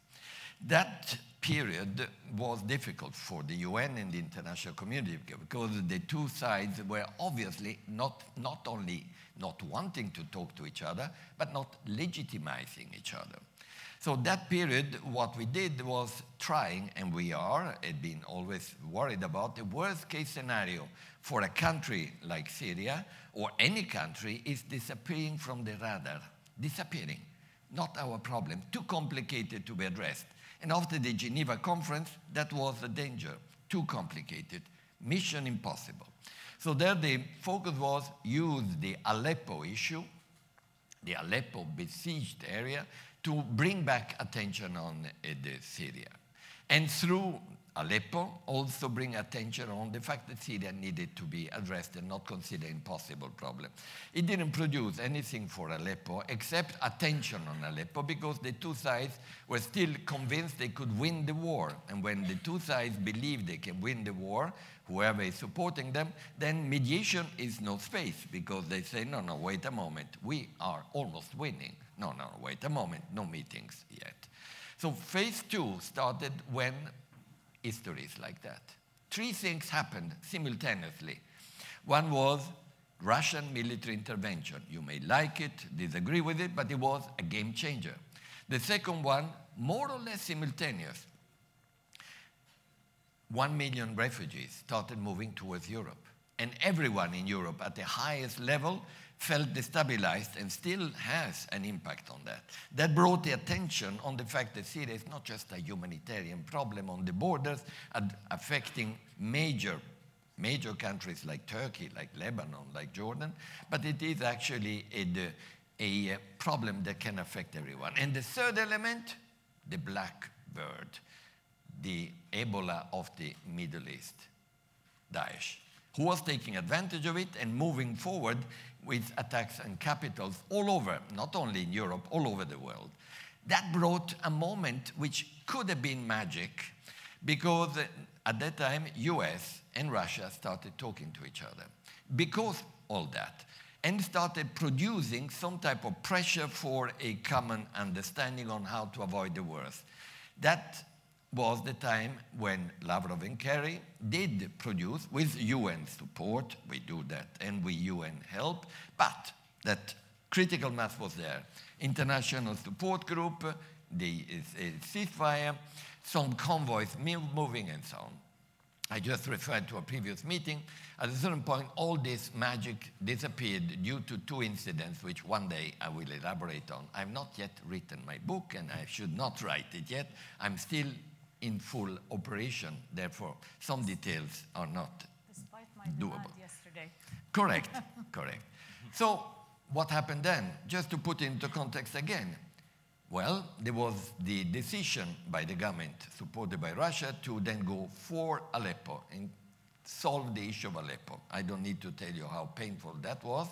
That period was difficult for the UN and the international community because the two sides were obviously not only not wanting to talk to each other, but not legitimizing each other. So that period, what we did was trying, and we had been always worried about, the worst case scenario for a country like Syria, or any country, is disappearing from the radar. Disappearing. Not our problem. Too complicated to be addressed. And after the Geneva conference, that was a danger. Too complicated. Mission impossible. So there the focus was use the Aleppo issue, the Aleppo besieged area, to bring back attention on Syria. And through Aleppo also bring attention on the fact that Syria needed to be addressed and not considered an impossible problem. It didn't produce anything for Aleppo except attention on Aleppo because the two sides were still convinced they could win the war. And when the two sides believe they can win the war, whoever is supporting them, then mediation is no space because they say, no, no, wait a moment, we are almost winning. No, no, wait a moment, no meetings yet. So phase 2 started when history is like that. 3 things happened simultaneously. One was Russian military intervention. You may like it, disagree with it, but it was a game changer. The second one, more or less simultaneous. 1 million refugees started moving towards Europe. And everyone in Europe at the highest level felt destabilized and still has an impact on that. That brought the attention on the fact that Syria is not just a humanitarian problem on the borders affecting major countries like Turkey, like Lebanon, like Jordan, but it is actually a problem that can affect everyone. And the third element, the black bird, the Ebola of the Middle East, Daesh, who was taking advantage of it and moving forward with attacks on capitals all over, not only in Europe, all over the world. That brought a moment which could have been magic because at that time, US and Russia started talking to each other because all that, and started producing some type of pressure for a common understanding on how to avoid the worst. That was the time when Lavrov and Kerry did produce, with UN support, we do that, and with UN help, but that critical mass was there. International support group, the ceasefire, some convoys moving and so on. I just referred to a previous meeting. At a certain point, all this magic disappeared due to 2 incidents, which one day I will elaborate on. I've not yet written my book, and I should not write it yet. I'm still in full operation, therefore some details are not Despite my doable. Yesterday. Correct, correct. So what happened then? Just to put into context again, well, there was the decision by the government, supported by Russia, to then go for Aleppo and solve the issue of Aleppo. I don't need to tell you how painful that was.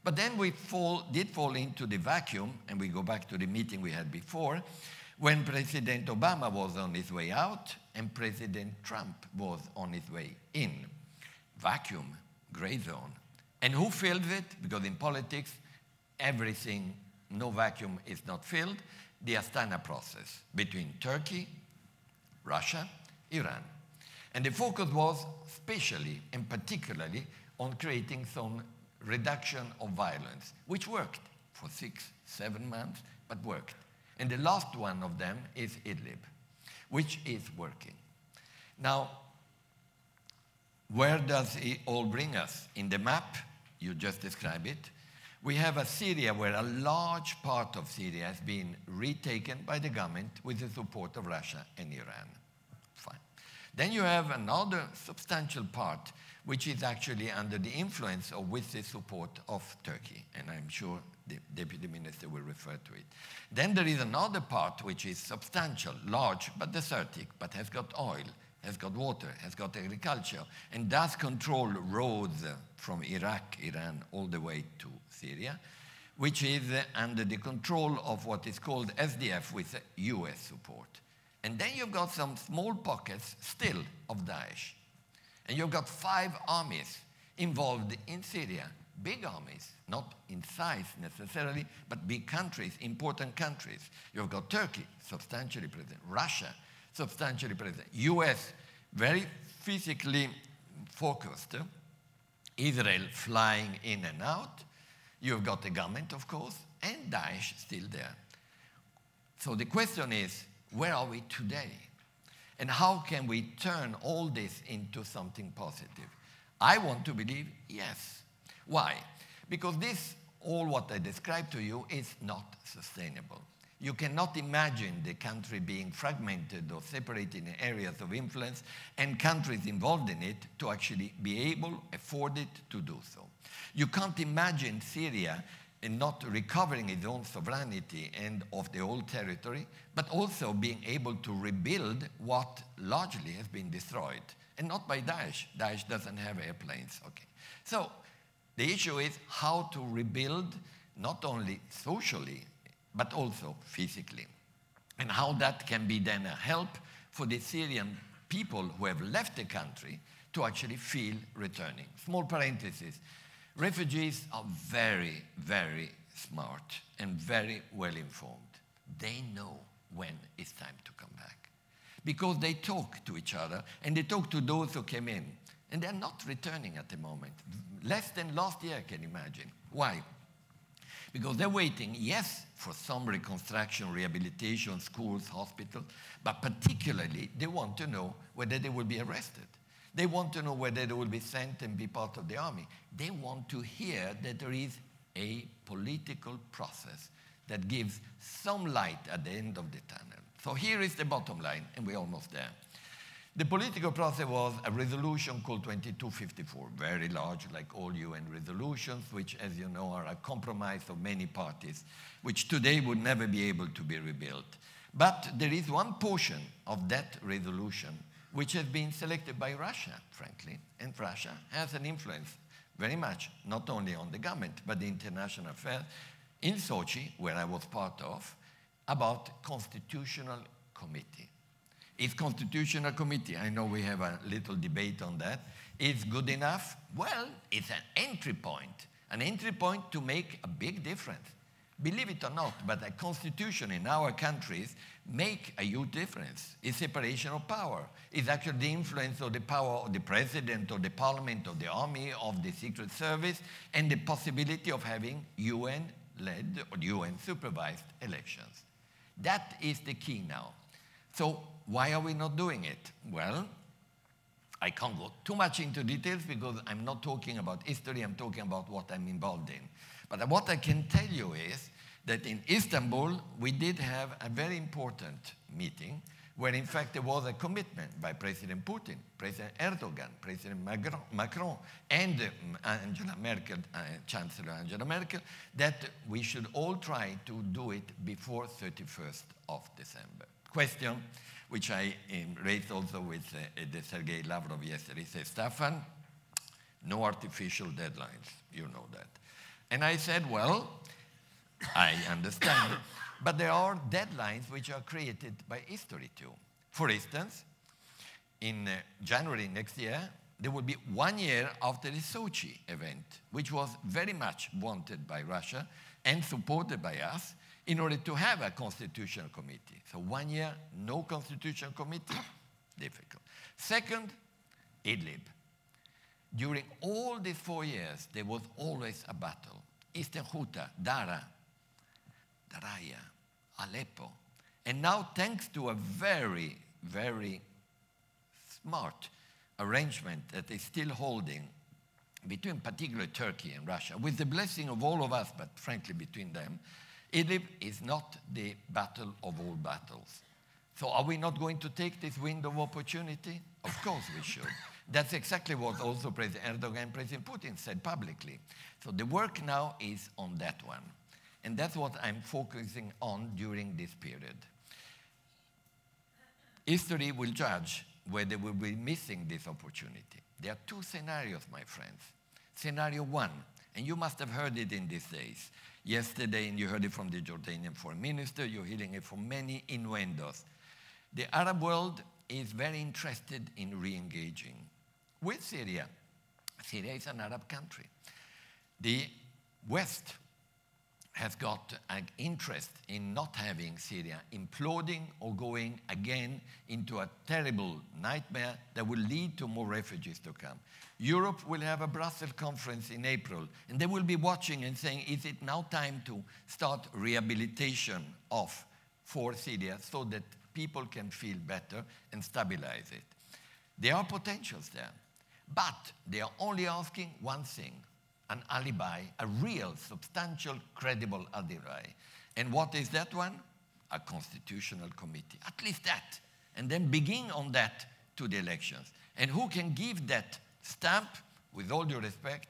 But then we did fall into the vacuum, and we go back to the meeting we had before, when President Obama was on his way out and President Trump was on his way in. Vacuum, gray zone. And who filled it? Because in politics, everything, no vacuum is not filled. The Astana process between Turkey, Russia, Iran. And the focus was especially and particularly on creating some reduction of violence, which worked for 6-7 months, but worked. And the last one of them is Idlib, which is working. Now, where does it all bring us? In the map, you just described it, we have a Syria where a large part of Syria has been retaken by the government with the support of Russia and Iran. Fine. Then you have another substantial part which is actually under the influence or with the support of Turkey, and I'm sure the Deputy Minister will refer to it. Then there is another part which is substantial, large, but desertic, but has got oil, has got water, has got agriculture, and does control roads from Iraq, Iran, all the way to Syria, which is under the control of what is called SDF with US support. And then you've got some small pockets still of Daesh. And you've got 5 armies involved in Syria, big armies, not in size necessarily, but big countries, important countries. You've got Turkey, substantially present, Russia, substantially present, US, very physically focused, Israel flying in and out. You've got the government, of course, and Daesh still there. So the question is, where are we today? And how can we turn all this into something positive? I want to believe yes. Why? Because this, all what I described to you, is not sustainable. You cannot imagine the country being fragmented or separated in areas of influence and countries involved in it to actually be able, afford it, to do so. You can't imagine Syria in not recovering its own sovereignty and of the old territory, but also being able to rebuild what largely has been destroyed. And not by Daesh. Daesh doesn't have airplanes. Okay. So the issue is how to rebuild not only socially, but also physically. And how that can be then a help for the Syrian people who have left the country to actually feel returning. Small parenthesis. Refugees are very, very smart and very well informed. They know when it's time to come back. Because they talk to each other and they talk to those who came in. And they're not returning at the moment. Less than last year, can you imagine? Why? Because they're waiting, yes, for some reconstruction, rehabilitation, schools, hospitals, but particularly they want to know whether they will be arrested. They want to know whether they will be sent and be part of the army. They want to hear that there is a political process that gives some light at the end of the tunnel. So here is the bottom line, and we're almost there. The political process was a resolution called 2254, very large, like all UN resolutions, which, as you know, are a compromise of many parties, which today would never be able to be rebuilt. But there is one portion of that resolution which has been selected by Russia, frankly, and Russia has an influence very much, not only on the government, but the international affairs, in Sochi, where I was part of, about constitutional committee. Is constitutional committee, I know we have a little debate on that, is good enough? Well, it's an entry point to make a big difference. Believe it or not, but a constitution in our countries make a huge difference. It's separation of power. It's actually the influence of the power of the president, of the parliament, of the army, of the secret service, and the possibility of having UN-led or UN-supervised elections. That is the key now. So why are we not doing it? Well, I can't go too much into details because I'm not talking about history, I'm talking about what I'm involved in. But what I can tell you is that in Istanbul, we did have a very important meeting where, in fact, there was a commitment by President Putin, President Erdogan, President Macron, and Angela Merkel, Chancellor Angela Merkel, that we should all try to do it before 31st of December. Question, which I raised also with the Sergei Lavrov yesterday, says, Staffan, no artificial deadlines, you know that. And I said, well, I understand, but there are deadlines which are created by history too. For instance, in January next year, there will be 1 year after the Sochi event, which was very much wanted by Russia and supported by us in order to have a constitutional committee. So 1 year, no constitutional committee, difficult. Second, Idlib. During all these 4 years, there was always a battle. Eastern Ghouta, Dara, Daraya, Aleppo. And now, thanks to a very, very smart arrangement that is still holding between particularly Turkey and Russia, with the blessing of all of us, but frankly between them, Idlib is not the battle of all battles. So are we not going to take this window of opportunity? Of course we should. That's exactly what also President Erdogan and President Putin said publicly. So the work now is on that one. And that's what I'm focusing on during this period. History will judge whether we will be missing this opportunity. There are two scenarios, my friends. Scenario one, and you must have heard it in these days. Yesterday, and you heard it from the Jordanian foreign minister, you're hearing it from many innuendos. The Arab world is very interested in re-engaging with Syria. Syria is an Arab country. The West has got an interest in not having Syria imploding or going again into a terrible nightmare that will lead to more refugees to come. Europe will have a Brussels conference in April, and they will be watching and saying, is it now time to start rehabilitation for Syria so that people can feel better and stabilize it? There are potentials there, but they are only asking one thing, an alibi, a real, substantial, credible alibi. And what is that one? A constitutional committee, at least that. And then begin on that to the elections. And who can give that stamp, with all due respect,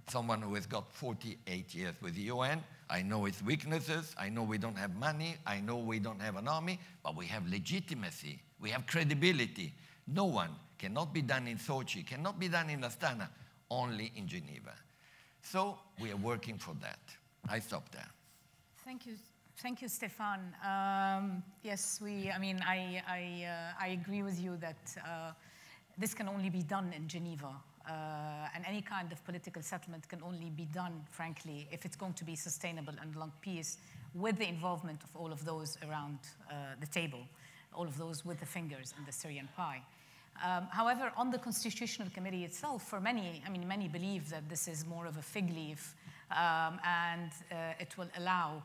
someone who has got 48 years with the UN, I know its weaknesses. I know we don't have money. I know we don't have an army, but we have legitimacy. We have credibility. No one, cannot be done in Sochi, cannot be done in Astana, only in Geneva. So we are working for that. I stop there. Thank you. Thank you, Stefan. Yes, I agree with you that this can only be done in Geneva. And any kind of political settlement can only be done, frankly, if it's going to be sustainable and long peace with the involvement of all of those around the table, all of those with the fingers in the Syrian pie. However, on the Constitutional Committee itself, for many, many believe that this is more of a fig leaf and it will allow,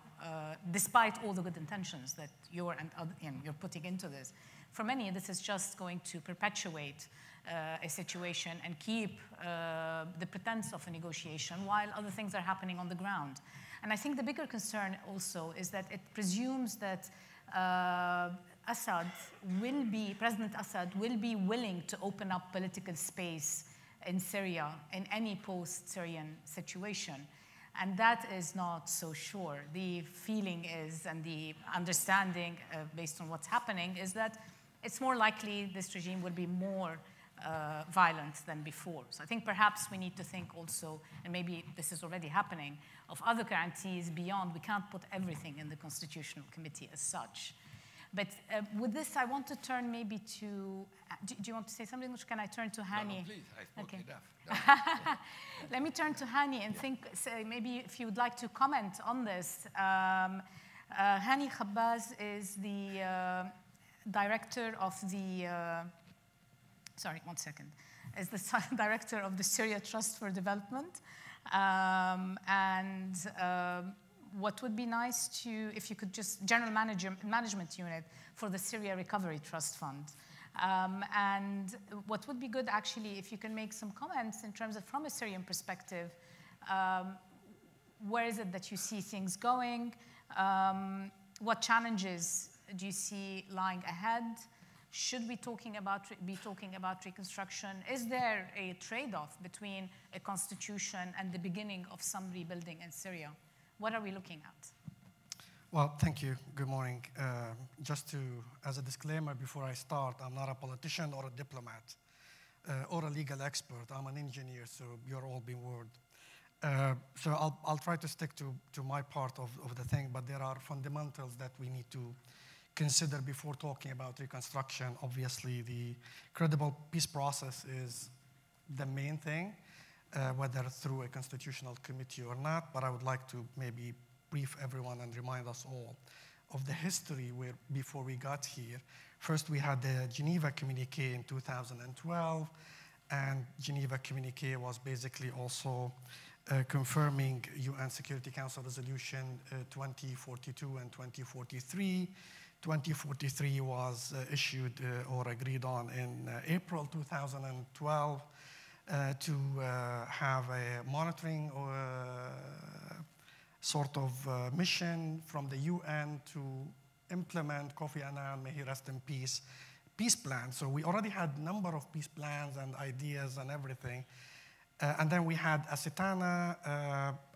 despite all the good intentions that you're putting into this, for many, this is just going to perpetuate a situation and keep the pretense of a negotiation while other things are happening on the ground. And I think the bigger concern also is that it presumes that President Assad will be willing to open up political space in Syria in any post-Syrian situation. And that is not so sure. The feeling is, and the understanding based on what's happening, is that it's more likely this regime will be more violent than before. So I think perhaps we need to think also, and maybe this is already happening, of other guarantees beyond. We can't put everything in the Constitutional Committee as such. But with this, I want to turn maybe to, do you want to say something, or can I turn to Hani? No, please, I spoke enough. Let me turn to Hani and say maybe if you would like to comment on this. Hani Khabbaz is the director of the, is the director of the Syria Trust for Development. What would be nice to, if you could just, General Management Unit for the Syria Recovery Trust Fund. And what would be good, actually, if you can make some comments in terms of, from a Syrian perspective, where is it that you see things going? What challenges do you see lying ahead? Should we be talking about reconstruction? Is there a trade-off between a constitution and the beginning of some rebuilding in Syria? What are we looking at? Well, thank you. Good morning. Just as a disclaimer before I start, I'm not a politician or a diplomat or a legal expert. I'm an engineer, so you're all being warned. So I'll try to stick to my part of the thing, but there are fundamentals that we need to consider before talking about reconstruction. Obviously, the credible peace process is the main thing, whether through a constitutional committee or not, but I would like to maybe brief everyone and remind us all of the history before we got here. First, we had the Geneva Communique in 2012, and Geneva Communique was basically also confirming UN Security Council Resolution 2042 and 2043. 2043 was issued or agreed on in April 2012 to have a monitoring sort of mission from the UN to implement Kofi Annan, may he rest in peace, peace plan. So we already had a number of peace plans and ideas and everything. And then we had Asitana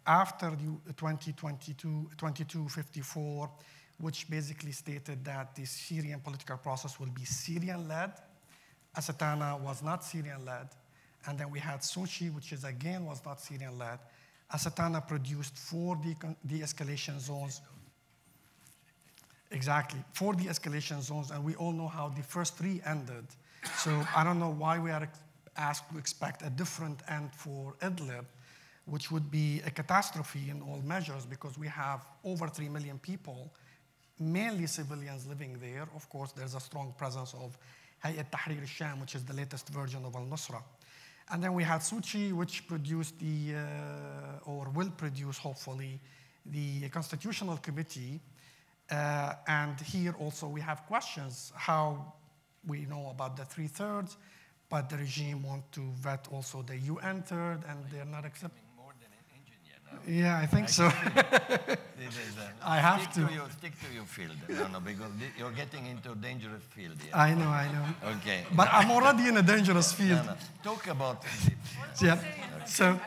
after 2254, which basically stated that the Syrian political process will be Syrian-led. Asitana was not Syrian-led. And then we had Sochi, which is again was not Syrian-led. Asitana produced 4 de-escalation zones. Exactly, 4 de-escalation zones, and we all know how the first 3 ended. So I don't know why we are asked to expect a different end for Idlib, which would be a catastrophe in all measures, because we have over 3 million people, mainly civilians living there. Of course, there's a strong presence of Hayat Tahrir al-Sham, which is the latest version of al-Nusra. And then we had Sochi, which produced or will produce, hopefully, the Constitutional Committee. And here also we have questions how we know about the 3/3, but the regime want to vet also the UN third, and they're not accepting. More than an engineer Yeah, I think so. I have to. Stick to your field. No, because you're getting into a dangerous field here. I know. Okay. But I'm already in a dangerous field. No. Talk about Yeah. So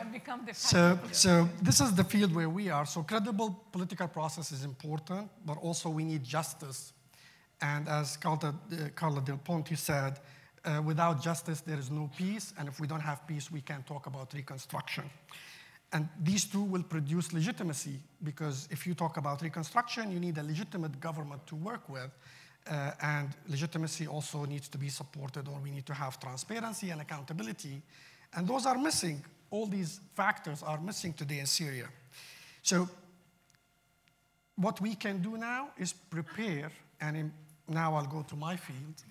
So this is the field where we are. So credible political process is important, but also we need justice. And as Carla Del Ponte said, without justice, there is no peace. And if we don't have peace, we can't talk about reconstruction. And these two will produce legitimacy, because if you talk about reconstruction, you need a legitimate government to work with. And legitimacy also needs to be supported, or we need to have transparency and accountability. And those are missing. All these factors are missing today in Syria. So what we can do now is prepare, and now I'll go to my field.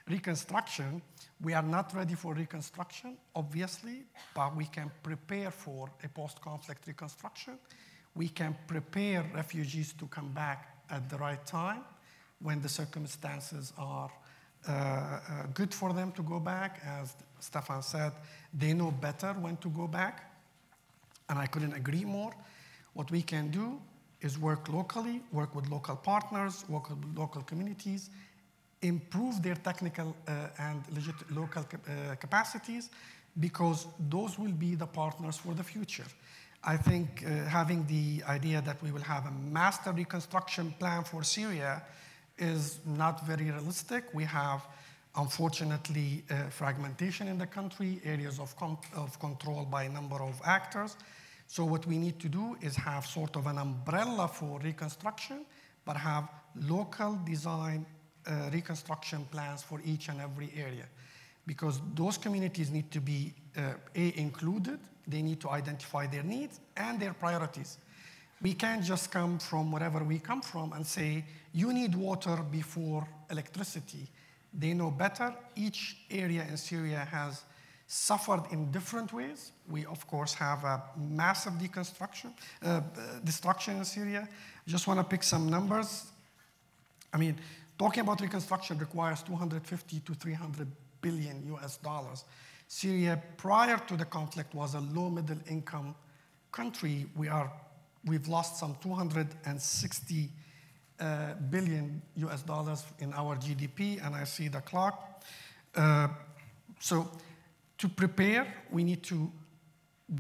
Reconstruction, we are not ready for reconstruction, obviously, but we can prepare for a post-conflict reconstruction. We can prepare refugees to come back at the right time when the circumstances are good for them to go back. As Stefan said, they know better when to go back, and I couldn't agree more. What we can do is work locally, work with local partners, work with local communities, improve their technical and local capacities, because those will be the partners for the future. I think having the idea that we will have a master reconstruction plan for Syria is not very realistic. We have, unfortunately, fragmentation in the country, areas of control by a number of actors. So what we need to do is have sort of an umbrella for reconstruction, but have local design reconstruction plans for each and every area. Because those communities need to be included, they need to identify their needs and their priorities. We can't just come from wherever we come from and say, you need water before electricity. They know better. Each area in Syria has suffered in different ways. We, of course, have a massive destruction in Syria. I just want to pick some numbers. I mean, talking about reconstruction requires 250 to 300 billion US dollars. Syria, prior to the conflict, was a low middle income country. We've lost some 260 billion US dollars in our GDP, and I see the clock. So to prepare, we need to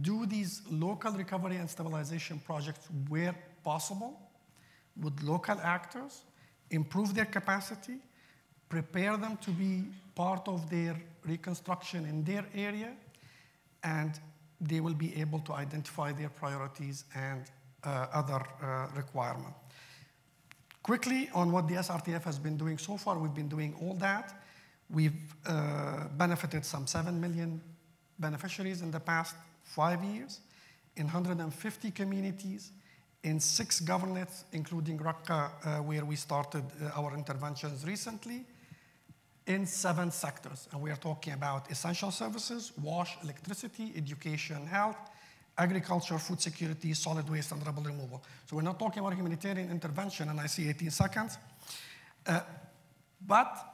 do these local recovery and stabilization projects where possible with local actors, improve their capacity, prepare them to be part of their reconstruction in their area, and they will be able to identify their priorities and other requirements. Quickly on what the SRTF has been doing so far, we've been doing all that. We've benefited some 7 million beneficiaries in the past 5 years in 150 communities, in 6 governorates, including Raqqa, where we started our interventions recently, in 7 sectors. And we are talking about essential services, wash, electricity, education, health, agriculture, food security, solid waste, and rubble removal. So we're not talking about humanitarian intervention, and I see 18 seconds. But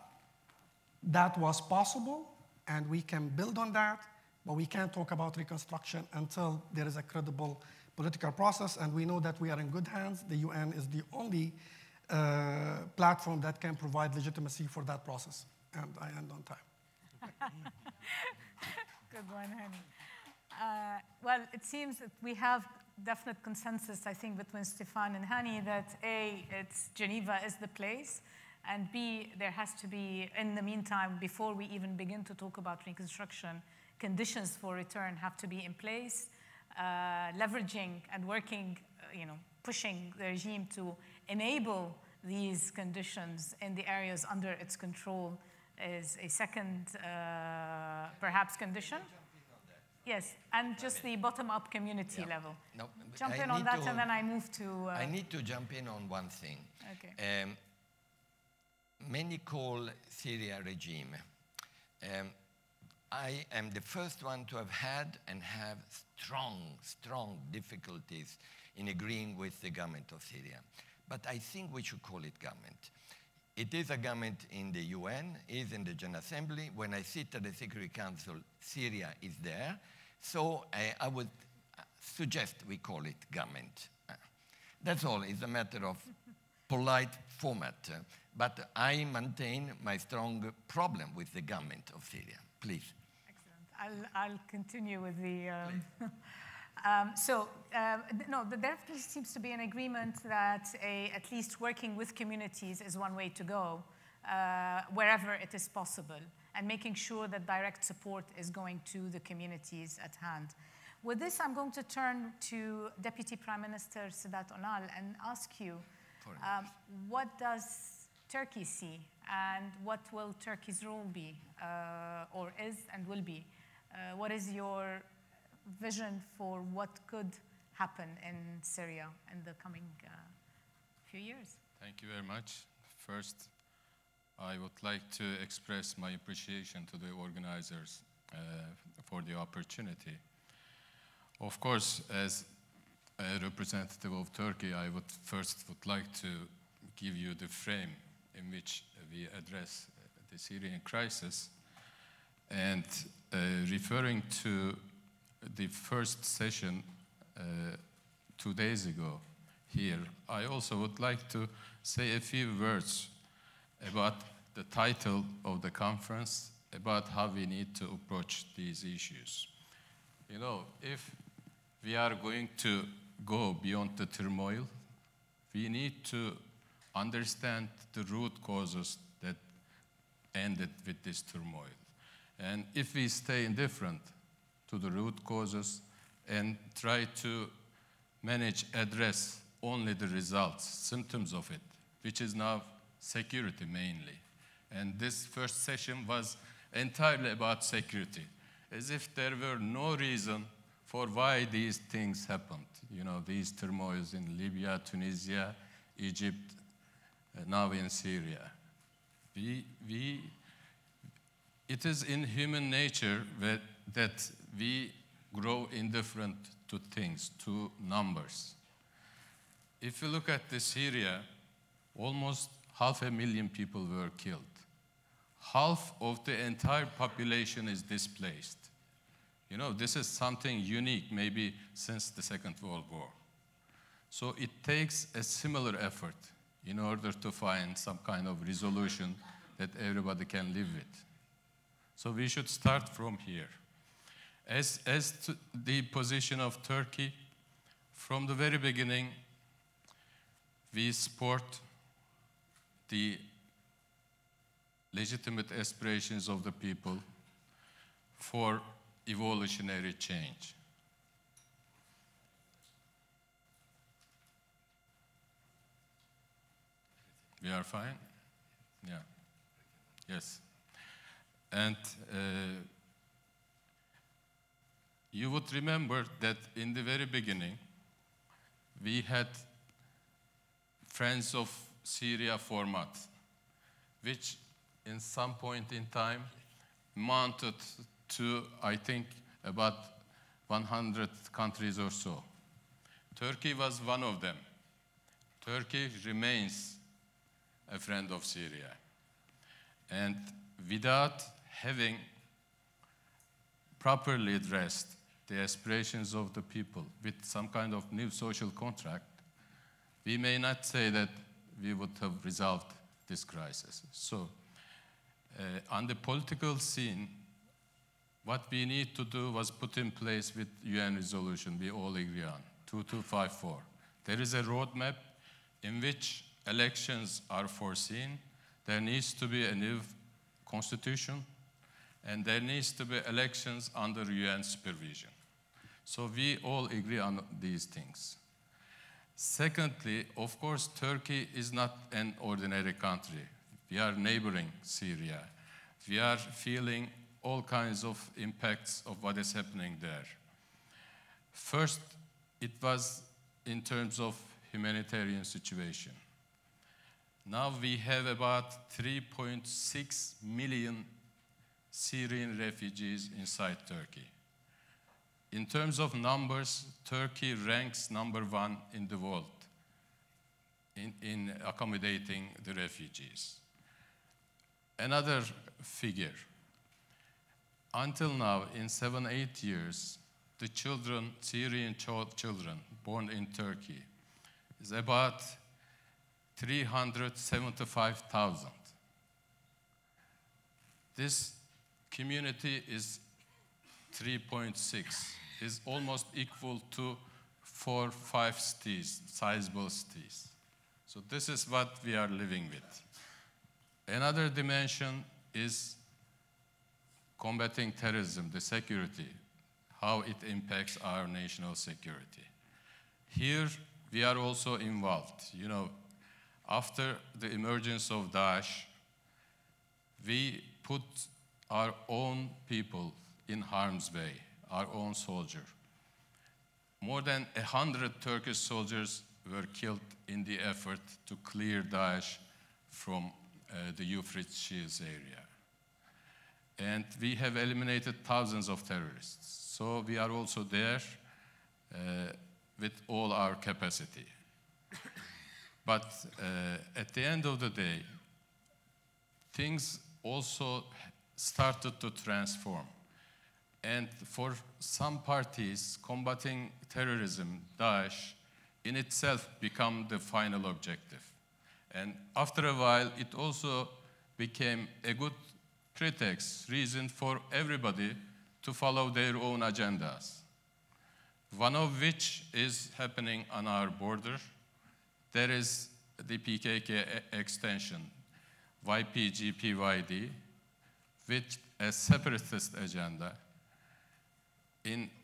that was possible, and we can build on that, but we can't talk about reconstruction until there is a credible political process, and we know that we are in good hands. The UN is the only platform that can provide legitimacy for that process. And I end on time. Good one, Hani. Well, it seems that we have definite consensus, I think, between Stefan and Hani that A, it's Geneva is the place, and B, there has to be, in the meantime, before we even begin to talk about reconstruction, conditions for return have to be in place, leveraging and working, pushing the regime to enable these conditions in the areas under its control is a second, perhaps, condition. Yes, and just the bottom-up community level. No, jump in on that, and then I move to... I need to jump in on one thing. Okay. Many call Syria regime. I am the first one to have had and have strong difficulties in agreeing with the government of Syria. But I think we should call it government. It is a government in the UN, is in the General Assembly. When I sit at the Security Council, Syria is there. So I would suggest we call it government. That's all. It's a matter of polite format. But I maintain my strong problem with the government of Syria. Please. Excellent. I'll continue with the... no, there seems to be an agreement that at least working with communities is one way to go, wherever it is possible, and making sure that direct support is going to the communities at hand. With this, I'm going to turn to Deputy Prime Minister Sedat Onal and ask you, what does Turkey see, and what will Turkey's role be, or is and will be? What is your vision for what could happen in Syria in the coming few years? Thank you very much. First, I would like to express my appreciation to the organizers for the opportunity. Of course, as a representative of Turkey, I would like to give you the frame in which we address the Syrian crisis. And referring to the first session 2 days ago here, I also would like to say a few words about the title of the conference, about how we need to approach these issues. You know, if we are going to go beyond the turmoil, we need to understand the root causes that ended with this turmoil. And if we stay indifferent to the root causes and try to address only the results, symptoms of it, which is now security mainly. And this first session was entirely about security, as if there were no reason for why these things happened. You know, these turmoils in Libya, Tunisia, Egypt, now in Syria. It is in human nature that we grow indifferent to things, to numbers. If you look at Syria, almost 500,000 people were killed. Half of the entire population is displaced. You know, this is something unique, maybe since the Second World War. So it takes a similar effort in order to find some kind of resolution that everybody can live with. So we should start from here. As to the position of Turkey, from the very beginning, we support the legitimate aspirations of the people for evolutionary change. We are fine? Yeah. Yes. And you would remember that in the very beginning, we had Friends of Syria format, which in some point in time mounted to, I think, about 100 countries or so. Turkey was one of them. Turkey remains a friend of Syria. And without having properly addressed the aspirations of the people with some kind of new social contract, we may not say that we would have resolved this crisis. So, on the political scene, what we need to do was put in place with UN resolution we all agree on, 2254. There is a roadmap in which elections are foreseen. There needs to be a new constitution, and there needs to be elections under UN supervision. So we all agree on these things. Secondly, of course, Turkey is not an ordinary country. We are neighboring Syria. We are feeling all kinds of impacts of what is happening there. First, it was in terms of humanitarian situation. Now we have about 3.6 million Syrian refugees inside Turkey. In terms of numbers, Turkey ranks #1 in the world in accommodating the refugees. Another figure, until now, in 7-8 years, the children, Syrian children born in Turkey is about 375,000. This community is 3.6, is almost equal to 4 or 5 cities, sizable cities. So this is what we are living with. Another dimension is combating terrorism, the security, how it impacts our national security. Here, we are also involved. You know, after the emergence of Daesh, we put our own people in harm's way, our own soldiers. More than 100 Turkish soldiers were killed in the effort to clear Daesh from the Euphrates area. And we have eliminated thousands of terrorists. So we are also there with all our capacity. But at the end of the day, things also started to transform. And for some parties, combating terrorism, Daesh, in itself became the final objective. And after a while, it also became a good pretext, reason for everybody to follow their own agendas. One of which is happening on our border. There is the PKK extension, YPG-PYD, with a separatist agenda.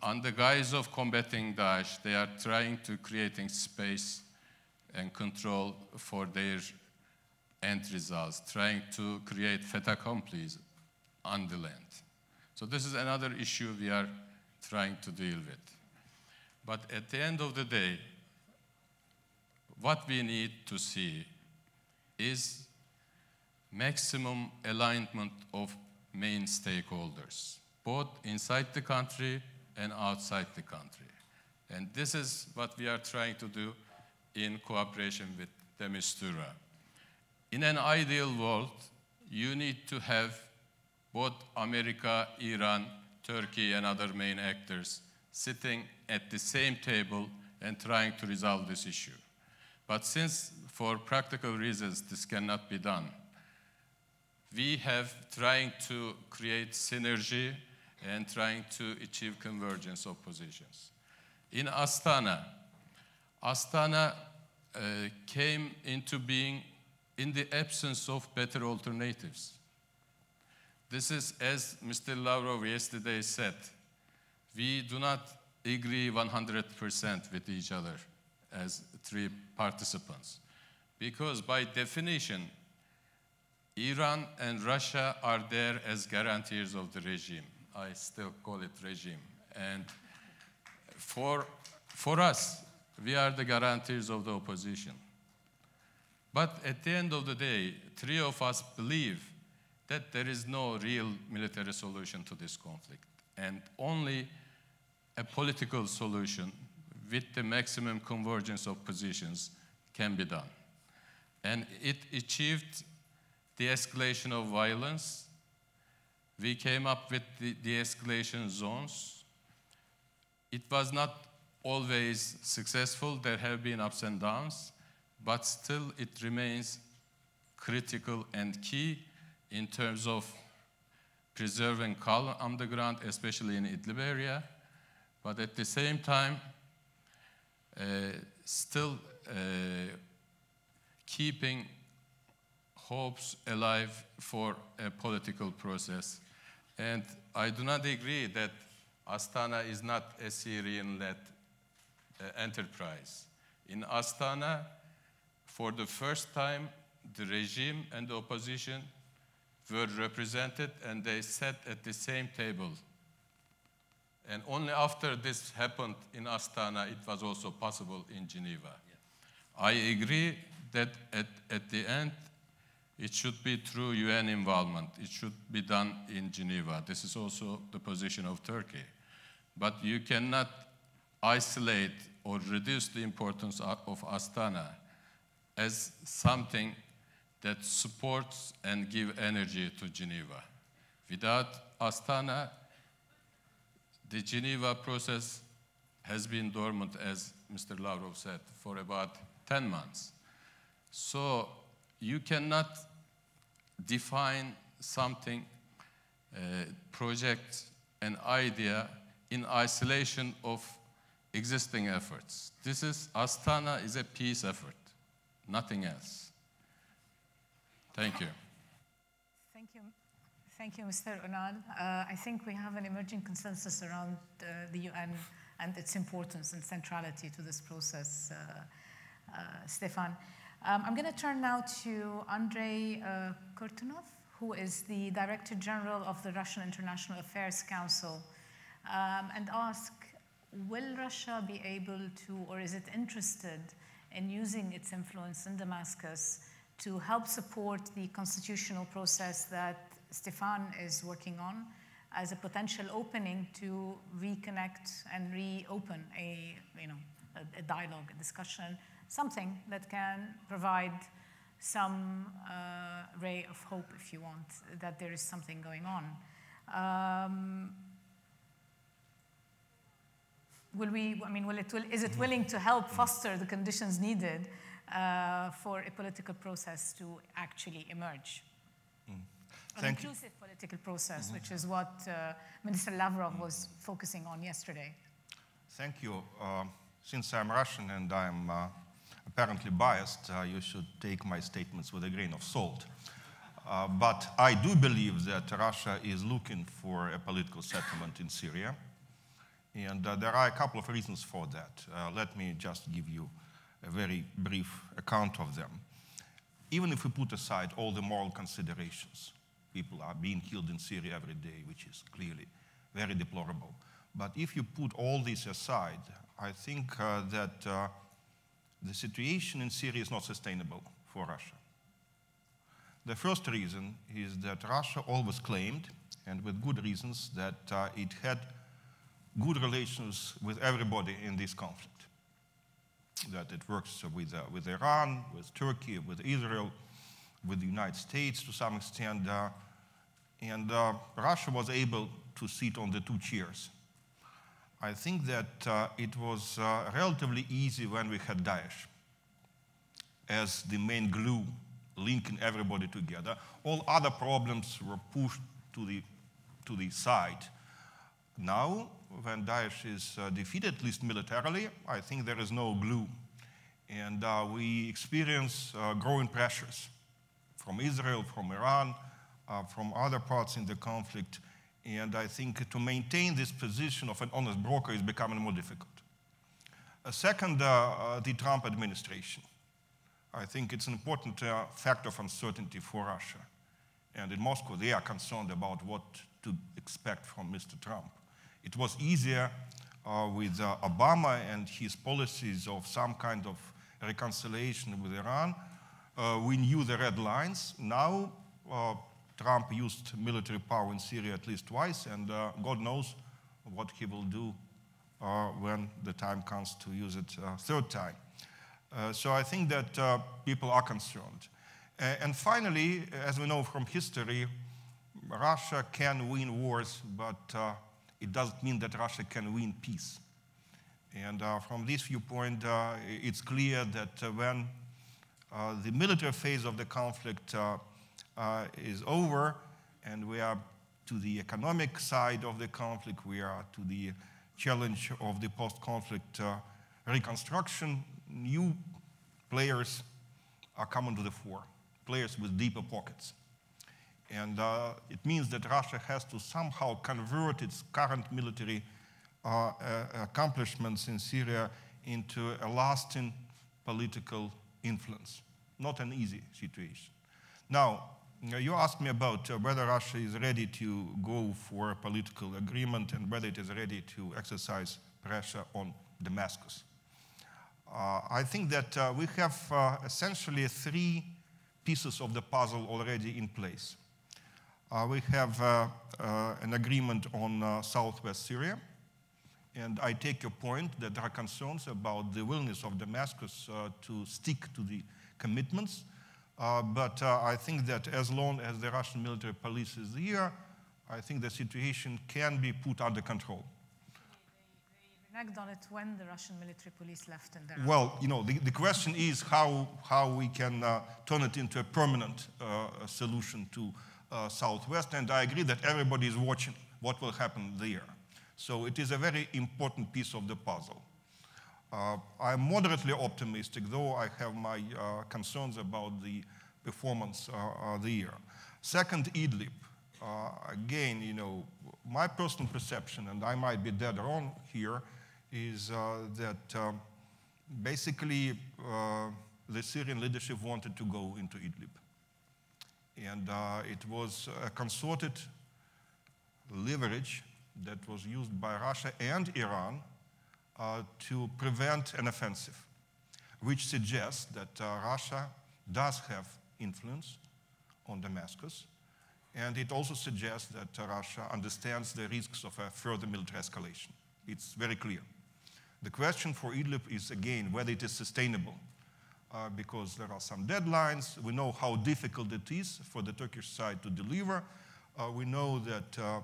On the guise of combating Daesh, they are trying to creating space and control for their end results, trying to create fait accompli on the land. So this is another issue we are trying to deal with. But at the end of the day, what we need to see is maximum alignment of main stakeholders, both inside the country and outside the country. And this is what we are trying to do in cooperation with de Mistura. In an ideal world, you need to have both America, Iran, Turkey, and other main actors sitting at the same table and trying to resolve this issue. But since, for practical reasons, this cannot be done, we have trying to create synergy and trying to achieve convergence of positions. In Astana, came into being in the absence of better alternatives. This is, as Mr. Lavrov yesterday said, we do not agree 100% with each other as 3 participants. Because by definition, Iran and Russia are there as guarantors of the regime. I still call it regime. And for us, we are the guarantors of the opposition. But at the end of the day, 3 of us believe that there is no real military solution to this conflict, and only a political solution with the maximum convergence of positions can be done. And it achieved the escalation of violence. We came up with the de-escalation zones. It was not always successful. There have been ups and downs, but still it remains critical and key in terms of preserving calm on the ground, especially in Idlib area, but at the same time, still keeping hopes alive for a political process. And I do not agree that Astana is not a Syrian-led enterprise. In Astana, for the first time, the regime and the opposition were represented, and they sat at the same table. And only after this happened in Astana, it was also possible in Geneva. Yeah. I agree that at the end, it should be through UN involvement. It should be done in Geneva. This is also the position of Turkey. But you cannot isolate or reduce the importance of Astana as something that supports and gives energy to Geneva. Without Astana, the Geneva process has been dormant, as Mr. Lavrov said, for about 10 months. So you cannot define something, project, an idea in isolation of existing efforts. Astana is a peace effort, nothing else. Thank you. Thank you. Thank you, Mr. Unal. I think we have an emerging consensus around the UN and its importance and centrality to this process, Stefan. I'm going to turn now to Andrei Kurtunov, who is the Director General of the Russian International Affairs Council, and ask, will Russia be able to, or is it interested in using its influence in Damascus to help support the constitutional process that Stefan is working on as a potential opening to reconnect and reopen a dialogue, a discussion, something that can provide some ray of hope, if you want, that there is something going on. Is it willing to help foster the conditions needed for a political process to actually emerge? An inclusive political process, which is what Minister Lavrov was focusing on yesterday. Thank you. Since I'm Russian and I'm apparently biased, you should take my statements with a grain of salt. But I do believe that Russia is looking for a political settlement in Syria. And there are a couple of reasons for that. Let me just give you a very brief account of them. Even if we put aside all the moral considerations, people are being killed in Syria every day, which is clearly very deplorable. But if you put all this aside, I think that the situation in Syria is not sustainable for Russia. The first reason is that Russia always claimed, and with good reasons, that it had good relations with everybody in this conflict, that it works with Iran, with Turkey, with Israel, with the United States to some extent, and Russia was able to sit on the two chairs. I think that it was relatively easy when we had Daesh as the main glue linking everybody together. All other problems were pushed to the side. Now, when Daesh is defeated, at least militarily, I think there is no glue. And we experience growing pressures from Israel, from Iran, from other parts in the conflict. And I think to maintain this position of an honest broker is becoming more difficult. Second, the Trump administration. I think it's an important factor of uncertainty for Russia. And in Moscow, they are concerned about what to expect from Mr. Trump. It was easier with Obama and his policies of some kind of reconciliation with Iran. We knew the red lines. Now, Trump used military power in Syria at least twice, and God knows what he will do when the time comes to use it third time. So I think that people are concerned. And finally, as we know from history, Russia can win wars, but it doesn't mean that Russia can win peace. And from this viewpoint, it's clear that when the military phase of the conflict is over and we are to the economic side of the conflict, we are to the challenge of the post-conflict reconstruction, new players are coming to the fore, players with deeper pockets. And it means that Russia has to somehow convert its current military accomplishments in Syria into a lasting political influence. Not an easy situation. Now, you asked me about whether Russia is ready to go for a political agreement and whether it is ready to exercise pressure on Damascus. I think that we have essentially three pieces of the puzzle already in place. We have an agreement on southwest Syria, and I take your point that there are concerns about the willingness of Damascus to stick to the commitments, but I think that as long as the Russian military police is here, I think the situation can be put under control. react on it when the Russian military police left in their... Well, you know, the question is how we can turn it into a permanent solution to Southwest, and I agree that everybody is watching what will happen there. So it is a very important piece of the puzzle. I'm moderately optimistic, though I have my concerns about the performance there. Second, Idlib. Again, you know, my personal perception, and I might be dead wrong here, is that basically the Syrian leadership wanted to go into Idlib. And it was a concerted leverage that was used by Russia and Iran to prevent an offensive, which suggests that Russia does have influence on Damascus, and it also suggests that Russia understands the risks of a further military escalation. It's very clear. The question for Idlib is, again, whether it is sustainable, because there are some deadlines. We know how difficult it is for the Turkish side to deliver. We know that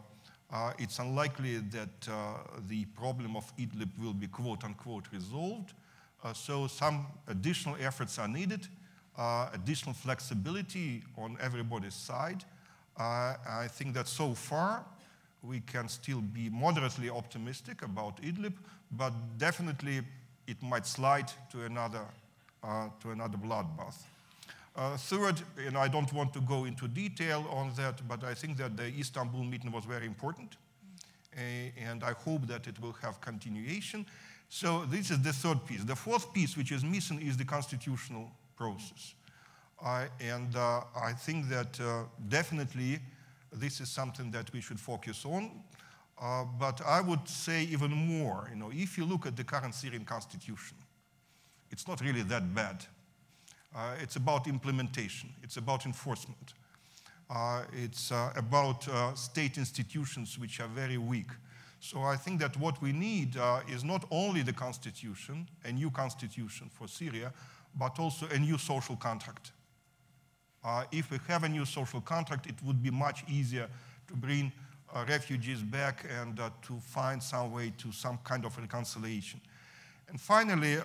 it's unlikely that the problem of Idlib will be quote-unquote resolved. So some additional efforts are needed, additional flexibility on everybody's side. I think that so far we can still be moderately optimistic about Idlib, but definitely it might slide to another bloodbath. Third, and I don't want to go into detail on that, but I think that the Istanbul meeting was very important, and I hope that it will have continuation. So this is the third piece. The fourth piece, which is missing, is the constitutional process. And I think that definitely this is something that we should focus on. But I would say even more, you know, if you look at the current Syrian constitution, it's not really that bad. It's about implementation. It's about enforcement. It's about state institutions which are very weak. So I think that what we need is not only the constitution, a new constitution for Syria, but also a new social contract. If we have a new social contract, it would be much easier to bring refugees back and to find some way to some kind of reconciliation. And finally,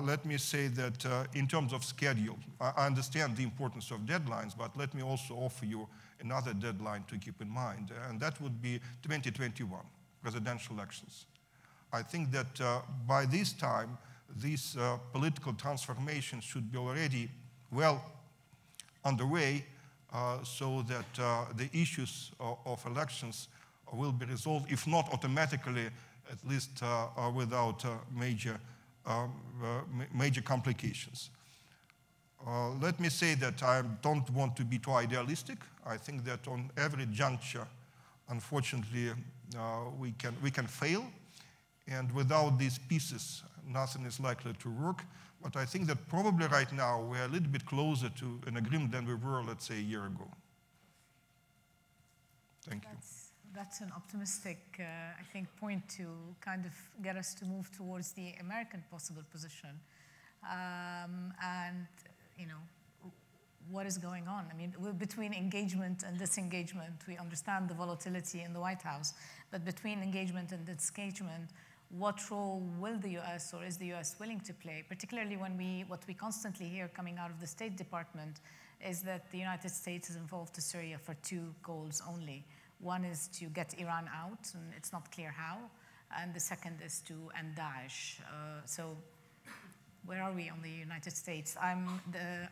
let me say that in terms of schedule, I understand the importance of deadlines, but let me also offer you another deadline to keep in mind, and that would be 2021, presidential elections. I think that by this time, this political transformation should be already well underway, so that the issues of elections will be resolved, if not automatically, at least without major complications. Let me say that I don't want to be too idealistic. I think that on every juncture, unfortunately, we can fail, and without these pieces, nothing is likely to work. But I think that probably right now we're a little bit closer to an agreement than we were, let's say, a year ago. Thank you. That's an optimistic, I think, point to kind of get us to move towards the American possible position. And, you know, what is going on? I mean, between engagement and disengagement, we understand the volatility in the White House, but between engagement and disengagement, what role will the US or is the US willing to play, particularly when what we constantly hear coming out of the State Department is that the United States is involved to Syria for two goals only. One is to get Iran out, and it's not clear how, and the second is to end Daesh. So where are we on the United States? I'm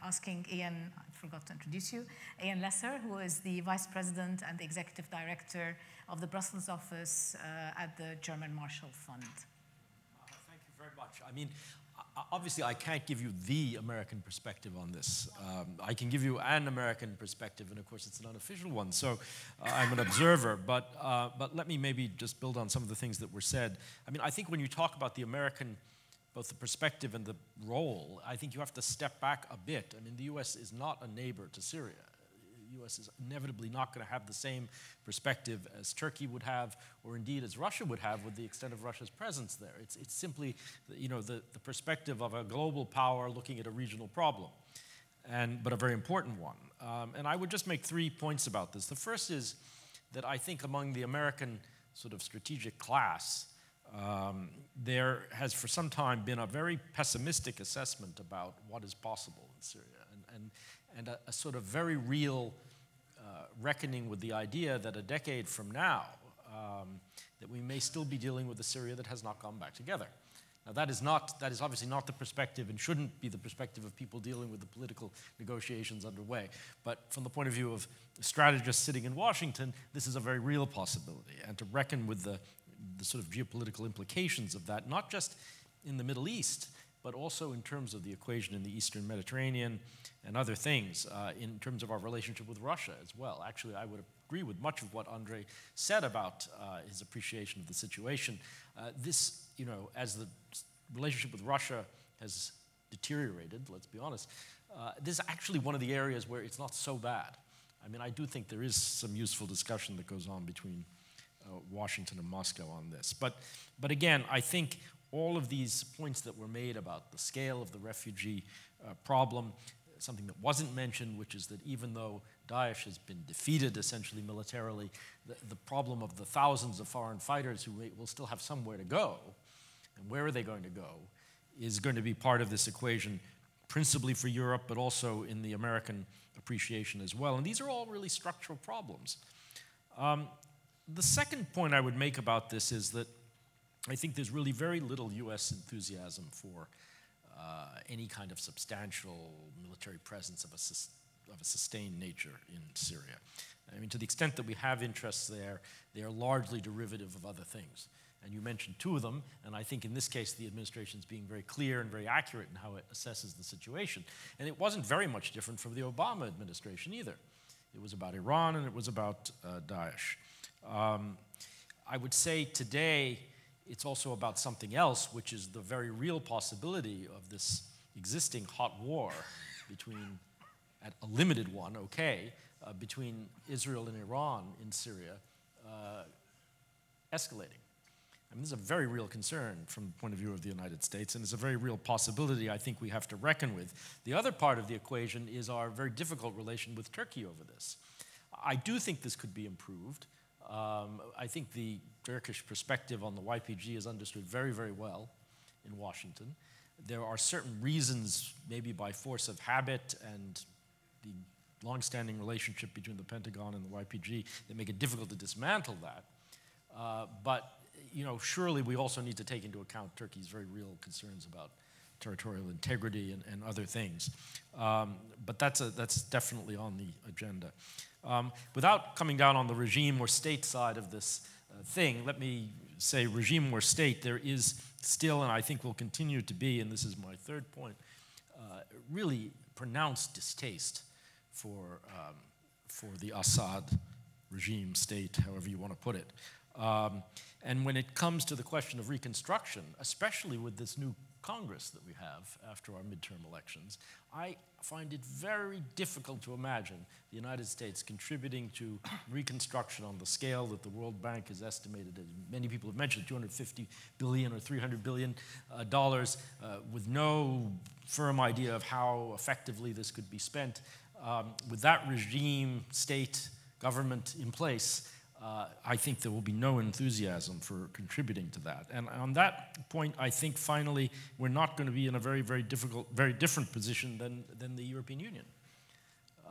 asking Ian, I forgot to introduce you, Ian Lesser, who is the Vice President and the Executive Director of the Brussels office at the German Marshall Fund. Thank you very much. I mean, obviously I can't give you the American perspective on this. I can give you an American perspective, and of course it's an unofficial one, so I'm an observer, but let me maybe just build on some of the things that were said. I mean, I think when you talk about the American, both the perspective and the role, I think you have to step back a bit. I mean, the US is not a neighbor to Syria. The US is inevitably not going to have the same perspective as Turkey would have, or indeed as Russia would have with the extent of Russia's presence there. It's simply, you know, the perspective of a global power looking at a regional problem, but a very important one. And I would just make 3 points about this. The first is that I think among the American sort of strategic class, There has for some time been a very pessimistic assessment about what is possible in Syria, and a sort of very real reckoning with the idea that a decade from now, that we may still be dealing with a Syria that has not gone back together. Now that is obviously not the perspective and shouldn't be the perspective of people dealing with the political negotiations underway. But from the point of view of strategists sitting in Washington, this is a very real possibility. And to reckon with the sort of geopolitical implications of that, not just in the Middle East, but also in terms of the equation in the Eastern Mediterranean and other things, in terms of our relationship with Russia as well. Actually, I would agree with much of what Andre said about his appreciation of the situation. This, you know, as the relationship with Russia has deteriorated, let's be honest, this is actually one of the areas where it's not so bad. I mean, I do think there is some useful discussion that goes on between Washington and Moscow on this. But again, I think all of these points that were made about the scale of the refugee problem, something that wasn't mentioned, which is that even though Daesh has been defeated essentially militarily, the problem of the thousands of foreign fighters who will still have somewhere to go, and where are they going to go, is going to be part of this equation, principally for Europe, but also in the American appreciation as well. And these are all really structural problems. The second point I would make about this is that I think there's really very little US enthusiasm for any kind of substantial military presence of a sustained nature in Syria. I mean, to the extent that we have interests there, they are largely derivative of other things. And you mentioned two of them, and I think in this case the administration is being very clear and very accurate in how it assesses the situation. And it wasn't very much different from the Obama administration either. It was about Iran and it was about Daesh. I would say today it's also about something else, which is the very real possibility of this existing hot war between, at a limited one, okay, between Israel and Iran in Syria escalating. I mean, this is a very real concern from the point of view of the United States, and it's a very real possibility I think we have to reckon with. The other part of the equation is our very difficult relation with Turkey over this. I do think this could be improved. I think the Turkish perspective on the YPG is understood very, very well in Washington. There are certain reasons, maybe by force of habit and the long-standing relationship between the Pentagon and the YPG, that make it difficult to dismantle that. But you know, surely we also need to take into account Turkey's very real concerns about territorial integrity and other things. But that's definitely on the agenda. Without coming down on the regime or state side of this thing, let me say regime or state, there is still, and I think will continue to be, and this is my third point, really pronounced distaste for the Assad regime, state, however you want to put it. And when it comes to the question of reconstruction, especially with this new Congress that we have after our midterm elections, I find it very difficult to imagine the United States contributing to reconstruction on the scale that the World Bank has estimated, as many people have mentioned, $250 billion or $300 billion, with no firm idea of how effectively this could be spent. With that regime, state, government in place, I think there will be no enthusiasm for contributing to that. And on that point, I think finally we're not going to be in a very, very different position than the European Union.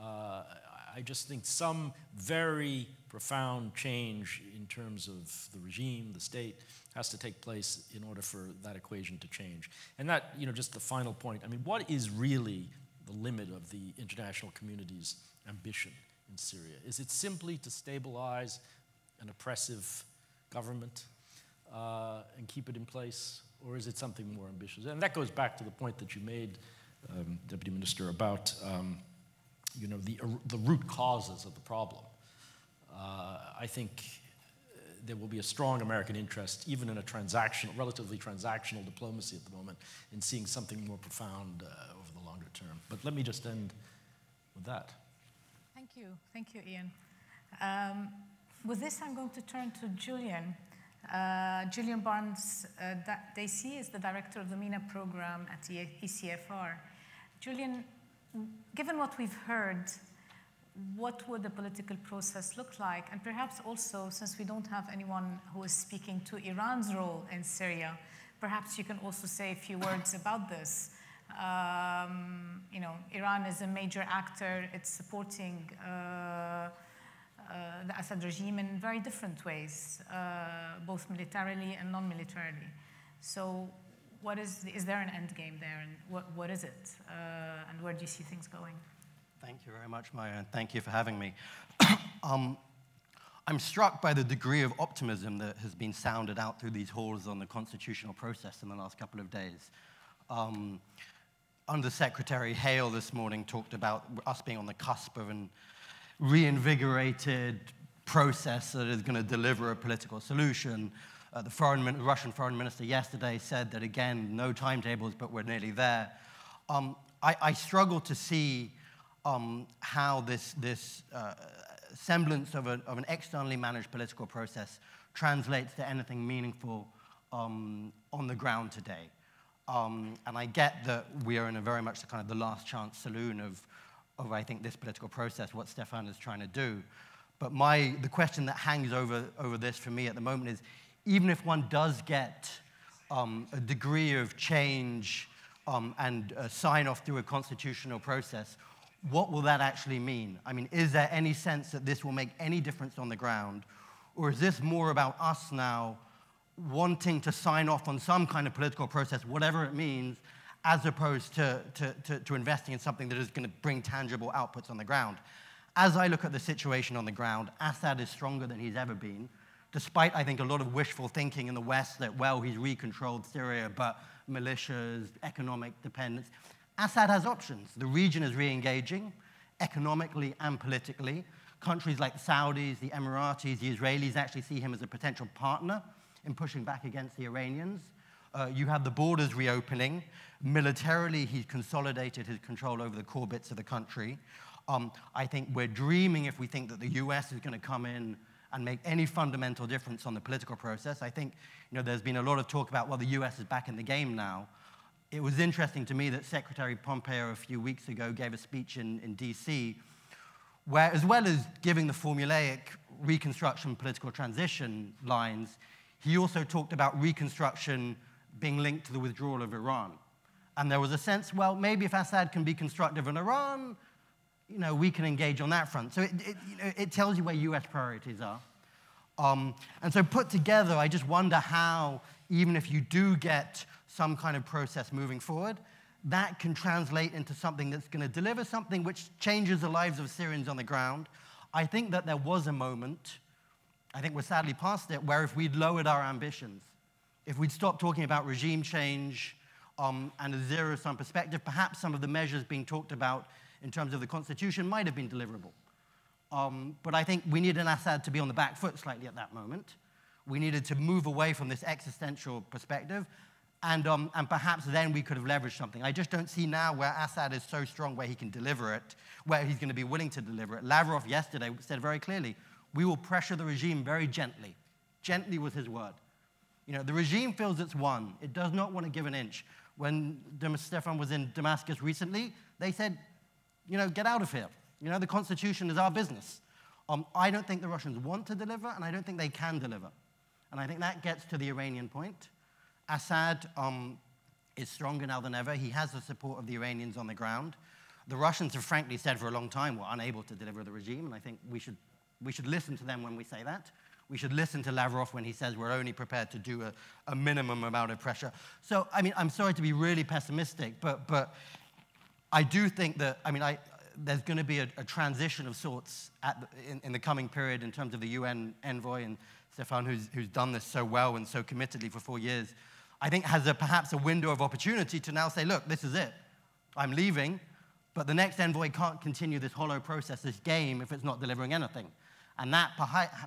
I just think some very profound change in terms of the regime, the state, has to take place in order for that equation to change. And that, you know, just the final point, I mean, what is really the limit of the international community's ambition in Syria? Is it simply to stabilize an oppressive government and keep it in place, or is it something more ambitious? And that goes back to the point that you made, Deputy Minister, about you know, the root causes of the problem. I think there will be a strong American interest, even in a relatively transactional diplomacy at the moment, in seeing something more profound over the longer term. But let me just end with that. Thank you, Ian. With this, I'm going to turn to Julian. Julian Barnes-Dacey is the director of the MENA program at ECFR. Julian, given what we've heard, what would the political process look like? And perhaps also, since we don't have anyone who is speaking to Iran's role in Syria, perhaps you can also say a few words about this. You know, Iran is a major actor. It's supporting the Assad regime in very different ways, both militarily and non-militarily. So is there an end game there, and what is it? And where do you see things going? Thank you very much, Maya, and thank you for having me. I'm struck by the degree of optimism that has been sounded out through these halls on the constitutional process in the last couple of days. Undersecretary Hale this morning talked about us being on the cusp of a reinvigorated process that is going to deliver a political solution. The Russian foreign minister yesterday said that, again, no timetables, but we're nearly there. I struggle to see how this semblance of an externally managed political process translates to anything meaningful on the ground today. And I get that we are in a very much kind of the last chance saloon of I think, this political process, what Stefan is trying to do. But the question that hangs over this for me at the moment is, even if one does get a degree of change and sign off through a constitutional process, what will that actually mean? I mean, is there any sense that this will make any difference on the ground? Or is this more about us now wanting to sign off on some kind of political process, whatever it means, as opposed to investing in something that is going to bring tangible outputs on the ground? As I look at the situation on the ground, Assad is stronger than he's ever been, despite, I think, a lot of wishful thinking in the West that, well, he's recontrolled Syria, but militias, economic dependence. Assad has options. The region is re-engaging, economically and politically. Countries like the Saudis, the Emiratis, the Israelis actually see him as a potential partner in pushing back against the Iranians. You have the borders reopening. Militarily, he's consolidated his control over the core bits of the country. I think we're dreaming if we think that the US is going to come in and make any fundamental difference on the political process. I think, there's been a lot of talk about, well, the US is back in the game now. It was interesting to me that Secretary Pompeo a few weeks ago gave a speech in DC where, as well as giving the formulaic reconstruction political transition lines, he also talked about reconstruction being linked to the withdrawal of Iran. And there was a sense, well, maybe if Assad can be constructive in Iran, we can engage on that front. So it tells you where US priorities are. And so put together, I just wonder how, even if you do get some kind of process moving forward, that can translate into something that's going to deliver something which changes the lives of Syrians on the ground. I think that there was a moment, I think we're sadly past it, where if we'd lowered our ambitions, if we'd stopped talking about regime change and a zero-sum perspective, perhaps some of the measures being talked about in terms of the constitution might have been deliverable. But I think we needed Assad to be on the back foot slightly at that moment. We needed to move away from this existential perspective, and perhaps then we could have leveraged something. I just don't see now where Assad is so strong where he can deliver it, where he's going to be willing to deliver it. Lavrov yesterday said very clearly, we will pressure the regime very gently. Gently was his word. The regime feels it's won. It does not want to give an inch. When Stefan was in Damascus recently, they said, get out of here. The constitution is our business. I don't think the Russians want to deliver, and I don't think they can deliver. And I think that gets to the Iranian point. Assad is stronger now than ever. He has the support of the Iranians on the ground. The Russians have frankly said for a long time we're unable to deliver the regime, and I think we should listen to them when we say that. We should listen to Lavrov when he says we're only prepared to do a minimum amount of pressure. So, I'm sorry to be really pessimistic, but I do think that, there's going to be a transition of sorts in the coming period in terms of the UN envoy, and Stefan, who's done this so well and so committedly for 4 years, I think has perhaps a window of opportunity to now say, look, this is it. I'm leaving, but the next envoy can't continue this hollow process, this game, if it's not delivering anything. And that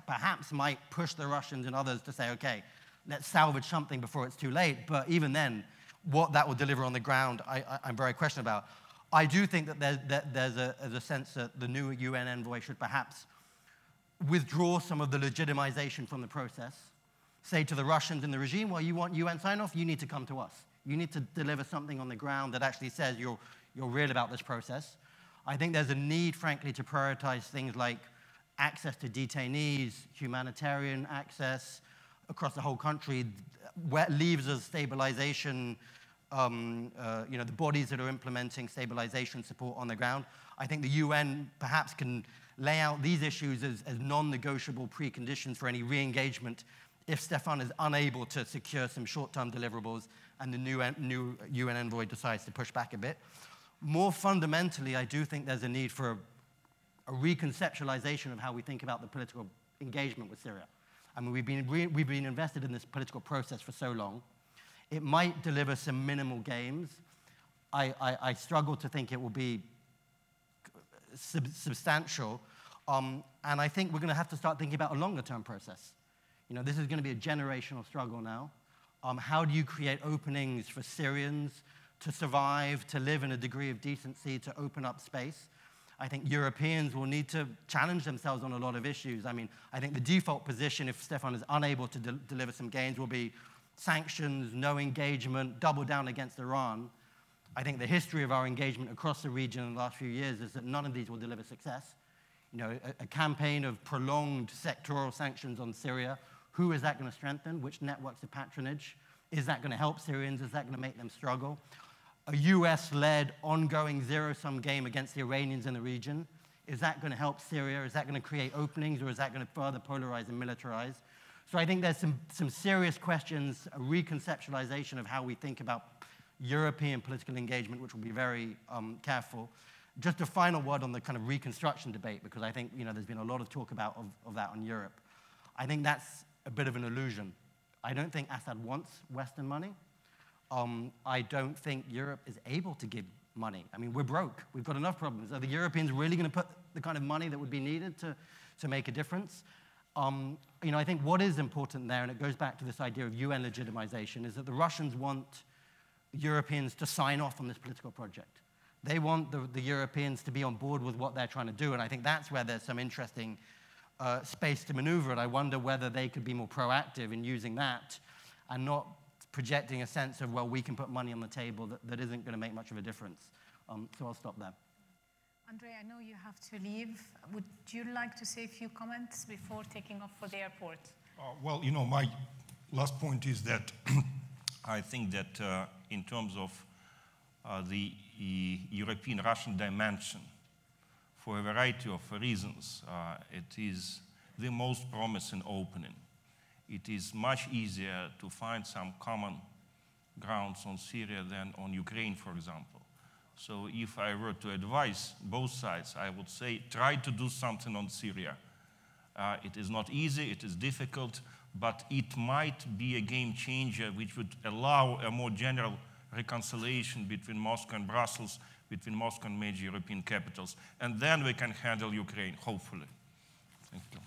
perhaps might push the Russians and others to say, okay, let's salvage something before it's too late. But even then, what that will deliver on the ground, I'm very questionable about. I do think that there's a sense that the new UN envoy should perhaps withdraw some of the legitimization from the process, say to the Russians and the regime, well, you want UN sign-off, you need to come to us. You need to deliver something on the ground that actually says you're real about this process. I think there's a need, frankly, to prioritize things like access to detainees, humanitarian access across the whole country, levers of stabilization, the bodies that are implementing stabilization support on the ground. I think the UN perhaps can lay out these issues as non-negotiable preconditions for any re-engagement if Stefan is unable to secure some short-term deliverables and the new UN envoy decides to push back a bit. More fundamentally, I do think there's a need for a reconceptualization of how we think about the political engagement with Syria. I mean, we've been invested in this political process for so long. It might deliver some minimal gains. I struggle to think it will be substantial. And I think we're going to have to start thinking about a longer-term process. You know, this is going to be a generational struggle now. How do you create openings for Syrians to survive, to live in a degree of decency, to open up space? I think Europeans will need to challenge themselves on a lot of issues. I mean, I think the default position, if Stefan is unable to deliver some gains, will be sanctions, no engagement, double down against Iran. I think the history of our engagement across the region in the last few years is that none of these will deliver success. You know, a campaign of prolonged sectoral sanctions on Syria, who is that going to strengthen? Which networks of patronage? Is that going to help Syrians? Is that going to make them struggle? A US-led ongoing zero-sum game against the Iranians in the region, is that going to help Syria? Is that going to create openings, or is that going to further polarize and militarize? So I think there's some serious questions, a reconceptualization of how we think about European political engagement, which will be very careful. Just a final word on the kind of reconstruction debate, because I think there's been a lot of talk about that on Europe. I think that's a bit of an illusion. I don't think Assad wants Western money. I don't think Europe is able to give money. I mean, we're broke. We've got enough problems. Are the Europeans really going to put the kind of money that would be needed to make a difference? I think what is important there, and it goes back to this idea of UN legitimization, is that the Russians want Europeans to sign off on this political project. They want the Europeans to be on board with what they're trying to do, and I think that's where there's some interesting space to maneuver, and I wonder whether they could be more proactive in using that and not projecting a sense of, well, we can put money on the table that isn't going to make much of a difference. So I'll stop there. Andre, I know you have to leave. Would you like to say a few comments before taking off for the airport? Well, my last point is that I think that in terms of the European-Russian dimension, for a variety of reasons, it is the most promising opening. It is much easier to find some common grounds on Syria than on Ukraine, for example. So if I were to advise both sides, I would say try to do something on Syria. It is not easy, it is difficult, but it might be a game changer which would allow a more general reconciliation between Moscow and Brussels, between Moscow and major European capitals. And then we can handle Ukraine, hopefully. Thank you.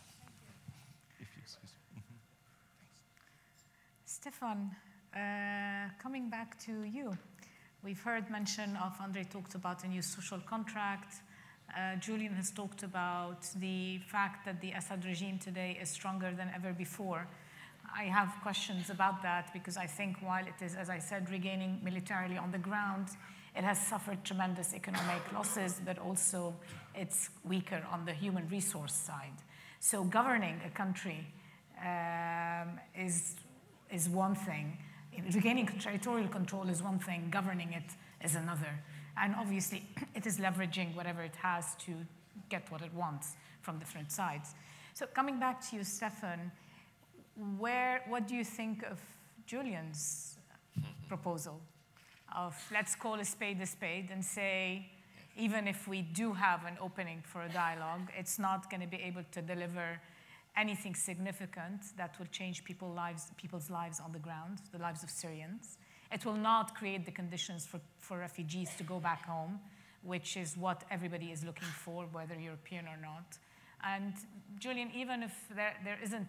Stefan, coming back to you. We've heard mention of, Andre talked about a new social contract. Julian has talked about the fact that the Assad regime today is stronger than ever before. I have questions about that because I think while it is, as I said, regaining militarily on the ground, it has suffered tremendous economic losses, but also it's weaker on the human resource side. So governing a country is one thing. Regaining territorial control is one thing, governing it is another. And obviously, it is leveraging whatever it has to get what it wants from different sides. So coming back to you, Stefan, what do you think of Julian's proposal of let's call a spade and say, even if we do have an opening for a dialogue, it's not going to be able to deliver anything significant that will change people's lives on the ground, the lives of Syrians. It will not create the conditions for refugees to go back home, which is what everybody is looking for, whether European or not. And Julian, even if there isn't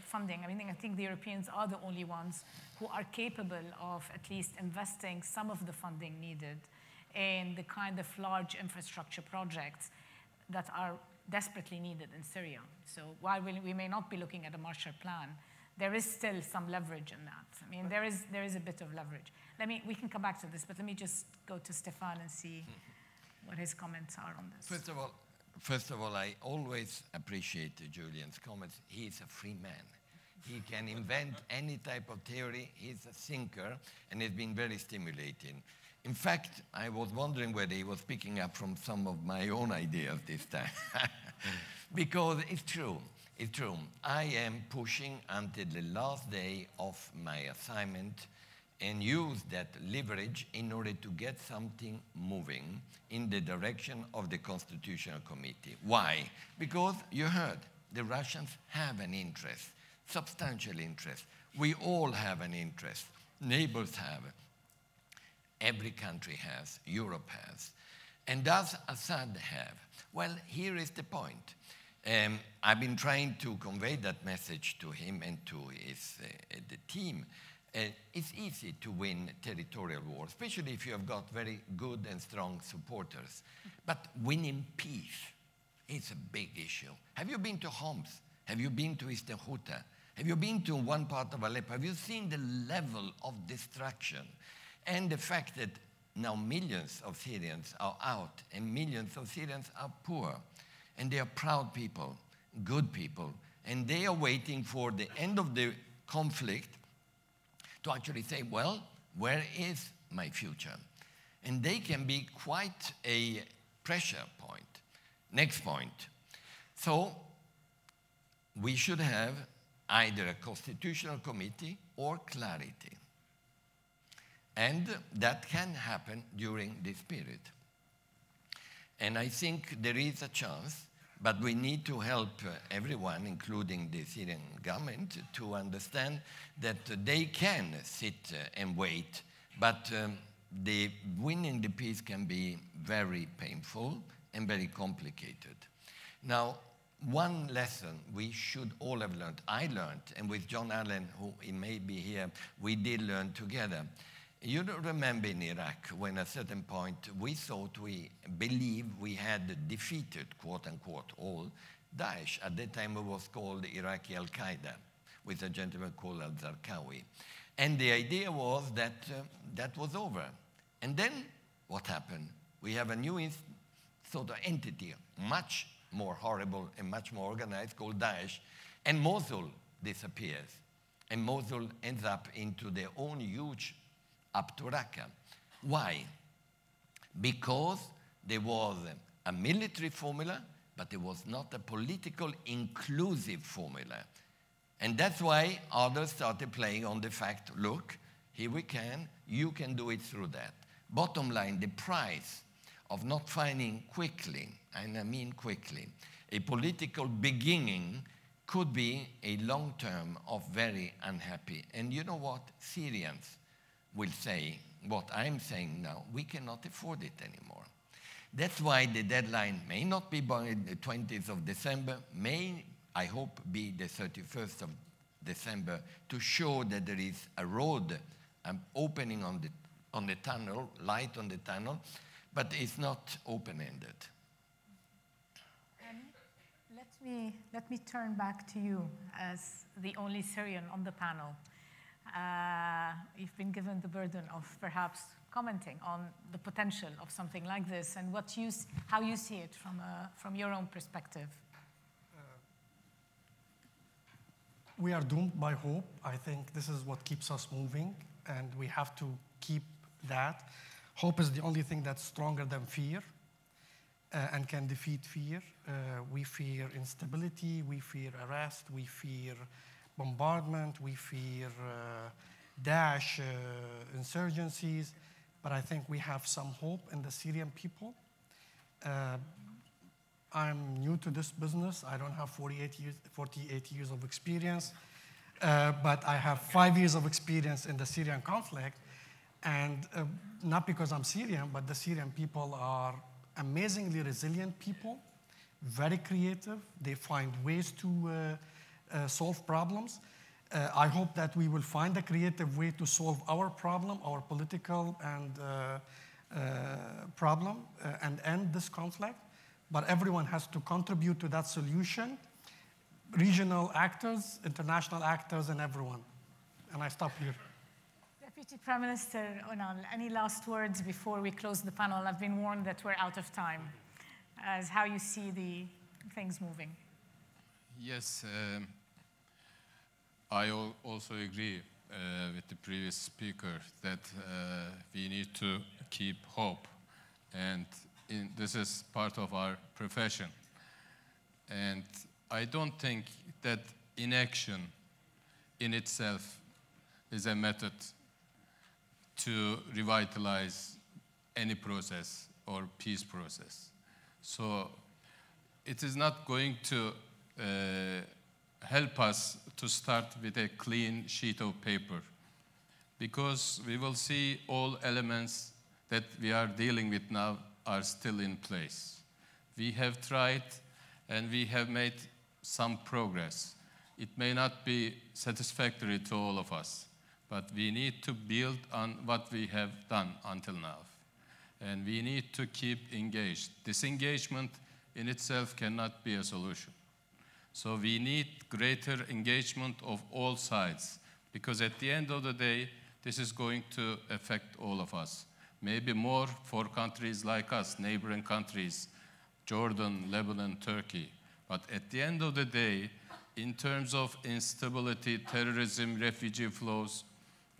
funding, I think the Europeans are the only ones who are capable of at least investing some of the funding needed in the kind of large infrastructure projects that are desperately needed in Syria. So while we may not be looking at a Marshall Plan, there is still some leverage in that. There is a bit of leverage. We can come back to this, but let me just go to Stefan and see. what his comments are on this. First of all, I always appreciate Julian's comments. He's a free man. He can invent any type of theory. He's a thinker, and it's been very stimulating. In fact, I was wondering whether he was picking up from some of my own ideas this time. Because it's true. It's true. I am pushing until the last day of my assignment and use that leverage in order to get something moving in the direction of the Constitutional Committee. Why? Because you heard, the Russians have an interest, substantial interest. We all have an interest. Neighbors have. Every country has. Europe has. And does Assad have? Well, here is the point. I've been trying to convey that message to him and to his, the team. It's easy to win territorial war, especially if you have got very good and strong supporters. But winning peace is a big issue. Have you been to Homs? Have you been to Eastern Ghouta? Have you been to one part of Aleppo? Have you seen the level of destruction? And the fact that now millions of Syrians are out and millions of Syrians are poor. And they are proud people, good people. And they are waiting for the end of the conflict to actually say, well, where is my future? And they can be quite a pressure point. Next point. So we should have either a constitutional committee or clarity. And that can happen during this period. And I think there is a chance, but we need to help everyone, including the Syrian government, to understand that they can sit and wait, but winning the peace can be very painful and very complicated. Now, one lesson we should all have learned, I learned, and with John Allen, who he may be here, we did learn together. You remember in Iraq when at a certain point we thought we believed we had defeated, quote unquote, all Daesh. At that time it was called Iraqi Al-Qaeda, with a gentleman called Al-Zarqawi. And the idea was that that was over. And then what happened? We have a new sort of entity, much more horrible and much more organized, called Daesh. And Mosul disappears. And Mosul ends up into their own huge up to Raqqa. Why? Because there was a military formula, but there was not a political inclusive formula. And that's why others started playing on the fact, look, here we can, you can do it through that. Bottom line, the price of not finding quickly, and I mean quickly, a political beginning could be a long term of very unhappy. And you know what? Syrians will say what I'm saying now, we cannot afford it anymore. That's why the deadline may not be by the 20th of December, may, I hope, be the 31st of December, to show that there is a road opening on the tunnel, light on the tunnel, but it's not open-ended. Let me turn back to you as the only Syrian on the panel. You've been given the burden of perhaps commenting on the potential of something like this and how you see it from your own perspective. We are doomed by hope. I think this is what keeps us moving, and we have to keep that. Hope is the only thing that's stronger than fear and can defeat fear. We fear instability, we fear arrest, we fear bombardment, we fear Daesh insurgencies, but I think we have some hope in the Syrian people. I'm new to this business. I don't have 48 years of experience, but I have 5 years of experience in the Syrian conflict, and not because I'm Syrian, but the Syrian people are amazingly resilient people, very creative. They find ways to solve problems. I hope that we will find a creative way to solve our problem, our political and problem, and end this conflict. But everyone has to contribute to that solution. Regional actors, international actors, and everyone. And I stop here. Let Deputy Prime Minister Onal, any last words before we close the panel? I've been warned that we're out of time, as how you see the things moving. Yes, I also agree with the previous speaker that we need to keep hope, and this is part of our profession. And I don't think that inaction in itself is a method to revitalize any process or peace process. So it is not going to help us to start with a clean sheet of paper, because we will see all elements that we are dealing with now are still in place. We have tried and we have made some progress. It may not be satisfactory to all of us, but we need to build on what we have done until now. And we need to keep engaged. Disengagement in itself cannot be a solution. So we need greater engagement of all sides, because at the end of the day, this is going to affect all of us. Maybe more for countries like us, neighboring countries, Jordan, Lebanon, Turkey. But at the end of the day, in terms of instability, terrorism, refugee flows,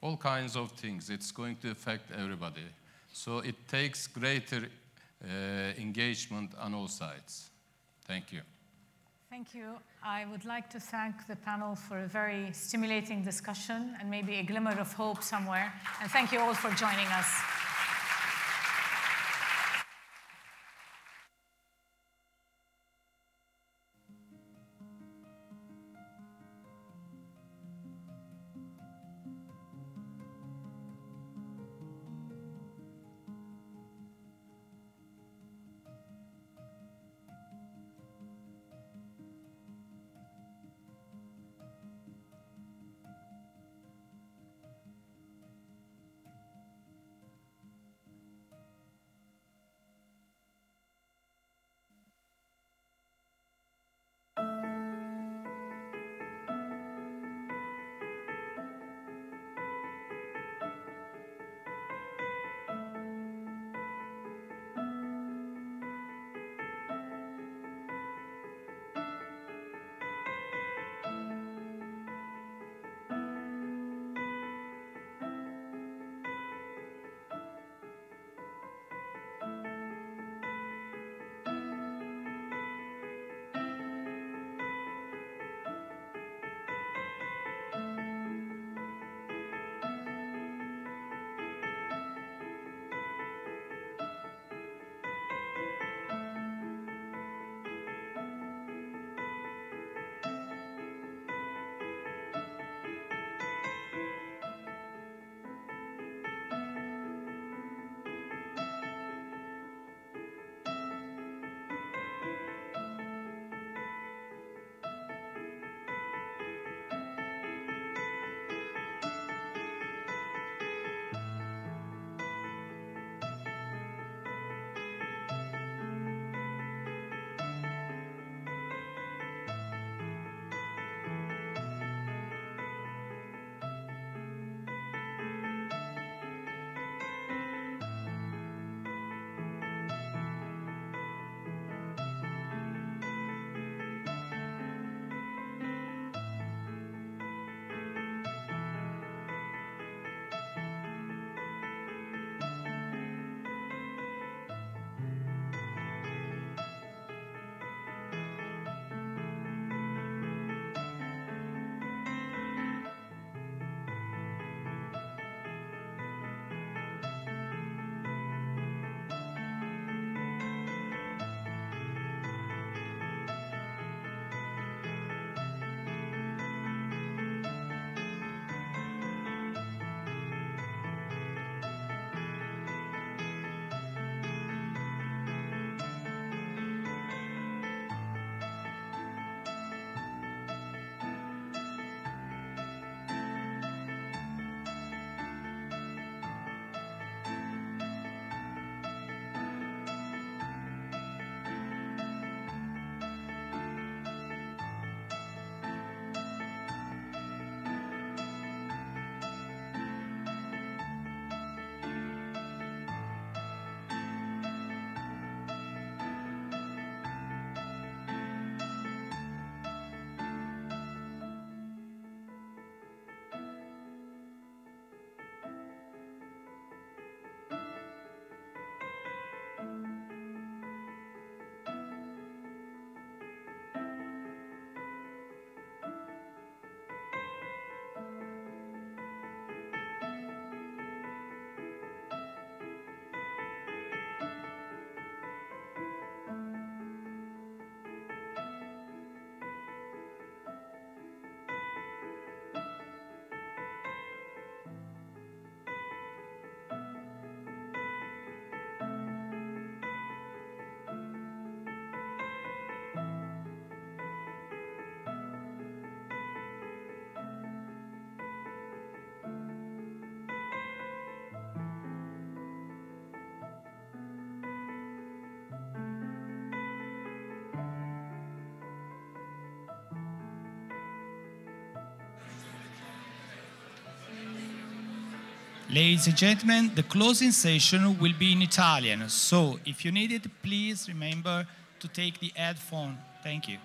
all kinds of things, it's going to affect everybody. So it takes greater engagement on all sides. Thank you. Thank you. I would like to thank the panel for a very stimulating discussion and maybe a glimmer of hope somewhere. And thank you all for joining us. Ladies and gentlemen, the closing session will be in Italian, so if you need it, please remember to take the headphone. Thank you.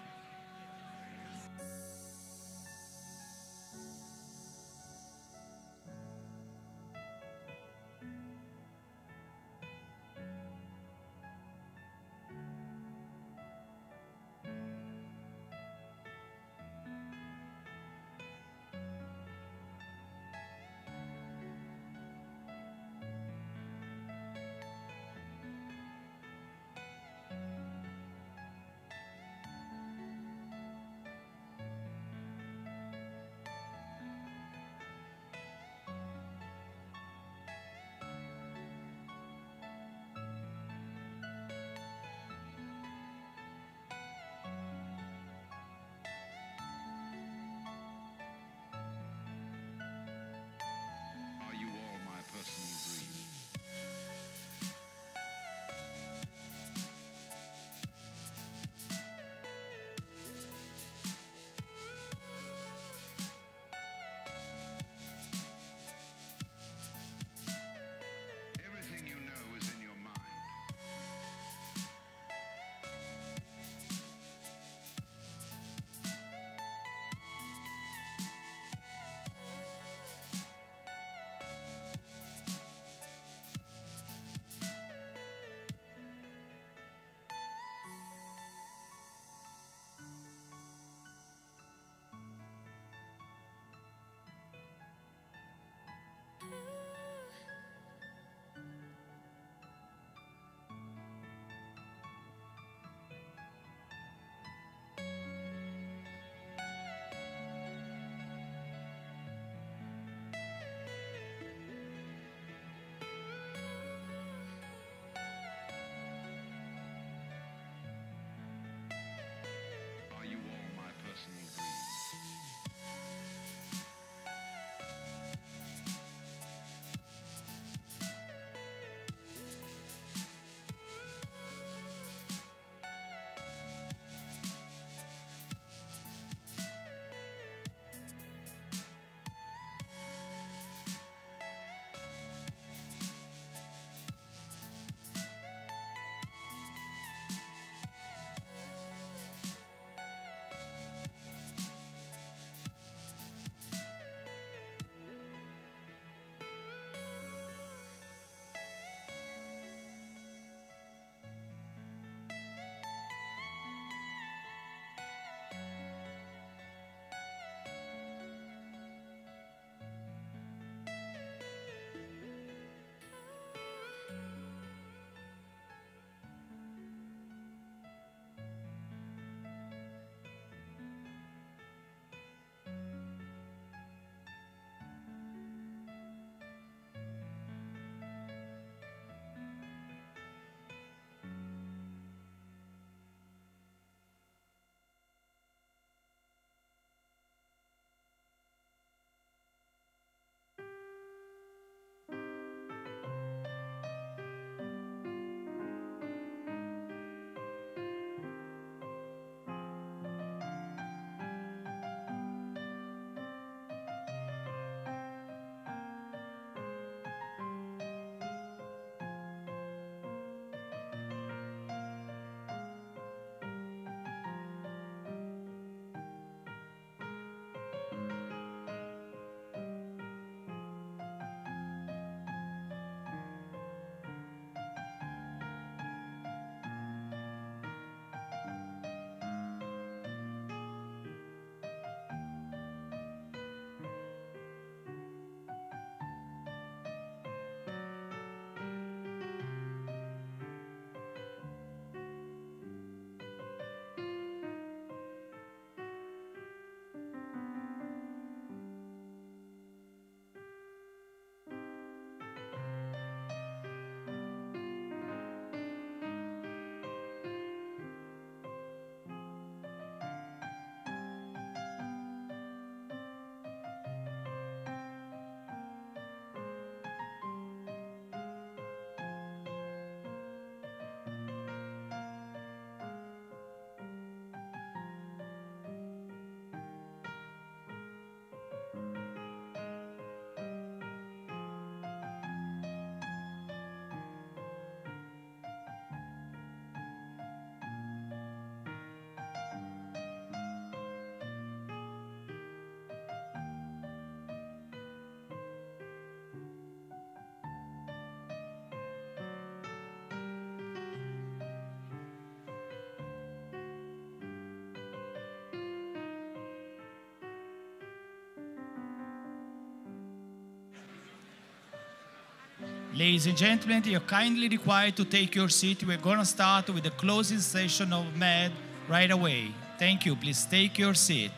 Ladies and gentlemen, you're kindly required to take your seat. We're going to start with the closing session of MED right away. Thank you. Please take your seat.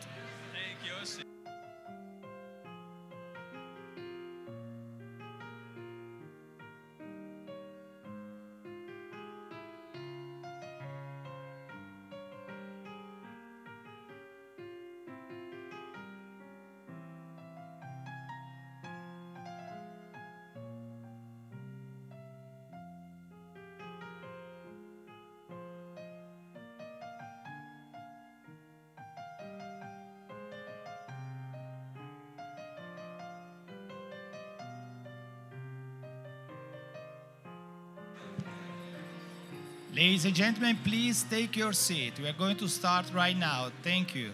Ladies and gentlemen, please take your seat. We are going to start right now. Thank you.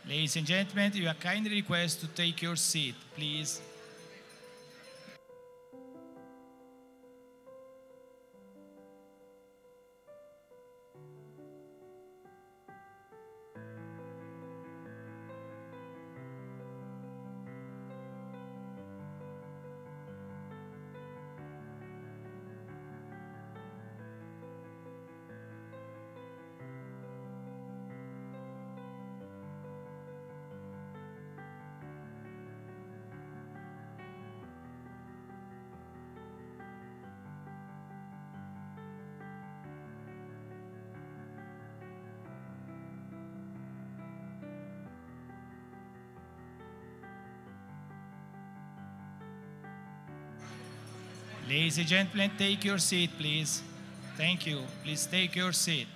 Ladies and gentlemen, you are kindly requested to take your seat, please. Ladies and gentlemen, take your seat, please. Thank you. Please take your seat.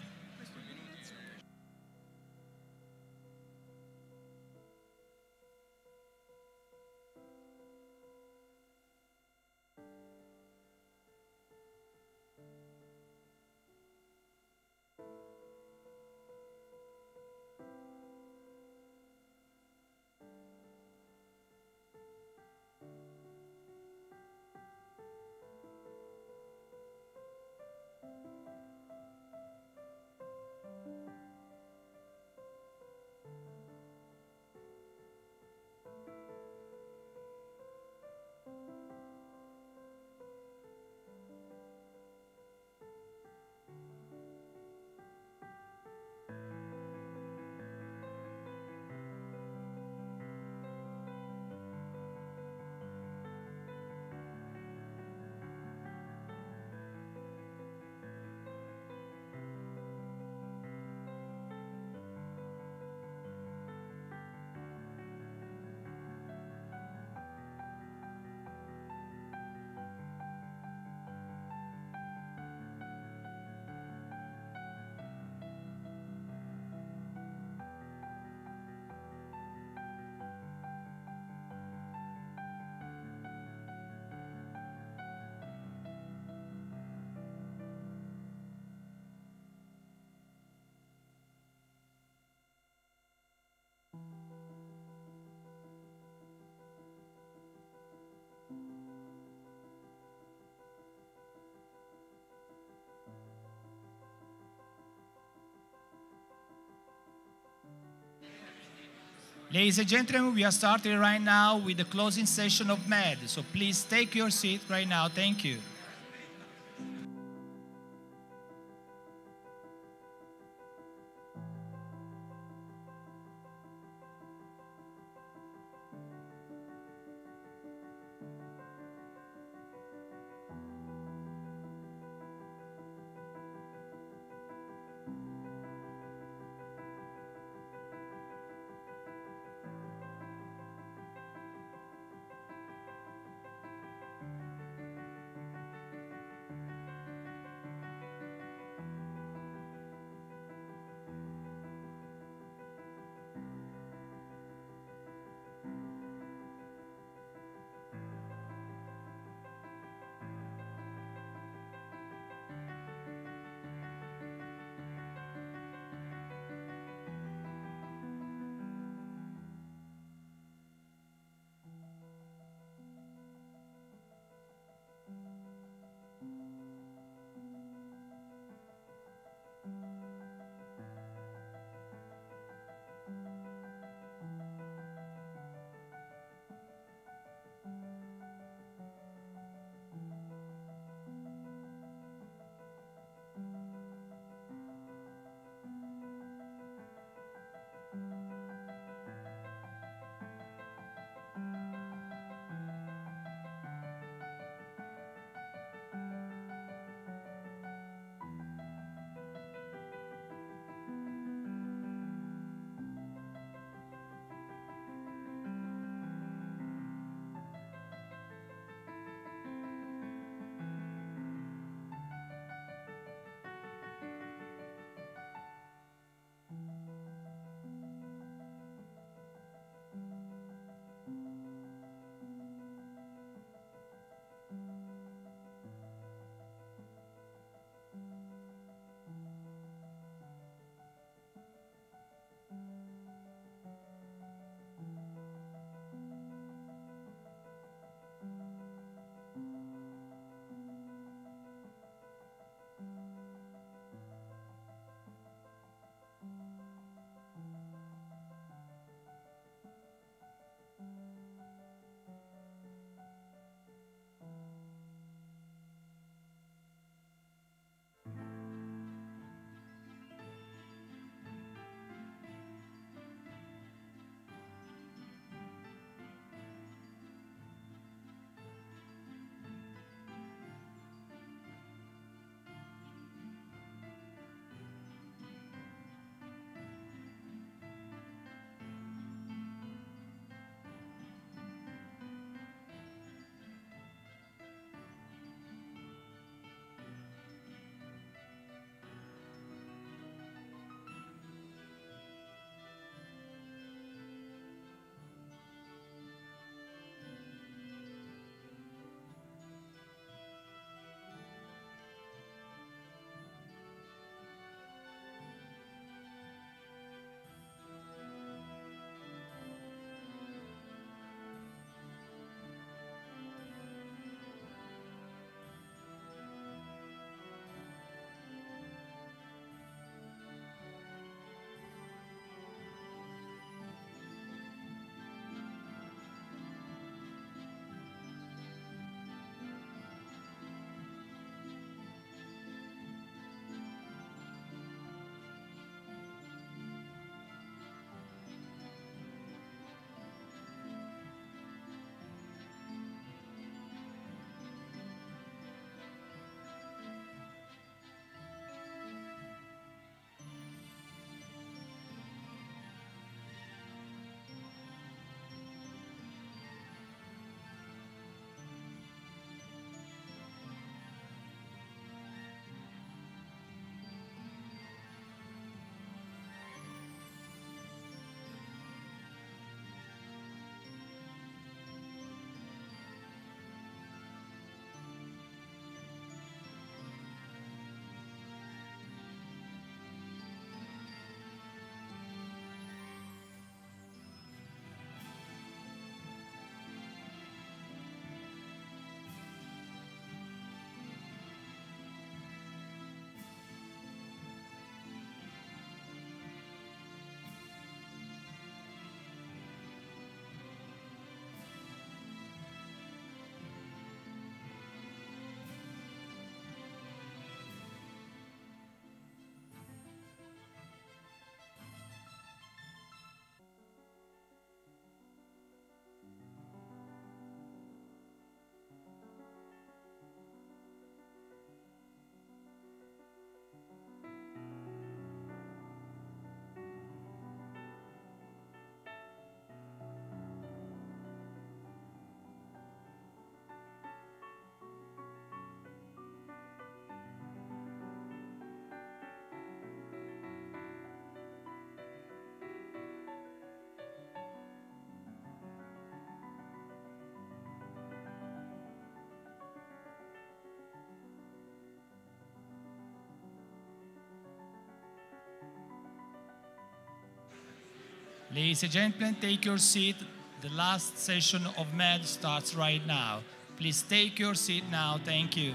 Ladies and gentlemen, we are starting right now with the closing session of MED. So please take your seat right now. Thank you. Ladies and gentlemen, take your seat. The last session of MED starts right now. Please take your seat now. Thank you.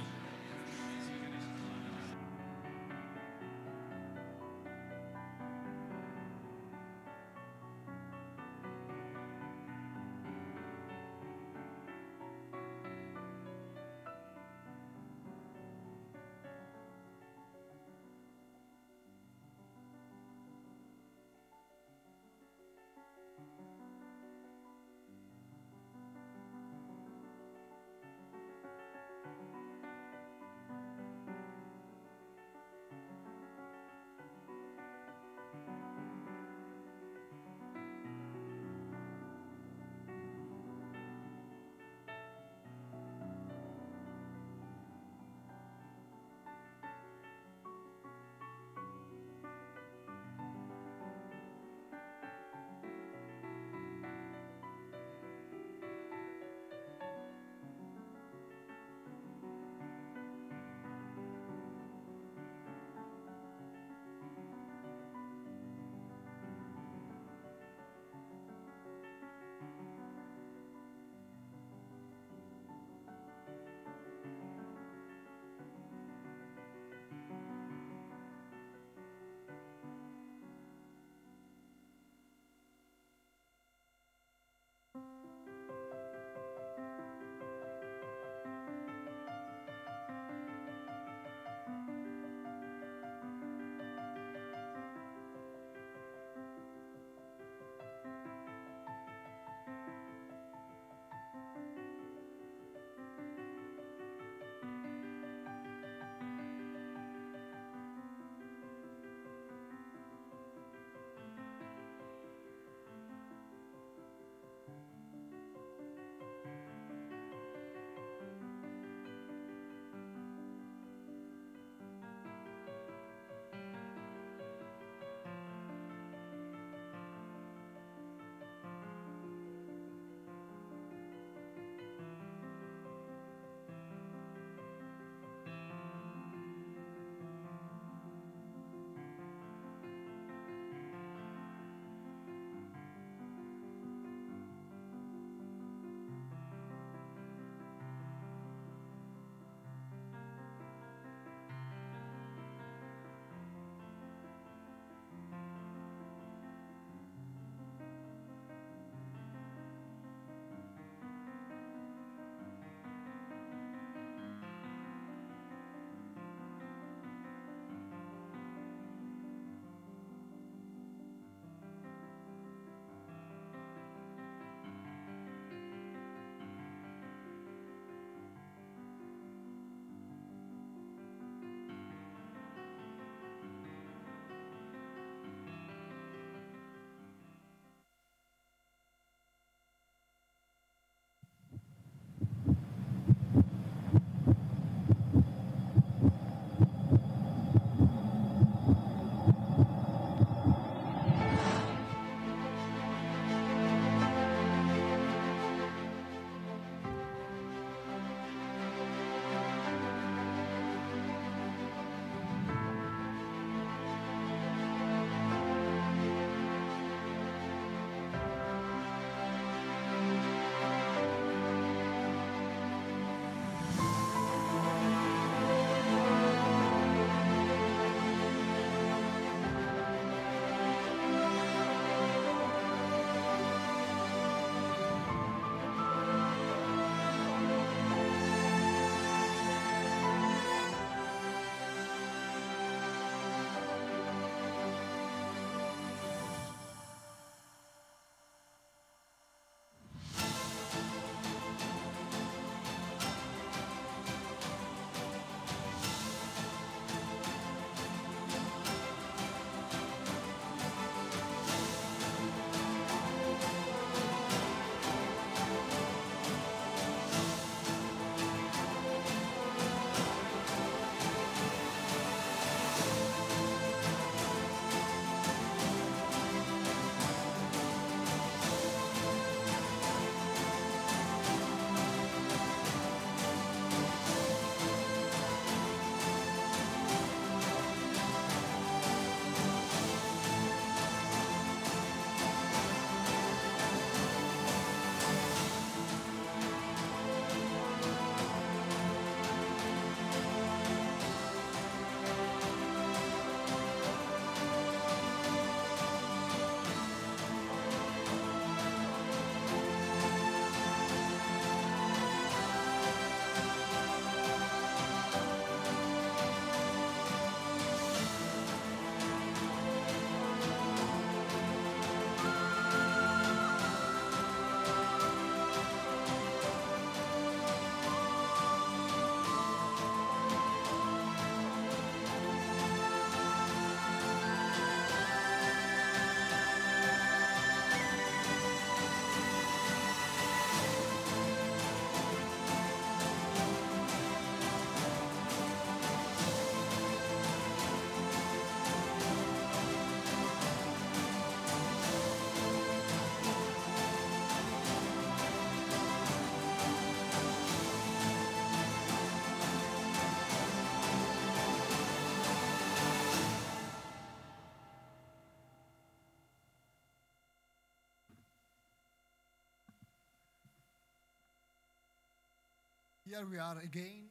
here we are again,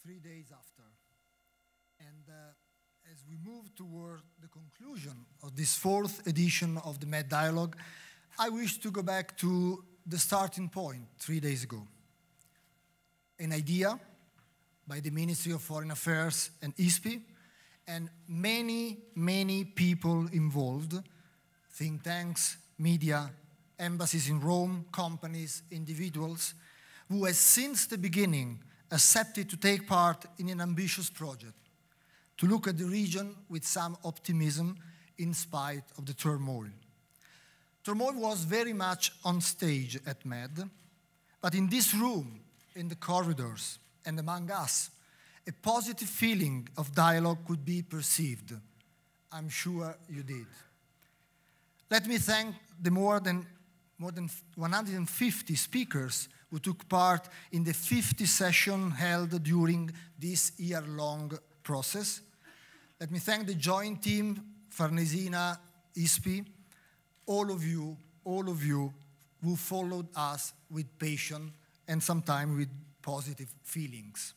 3 days after. And as we move toward the conclusion of this 4th edition of the Med Dialogue, I wish to go back to the starting point 3 days ago. An idea by the Ministry of Foreign Affairs and ISPI, and many, many people involved, think tanks, media, embassies in Rome, companies, individuals, who has since the beginning accepted to take part in an ambitious project, to look at the region with some optimism in spite of the turmoil. Turmoil was very much on stage at MED, but in this room, in the corridors, and among us, a positive feeling of dialogue could be perceived. I'm sure you did. Let me thank the more than 150 speakers who took part in the 50 session held during this year-long process. Let me thank the joint team, Farnesina, ISPI, all of you who followed us with patience and sometimes with positive feelings.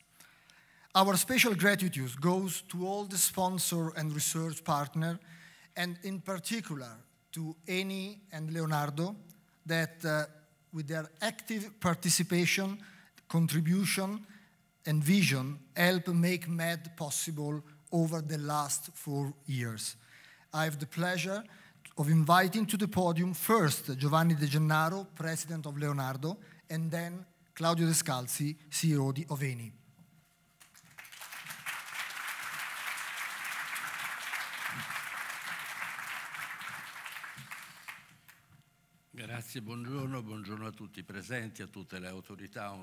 Our special gratitude goes to all the sponsor and research partners, and in particular to Eni and Leonardo, that with their active participation, contribution, and vision help make MED possible over the last 4 years. I have the pleasure of inviting to the podium first Giovanni De Gennaro, President of Leonardo, and then Claudio Descalzi, CEO of Eni. Grazie, buongiorno, buongiorno a tutti i presenti, a tutte le autorità.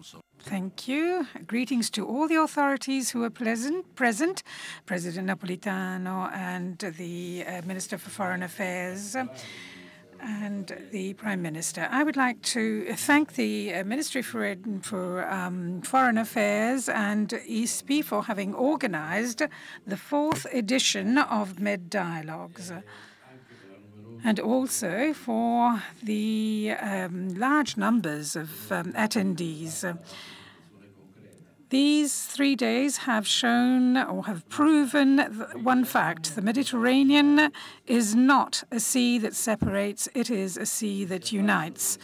Thank you. Greetings to all the authorities who are present, President Napolitano and the Minister for Foreign Affairs and the Prime Minister. I would like to thank the Ministry for Foreign Affairs and ISPI for having organized the 4th edition of Med Dialogues, and also for the large numbers of attendees. These 3 days have shown or have proven one fact: the Mediterranean is not a sea that separates, it is a sea that unites.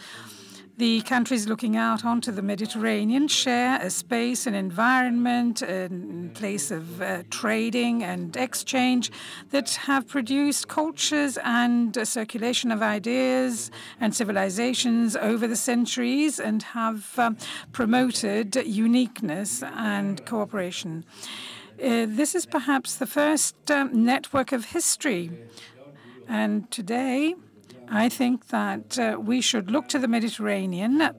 The countries looking out onto the Mediterranean share a space, an environment, a place of trading and exchange that have produced cultures and a circulation of ideas and civilizations over the centuries and have promoted uniqueness and cooperation. This is perhaps the first network of history. And today, I think that we should look to the Mediterranean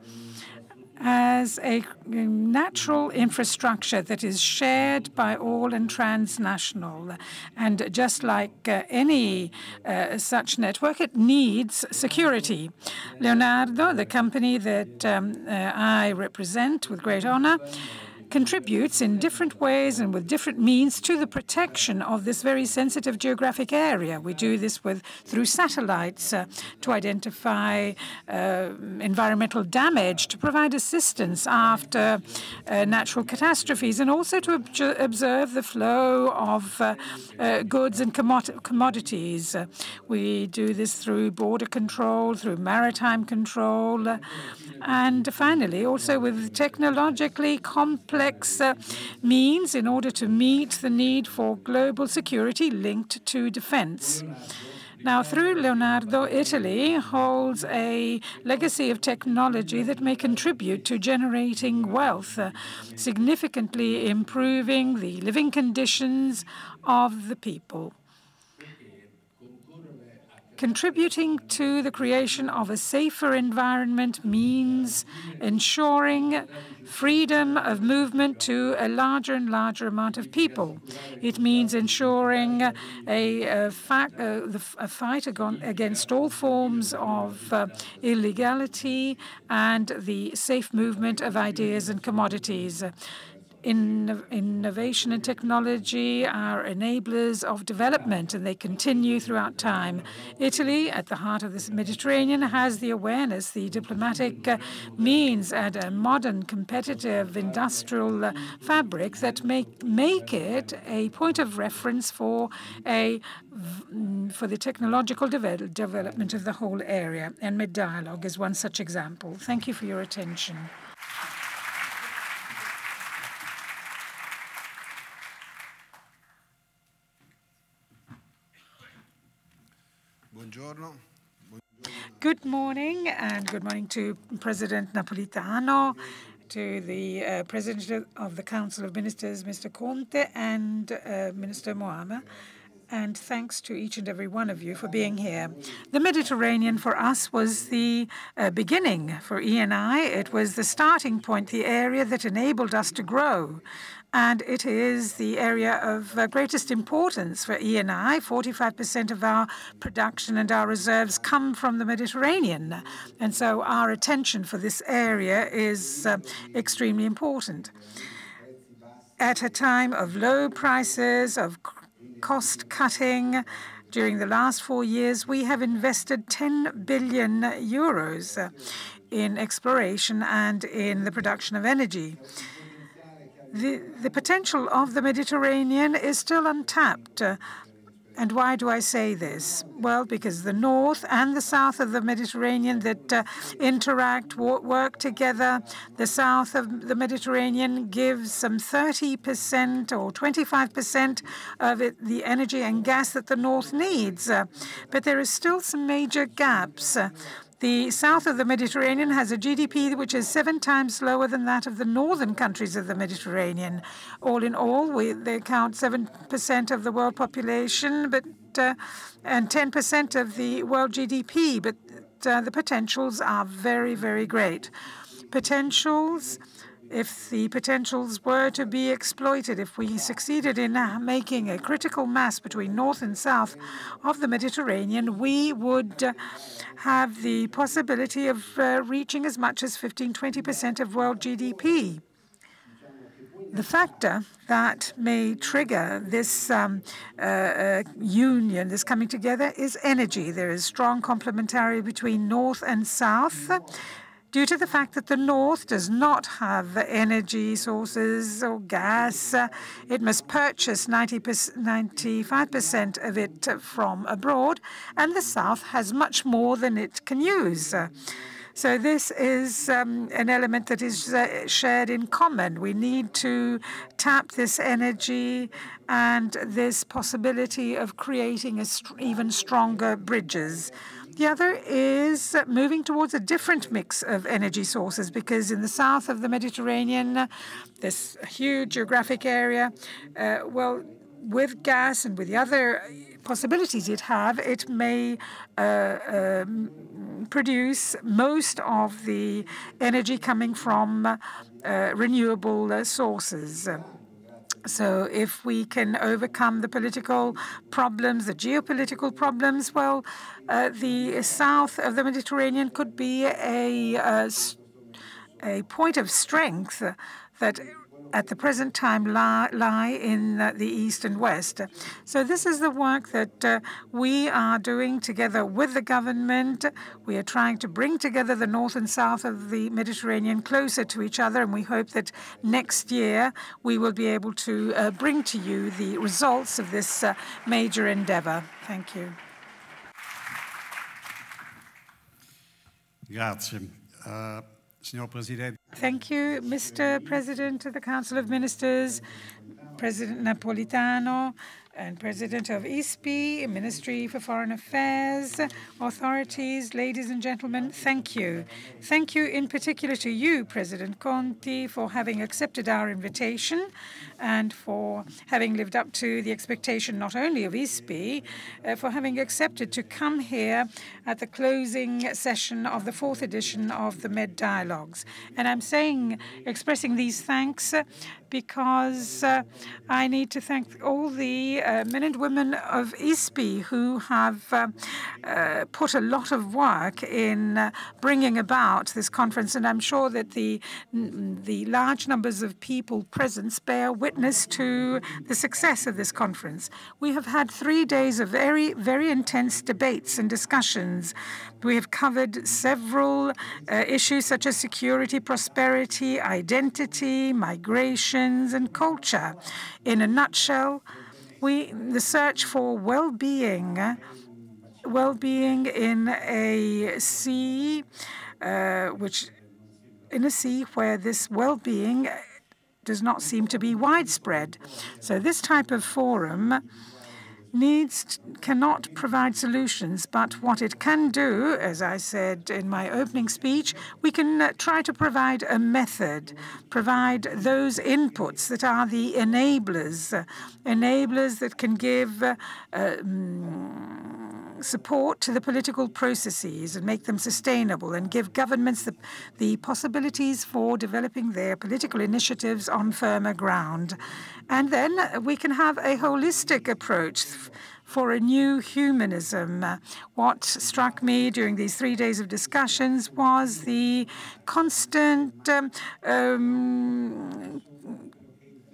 as a natural infrastructure that is shared by all and transnational. And just like any such network, it needs security. Leonardo, the company that I represent with great honor, contributes in different ways and with different means to the protection of this very sensitive geographic area. We do this through satellites to identify environmental damage, to provide assistance after natural catastrophes, and also to observe the flow of goods and commodities. We do this through border control, through maritime control, and finally also with technologically complex means in order to meet the need for global security linked to defense. Now, through Leonardo, Italy holds a legacy of technology that may contribute to generating wealth, significantly improving the living conditions of the people. Contributing to the creation of a safer environment means ensuring freedom of movement to a larger and larger amount of people. It means ensuring a fight against all forms of illegality and the safe movement of ideas and commodities. Innovation and technology are enablers of development, and they continue throughout time. Italy, at the heart of this Mediterranean, has the awareness, the diplomatic means, and a modern, competitive industrial fabric that make it a point of reference for the technological development of the whole area. And Med-Dialogue is one such example. Thank you for your attention. Good morning, and good morning to President Napolitano, to the President of the Council of Ministers, Mr. Conte, and Minister Moama. And thanks to each and every one of you for being here. The Mediterranean for us was the beginning for ENI. It was the starting point, the area that enabled us to grow. And it is the area of greatest importance for ENI. 45% of our production and our reserves come from the Mediterranean. And so our attention for this area is extremely important. At a time of low prices, of cost cutting, during the last 4 years, we have invested 10 billion euros in exploration and in the production of energy. The potential of the Mediterranean is still untapped. And why do I say this? Well, because the north and the south of the Mediterranean that interact, work together. The south of the Mediterranean gives some 30% or 25% of the energy and gas that the north needs. But there is still some major gaps. The south of the Mediterranean has a GDP which is 7 times lower than that of the northern countries of the Mediterranean. All in all, they account 7% of the world population, and 10% of the world GDP. But the potentials are very, very great. If the potentials were to be exploited, if we succeeded in making a critical mass between north and south of the Mediterranean, we would have the possibility of reaching as much as 15-20% of world GDP. The factor that may trigger this union, this coming together, is energy. There is strong complementarity between north and south, due to the fact that the north does not have energy sources or gas. It must purchase 95% of it from abroad, and the south has much more than it can use. So this is an element that is shared in common. We need to tap this energy and this possibility of creating even stronger bridges. The other is moving towards a different mix of energy sources, because in the south of the Mediterranean, this huge geographic area, with gas and with the other possibilities it may produce most of the energy coming from renewable sources. So if we can overcome the political problems, the geopolitical problems, the south of the Mediterranean could be a point of strength that at the present time lie in the east and west. So this is the work that we are doing together with the government. We are trying to bring together the north and south of the Mediterranean closer to each other, and we hope that next year we will be able to bring to you the results of this major endeavor. Thank you. Grazie. Thank you, Mr. President of the Council of Ministers, President Napolitano, and President of ISPI, Ministry for Foreign Affairs, authorities, ladies and gentlemen, thank you. Thank you in particular to you, President Conte, for having accepted our invitation and for having lived up to the expectation not only of ISPI, for having accepted to come here at the closing session of the 4th edition of the Med Dialogues. And I'm expressing these thanks because I need to thank all the men and women of ISPI who have put a lot of work in bringing about this conference, and I'm sure that the large numbers of people present bear witness to the success of this conference. We have had 3 days of very, very intense debates and discussions. We have covered several issues such as security, prosperity, identity, migrations, and culture. In a nutshell, the search for well-being in a sea, in a sea where this well-being does not seem to be widespread. So this type of forum cannot provide solutions, but what it can do, as I said in my opening speech, we can try to provide a method, provide those inputs that are the enablers that can give support to the political processes and make them sustainable and give governments the possibilities for developing their political initiatives on firmer ground. And then we can have a holistic approach for a new humanism. What struck me during these 3 days of discussions was the constant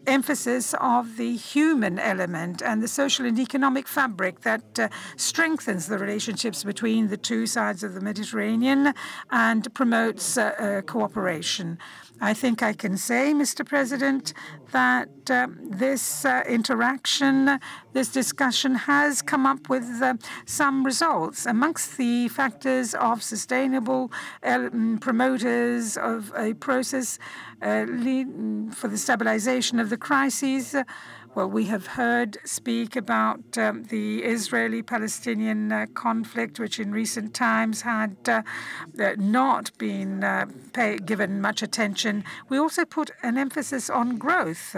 emphasis of the human element and the social and economic fabric that strengthens the relationships between the two sides of the Mediterranean and promotes cooperation. I think I can say, Mr. President, that this interaction, this discussion has come up with some results. Amongst the factors of sustainable promoters of a process for the stabilization of the crises, well, we have heard speak about the Israeli-Palestinian conflict, which in recent times had not been given much attention. We also put an emphasis on growth.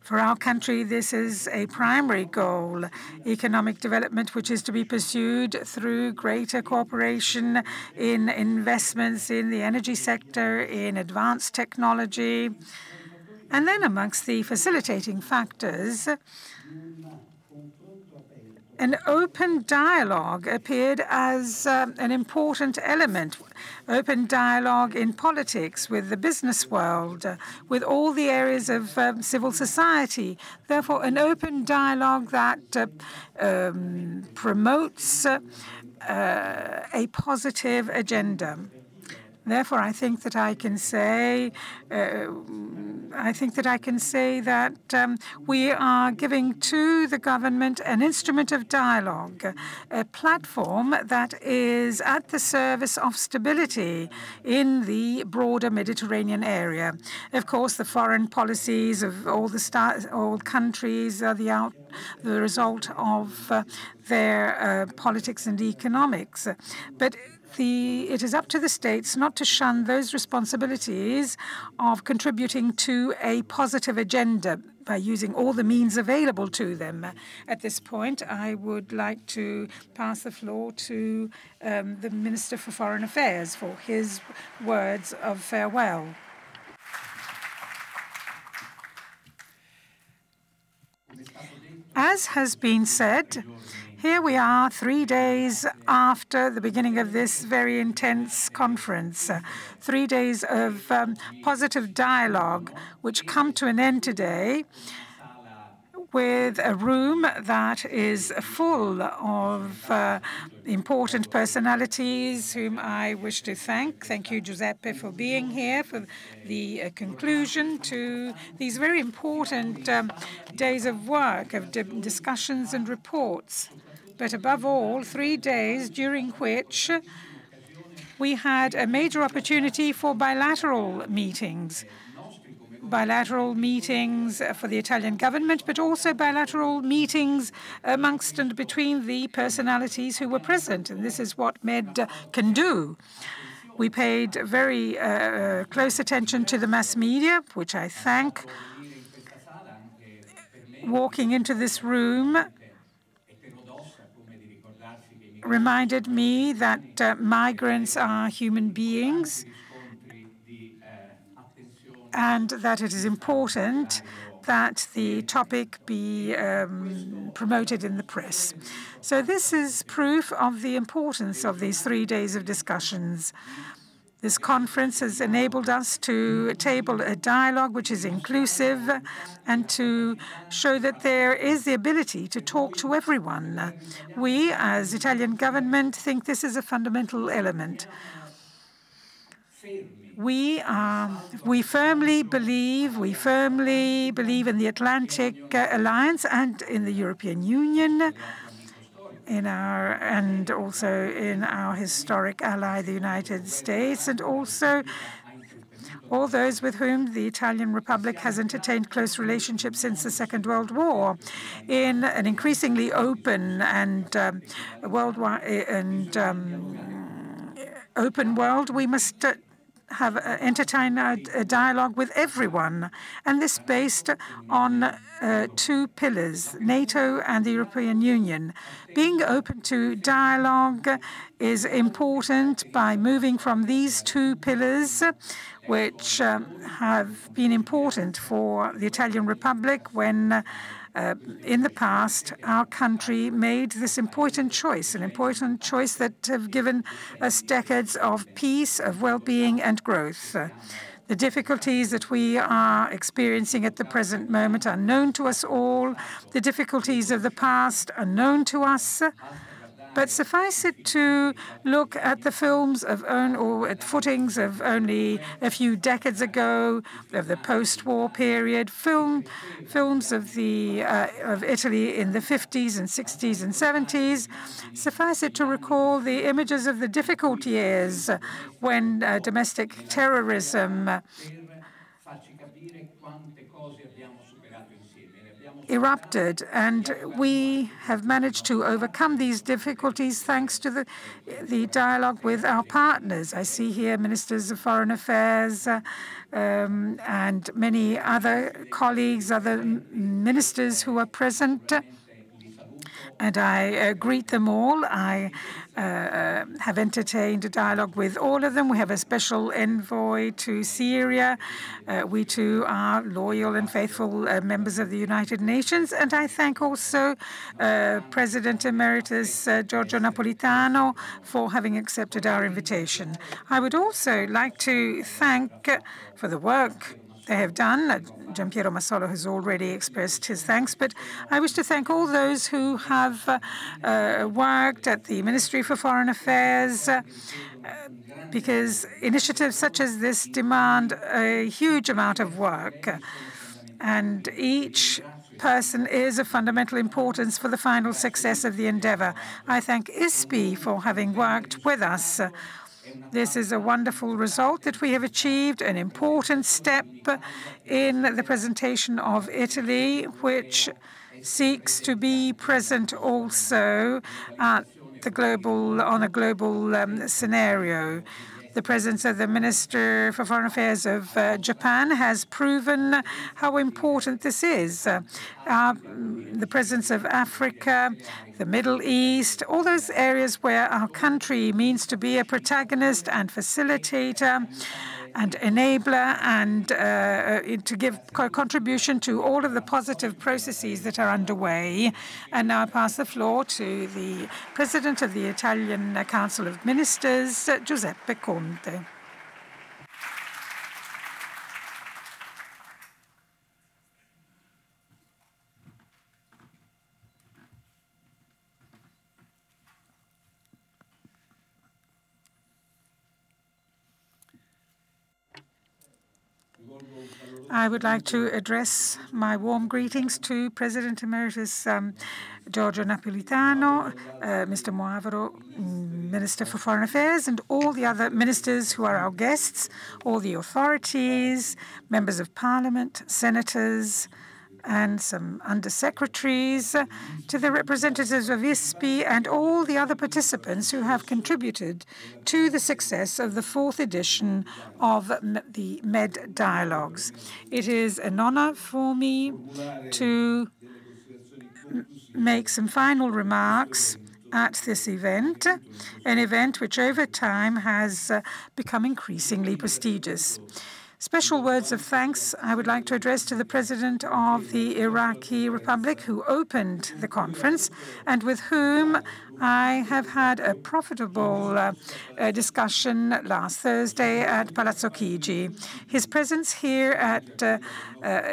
For our country, this is a primary goal, economic development, which is to be pursued through greater cooperation in investments in the energy sector, in advanced technology. And then amongst the facilitating factors, an open dialogue appeared as an important element. Open dialogue in politics, with the business world, with all the areas of civil society. Therefore, an open dialogue that promotes a positive agenda. Therefore, I think that I can say that we are giving to the government an instrument of dialogue, a platform that is at the service of stability in the broader Mediterranean area. Of course, the foreign policies of all countries are the result of their politics and economics, but it is up to the states not to shun those responsibilities of contributing to a positive agenda by using all the means available to them. At this point, I would like to pass the floor to the Minister for Foreign Affairs for his words of farewell. As has been said, here we are 3 days after the beginning of this very intense conference, 3 days of positive dialogue, which come to an end today with a room that is full of important personalities whom I wish to thank. Thank you, Giuseppe, for being here for the conclusion to these very important days of work, of discussions and reports. But above all, 3 days during which we had a major opportunity for bilateral meetings for the Italian government, but also bilateral meetings amongst and between the personalities who were present. And this is what MED can do. We paid very close attention to the mass media, which I thank. Walking into this room reminded me that migrants are human beings and that it is important that the topic be promoted in the press. So this is proof of the importance of these 3 days of discussions. This conference has enabled us to table a dialogue which is inclusive and to show that there is the ability to talk to everyone. We, as Italian government, think this is a fundamental element. We firmly believe in the Atlantic Alliance and in the European Union, and also in our historic ally, the United States, and also all those with whom the Italian Republic has entertained close relationships since the Second World War. In an increasingly open and worldwide and open world, we must entertain a dialogue with everyone, and this based on 2 pillars, NATO and the European Union. Being open to dialogue is important by moving from these 2 pillars, which have been important for the Italian Republic when in the past, our country made this important choice, an important choice that have given us decades of peace, of well-being and growth. The difficulties that we are experiencing at the present moment are known to us all. The difficulties of the past are known to us. But suffice it to look at the films or at footings of only a few decades ago, of the post-war period, films of Italy in the 50s and 60s and 70s. Suffice it to recall the images of the difficult years when domestic terrorism erupted, and we have managed to overcome these difficulties thanks to the dialogue with our partners. I see here ministers of foreign affairs and many other colleagues, other ministers who are present, and I greet them all. I have entertained a dialogue with all of them. We have a special envoy to Syria. We too are loyal and faithful members of the United Nations. And I thank also President Emeritus Giorgio Napolitano for having accepted our invitation. I would also like to thank for the work they have done. Giampiero Massolo has already expressed his thanks, but I wish to thank all those who have worked at the Ministry for Foreign Affairs, because initiatives such as this demand a huge amount of work, and each person is of fundamental importance for the final success of the endeavor. I thank ISPI for having worked with us. This is a wonderful result that we have achieved, an important step in the presentation of Italy, which seeks to be present also at on a global scenario. The presence of the Minister for Foreign Affairs of Japan has proven how important this is. The presence of Africa, the Middle East, all those areas where our country means to be a protagonist and facilitator and enabler, and to give contribution to all of the positive processes that are underway. And now I pass the floor to the President of the Italian Council of Ministers, Giuseppe Conte. I would like to address my warm greetings to President Emeritus Giorgio Napolitano, Mr. Moavero, Minister for Foreign Affairs, and all the other ministers who are our guests, all the authorities, members of parliament, senators, and some undersecretaries, to the representatives of ISPI and all the other participants who have contributed to the success of the 4th edition of the Med Dialogues. It is an honor for me to make some final remarks at this event, an event which over time has become increasingly prestigious. Special words of thanks I would like to address to the President of the Iraqi Republic, who opened the conference and with whom I have had a profitable discussion last Thursday at Palazzo Chigi. His presence here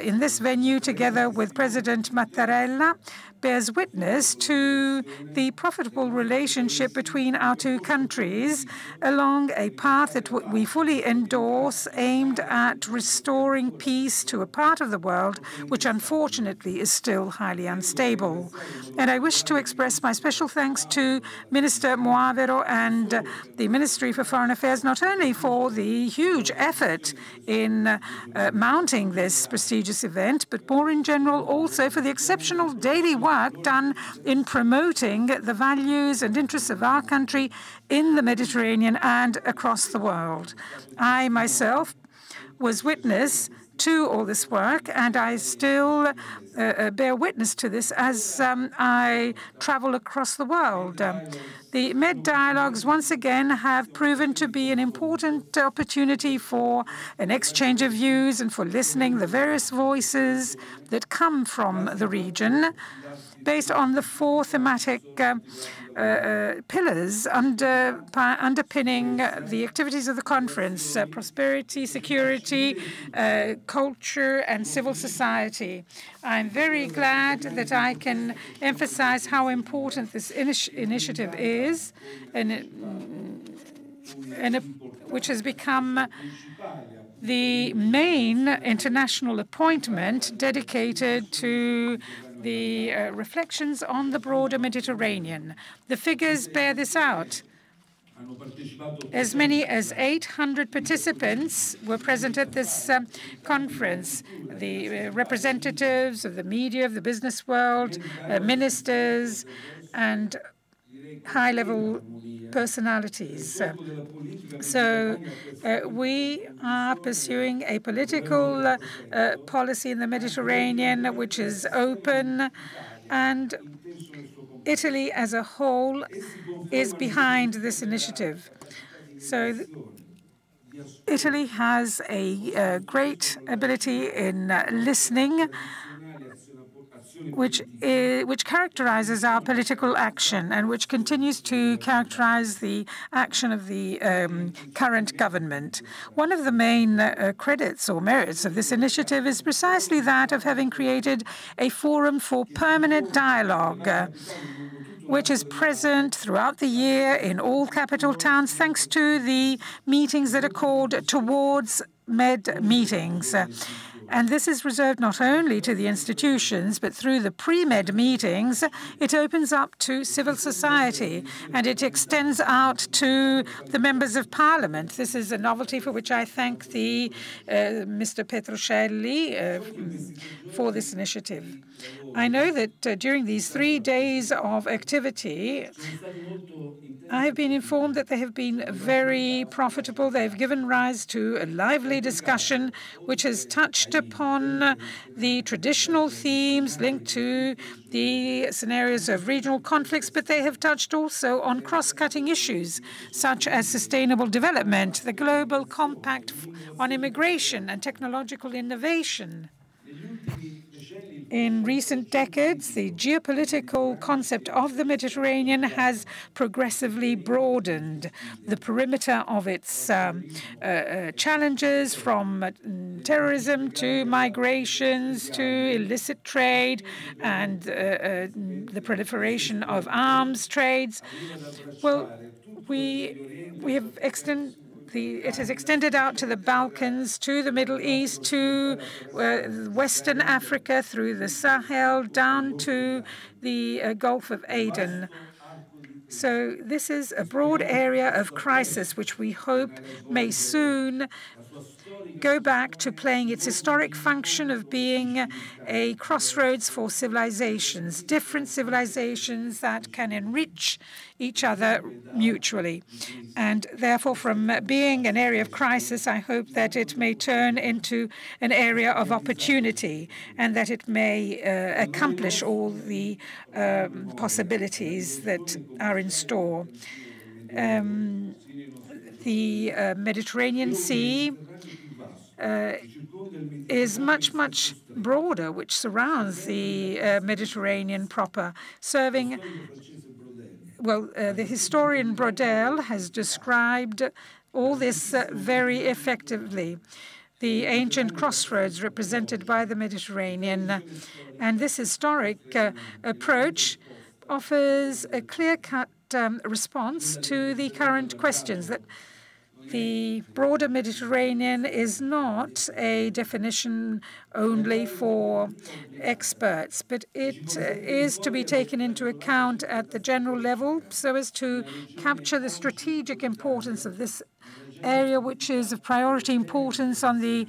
in this venue, together with President Mattarella, bears witness to the profitable relationship between our two countries along a path that we fully endorse, aimed at restoring peace to a part of the world which unfortunately is still highly unstable. And I wish to express my special thanks to Minister Moavero and the Ministry for Foreign Affairs, not only for the huge effort in mounting this prestigious event, but more in general also for the exceptional daily work done in promoting the values and interests of our country in the Mediterranean and across the world. I myself was witness to all this work, and I still bear witness to this as I travel across the world. The Med dialogues once again have proven to be an important opportunity for an exchange of views and for listening the various voices that come from the region, based on the four thematic pillars underpinning the activities of the conference: prosperity, security, culture, and civil society. I'm very glad that I can emphasize how important this initiative is, which has become the main international appointment dedicated to the reflections on the broader Mediterranean. The figures bear this out. As many as 800 participants were present at this conference. The representatives of the media, of the business world, ministers, and high-level personalities. So we are pursuing a political policy in the Mediterranean which is open, and Italy as a whole is behind this initiative. So Italy has a great ability in listening, which characterizes our political action and which continues to characterize the action of the current government. One of the main credits or merits of this initiative is precisely that of having created a forum for permanent dialogue, which is present throughout the year in all capital towns, thanks to the meetings that are called Towards Med meetings. And this is reserved not only to the institutions, but through the pre-Med meetings, it opens up to civil society, and it extends out to the members of parliament. This is a novelty for which I thank Mr. Petrocelli for this initiative. I know that during these 3 days of activity, I have been informed that they have been very profitable. They've given rise to a lively discussion which has touched upon the traditional themes linked to the scenarios of regional conflicts, but they have touched also on cross-cutting issues such as sustainable development, the global compact on immigration, and technological innovation. In recent decades, the geopolitical concept of the Mediterranean has progressively broadened the perimeter of its challenges, from terrorism to migrations to illicit trade and the proliferation of arms trades. Well, we have it has extended out to the Balkans, to the Middle East, to Western Africa, through the Sahel, down to the Gulf of Aden. So this is a broad area of crisis which we hope may soon go back to playing its historic function of being a crossroads for civilizations, different civilizations that can enrich each other mutually. And therefore, from being an area of crisis, I hope that it may turn into an area of opportunity and that it may accomplish all the possibilities that are in store. The Mediterranean Sea is much, much broader, which surrounds the Mediterranean proper, serving. Well, the historian Brodel has described all this very effectively. The ancient crossroads represented by the Mediterranean. And this historic approach offers a clear-cut response to the current questions that the broader Mediterranean is not a definition only for experts, but it is to be taken into account at the general level so as to capture the strategic importance of this area, which is of priority importance on the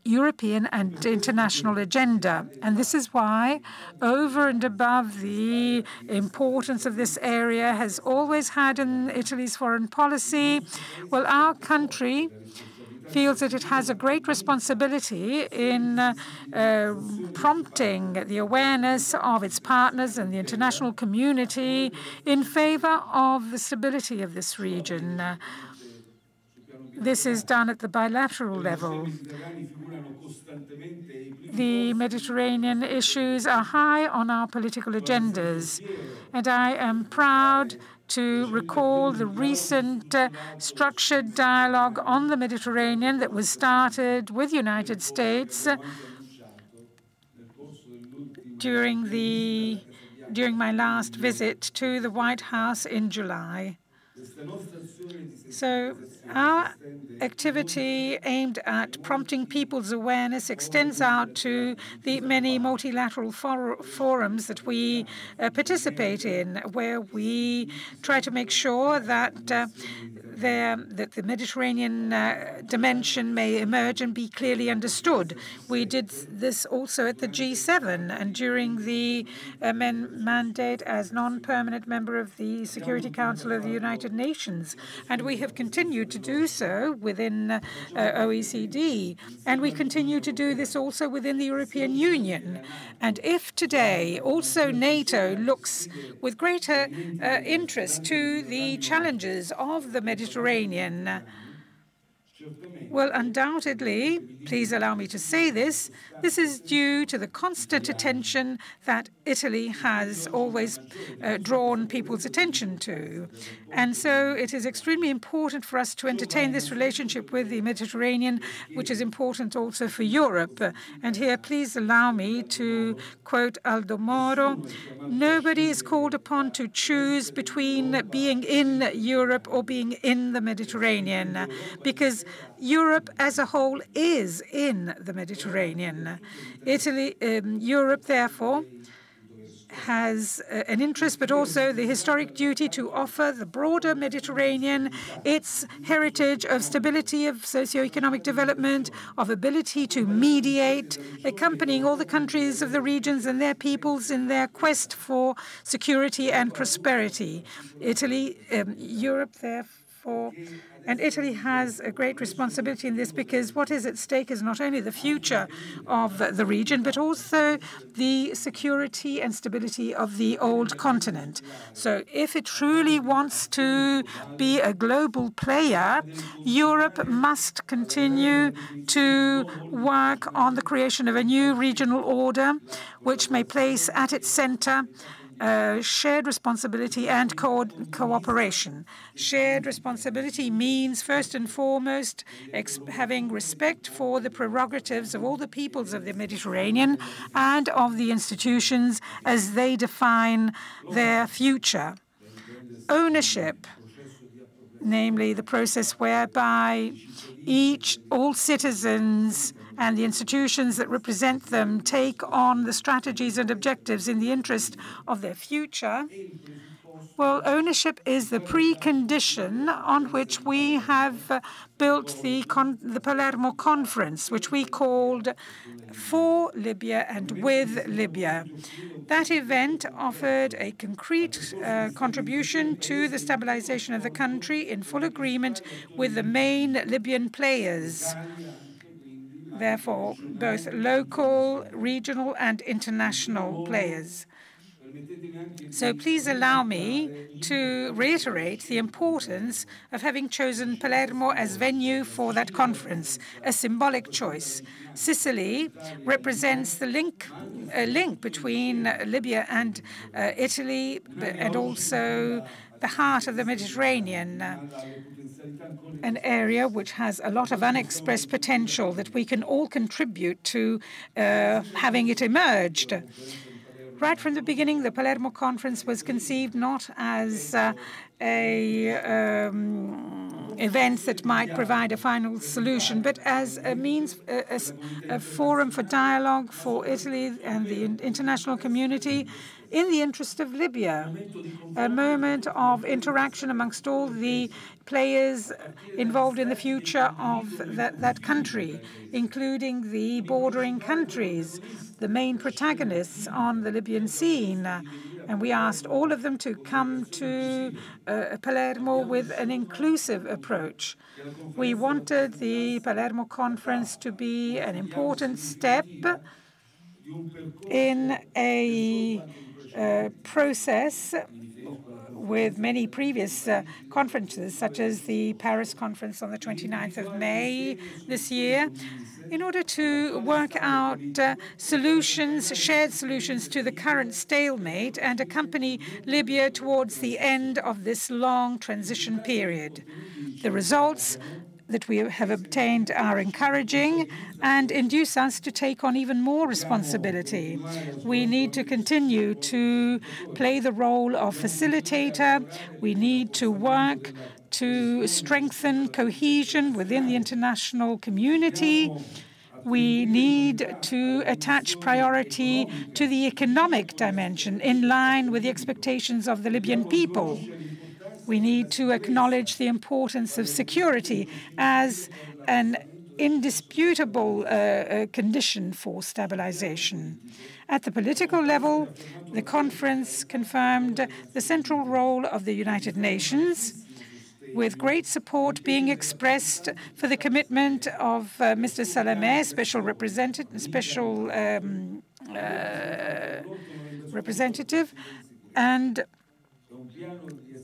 European and international agenda. And this is why, over and above the importance of this area has always had in Italy's foreign policy, well, our country feels that it has a great responsibility in prompting the awareness of its partners and the international community in favor of the stability of this region. This is done at the bilateral level. The Mediterranean issues are high on our political agendas, and I am proud to recall the recent structured dialogue on the Mediterranean that was started with the United States during my last visit to the White House in July. So our activity aimed at prompting people's awareness extends out to the many multilateral forums that we participate in, where we try to make sure that the Mediterranean dimension may emerge and be clearly understood. We did this also at the G7 and during the mandate as non-permanent member of the Security Council of the United Nations. And we have continued to do so within OECD. And we continue to do this also within the European Union. And if today also NATO looks with greater interest to the challenges of the Mediterranean, well, undoubtedly, please allow me to say this, this is due to the constant attention that Italy has always drawn people's attention to. And so it is extremely important for us to entertain this relationship with the Mediterranean, which is important also for Europe. And here, please allow me to quote Aldo Moro: "Nobody is called upon to choose between being in Europe or being in the Mediterranean, because Europe as a whole is in the Mediterranean. Europe, therefore, has an interest, but also the historic duty to offer the broader Mediterranean its heritage of stability, of socioeconomic development, of ability to mediate, accompanying all the countries of the regions and their peoples in their quest for security and prosperity. Europe, therefore, and Italy has a great responsibility in this, because what is at stake is not only the future of the region, but also the security and stability of the old continent. So if it truly wants to be a global player, Europe must continue to work on the creation of a new regional order, which may place at its center shared responsibility and cooperation. Shared responsibility means, first and foremost, having respect for the prerogatives of all the peoples of the Mediterranean and of the institutions as they define their future. Ownership, namely the process whereby all citizens and the institutions that represent them take on the strategies and objectives in the interest of their future. Well, ownership is the precondition on which we have built the Palermo Conference, which we called For Libya and With Libya. That event offered a concrete contribution to the stabilization of the country in full agreement with the main Libyan players. Therefore, both local, regional, and international players. So please allow me to reiterate the importance of having chosen Palermo as venue for that conference, a symbolic choice. Sicily represents the link between Libya and Italy, and also the heart of the Mediterranean, an area which has a lot of unexpressed potential that we can all contribute to having it emerged. Right from the beginning, the Palermo Conference was conceived not as a event that might provide a final solution, but as a means, a forum for dialogue for Italy and the international community in the interest of Libya, a moment of interaction amongst all the players involved in the future of that country, including the bordering countries, the main protagonists on the Libyan scene. And we asked all of them to come to Palermo with an inclusive approach. We wanted the Palermo Conference to be an important step in a process with many previous conferences, such as the Paris conference on the 29th of May this year, in order to work out solutions, shared solutions to the current stalemate and accompany Libya towards the end of this long transition period. The results that we have obtained are encouraging and induce us to take on even more responsibility. We need to continue to play the role of facilitator. We need to work to strengthen cohesion within the international community. We need to attach priority to the economic dimension in line with the expectations of the Libyan people. We need to acknowledge the importance of security as an indisputable condition for stabilization. At the political level, the conference confirmed the central role of the United Nations, with great support being expressed for the commitment of Mr. Salameh, special representative, and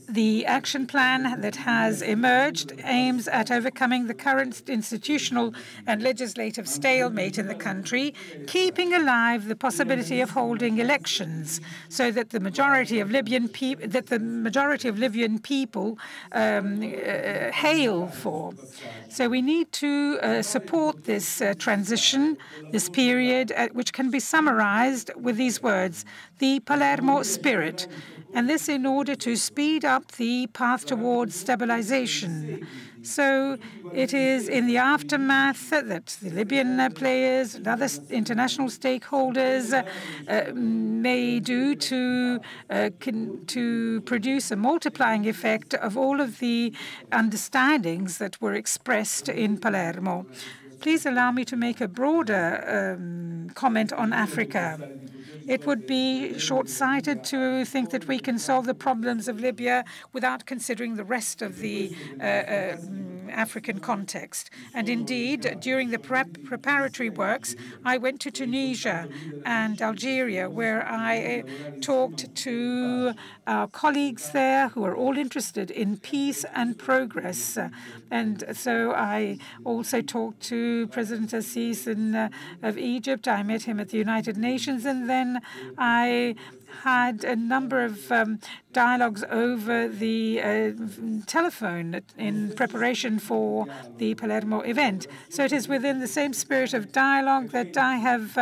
the action plan that has emerged aims at overcoming the current institutional and legislative stalemate in the country, keeping alive the possibility of holding elections, so that the majority of Libyan people hail for. So we need to support this transition, this period, which can be summarized with these words: the Palermo spirit. And this in order to speed up the path towards stabilization. So it is in the aftermath that the Libyan players and other international stakeholders may do to produce a multiplying effect of all of the understandings that were expressed in Palermo. Please allow me to make a broader comment on Africa. It would be short-sighted to think that we can solve the problems of Libya without considering the rest of the African context. And indeed, during the preparatory works, I went to Tunisia and Algeria, where I talked to our colleagues there who are all interested in peace and progress. And so I also talked to President Assis of Egypt. I met him at the United Nations, and then I had a number of dialogues over the telephone in preparation for the Palermo event. So it is within the same spirit of dialogue that I have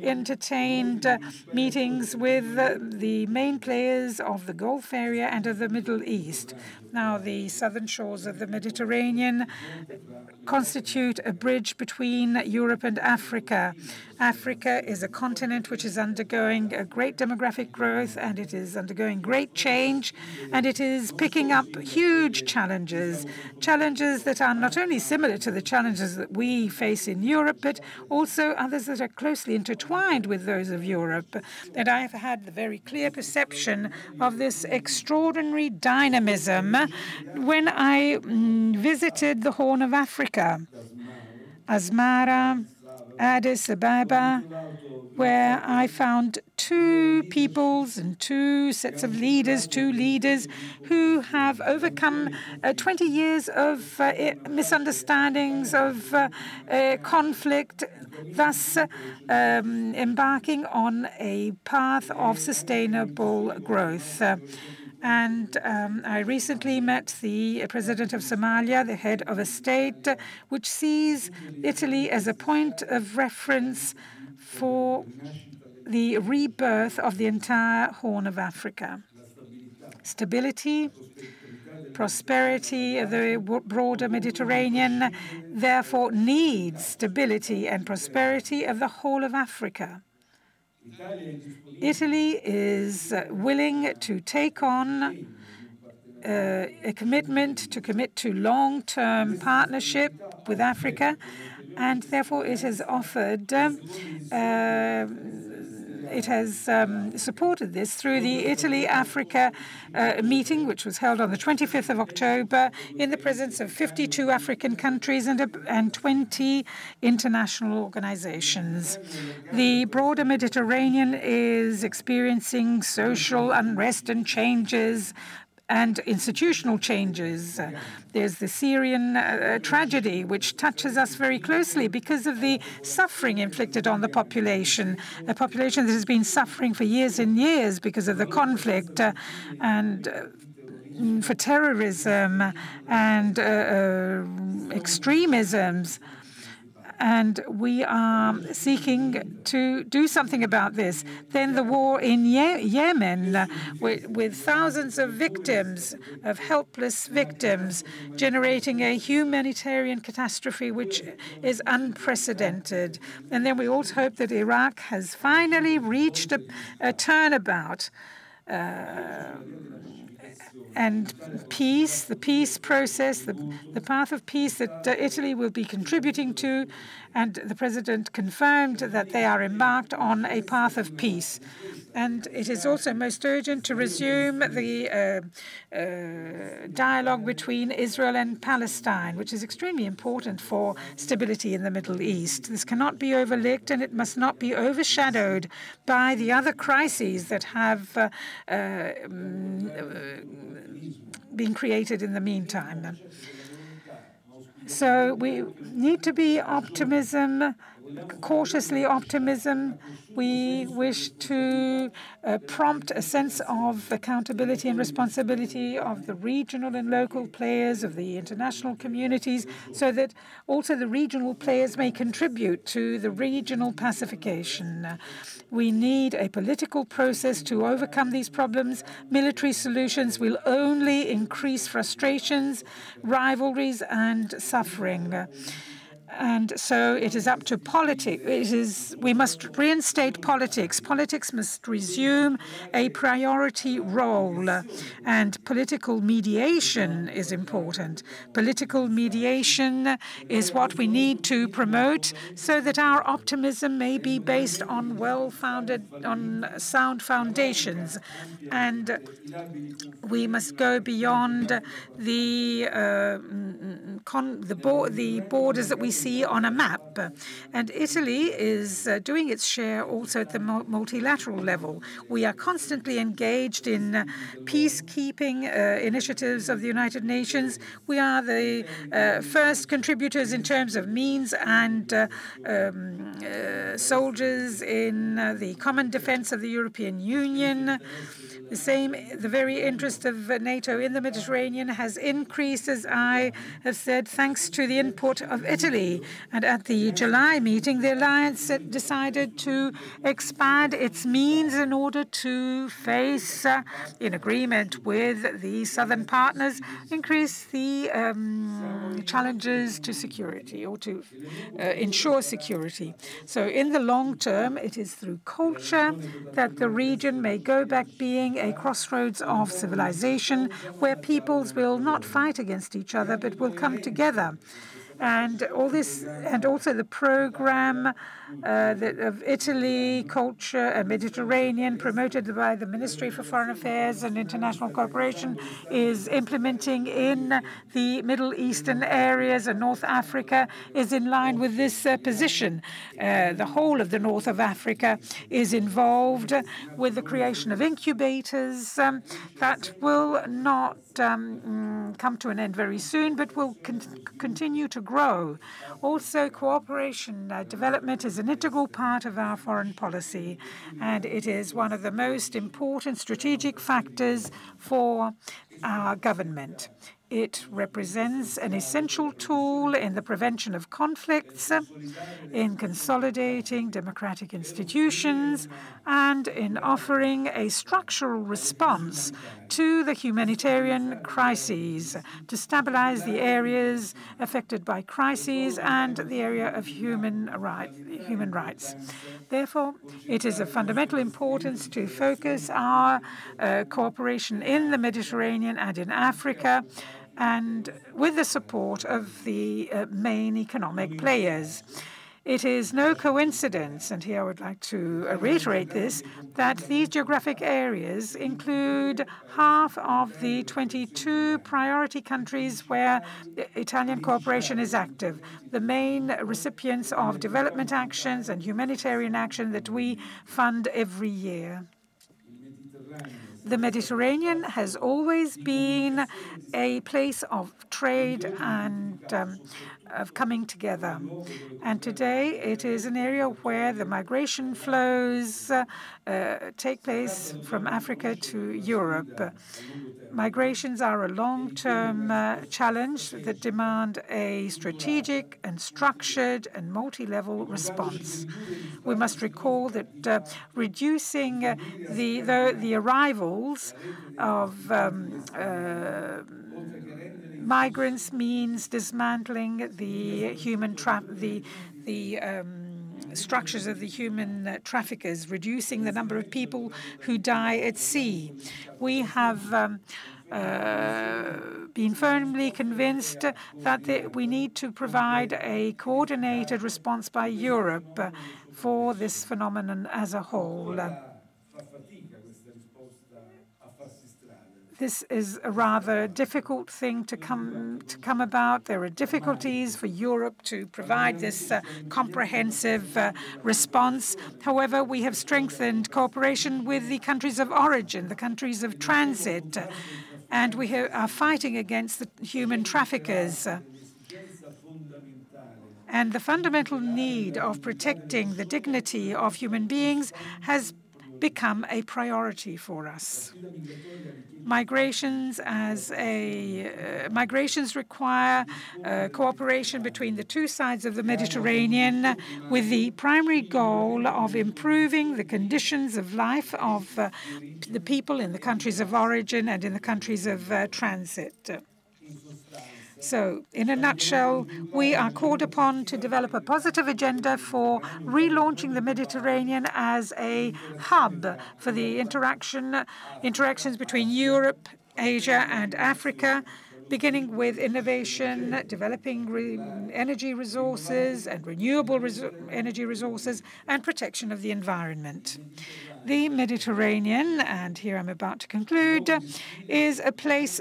entertained meetings with the main players of the Gulf area and of the Middle East. Now, the southern shores of the Mediterranean constitute a bridge between Europe and Africa. Africa is a continent which is undergoing a great demographic growth, and it is undergoing great change, and it is picking up huge challenges that are not only similar to the challenges that we face in Europe, but also others that are closely intertwined with those of Europe. And I have had the very clear perception of this extraordinary dynamism when I visited the Horn of Africa, Asmara, Addis Ababa, where I found two peoples and two sets of leaders, two leaders who have overcome 20 years of misunderstandings, of conflict, thus embarking on a path of sustainable growth. And I recently met the president of Somalia, the head of a state, which sees Italy as a point of reference for the rebirth of the entire Horn of Africa. Stability, prosperity of the broader Mediterranean, therefore needs stability and prosperity of the whole of Africa. Italy is willing to take on a commitment to commit to long-term partnership with Africa, and therefore it has offered it has supported this through the Italy-Africa meeting, which was held on the 25th of October in the presence of 52 African countries and 20 international organizations. The broader Mediterranean is experiencing social unrest and changes and institutional changes. There's the Syrian tragedy, which touches us very closely because of the suffering inflicted on the population, a population that has been suffering for years and years because of the conflict and for terrorism and extremisms. And we are seeking to do something about this. Then the war in Yemen, with thousands of victims, of helpless victims, generating a humanitarian catastrophe which is unprecedented. And then we also hope that Iraq has finally reached a turnabout. And peace, the peace process, the path of peace that Italy will be contributing to, and the president confirmed that they are embarked on a path of peace. And it is also most urgent to resume the dialogue between Israel and Palestine, which is extremely important for stability in the Middle East. This cannot be overlooked, and it must not be overshadowed by the other crises that have been created in the meantime. So we need to be cautiously optimism. We wish to prompt a sense of accountability and responsibility of the regional and local players, of the international communities, so that also the regional players may contribute to the regional pacification. We need a political process to overcome these problems. Military solutions will only increase frustrations, rivalries, and suffering. And so it is up to politics. We must reinstate politics. Politics must resume a priority role. And political mediation is important. Political mediation is what we need to promote so that our optimism may be based on sound foundations. And we must go beyond the borders that we see on a map. And Italy is doing its share also at the multilateral level. We are constantly engaged in peacekeeping initiatives of the United Nations. We are the first contributors in terms of means and soldiers in the common defense of the European Union. The very interest of NATO in the Mediterranean has increased, as I have said, thanks to the input of Italy. And at the July meeting, the alliance decided to expand its means in order to face, in agreement with the southern partners, increase the challenges to security or to ensure security. So in the long term, it is through culture that the region may go back being a crossroads of civilization where peoples will not fight against each other but will come together. And all this, and also the program of Italy, culture, and Mediterranean, promoted by the Ministry for Foreign Affairs and International Cooperation, is implementing in the Middle Eastern areas, and North Africa is in line with this position. The whole of the north of Africa is involved with the creation of incubators that will not come to an end very soon, but will continue to grow. Also, cooperation development is an integral part of our foreign policy, and it is one of the most important strategic factors for our government. It represents an essential tool in the prevention of conflicts, in consolidating democratic institutions, and in offering a structural response to the humanitarian crises, to stabilize the areas affected by crises and the area of human rights. Therefore, it is of fundamental importance to focus our cooperation in the Mediterranean and in Africa, and with the support of the main economic players. It is no coincidence, and here I would like to reiterate this, that these geographic areas include half of the 22 priority countries where Italian cooperation is active, the main recipients of development actions and humanitarian action that we fund every year. The Mediterranean has always been a place of trade and of coming together. And today it is an area where the migration flows take place from Africa to Europe. Migrations are a long-term challenge that demand a strategic and structured and multi-level response. We must recall that reducing the arrivals of migrants means dismantling the structures of the human traffickers, reducing the number of people who die at sea. We have been firmly convinced that we need to provide a coordinated response by Europe for this phenomenon as a whole. This is a rather difficult thing to come about. There are difficulties for Europe to provide this comprehensive response. However, we have strengthened cooperation with the countries of origin, the countries of transit, and we are fighting against the human traffickers. And the fundamental need of protecting the dignity of human beings has become a priority for us. Migrations require cooperation between the two sides of the Mediterranean, with the primary goal of improving the conditions of life of the people in the countries of origin and in the countries of transit. So, in a nutshell, we are called upon to develop a positive agenda for relaunching the Mediterranean as a hub for the interactions between Europe, Asia, and Africa, beginning with innovation, developing energy resources and renewable energy resources, and protection of the environment. The Mediterranean, and here I'm about to conclude, is a place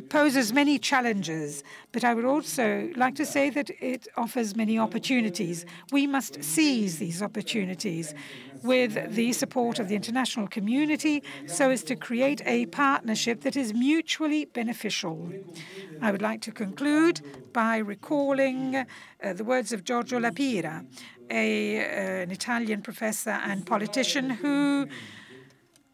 poses many challenges, but I would also like to say that it offers many opportunities. We must seize these opportunities with the support of the international community so as to create a partnership that is mutually beneficial. I would like to conclude by recalling the words of Giorgio La Pira, an Italian professor and politician who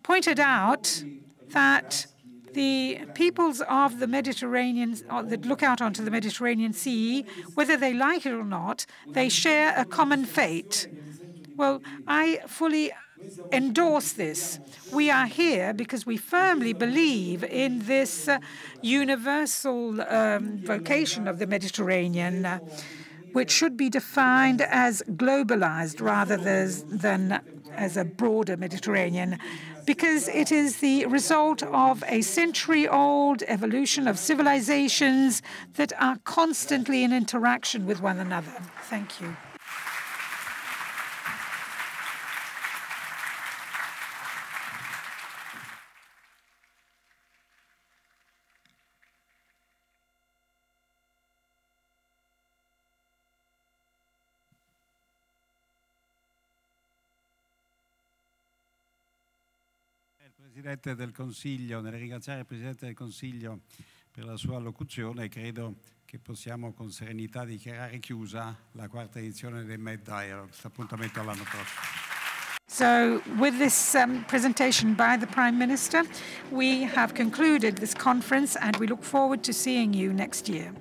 pointed out that the peoples of the Mediterranean, that look out onto the Mediterranean Sea, whether they like it or not, they share a common fate. Well, I fully endorse this. We are here because we firmly believe in this universal vocation of the Mediterranean, which should be defined as globalized rather than as a broader Mediterranean, because it is the result of a century-old evolution of civilizations that are constantly in interaction with one another. Thank you. Presidente del Consiglio, nel ringraziare il Presidente del Consiglio per la sua allocuzione, credo che possiamo con serenità dichiarare chiusa la quarta edizione del Med Dialogues. Appuntamento all'anno prossimo. So with this presentation by the Prime Minister, we have concluded this conference and we look forward to seeing you next year.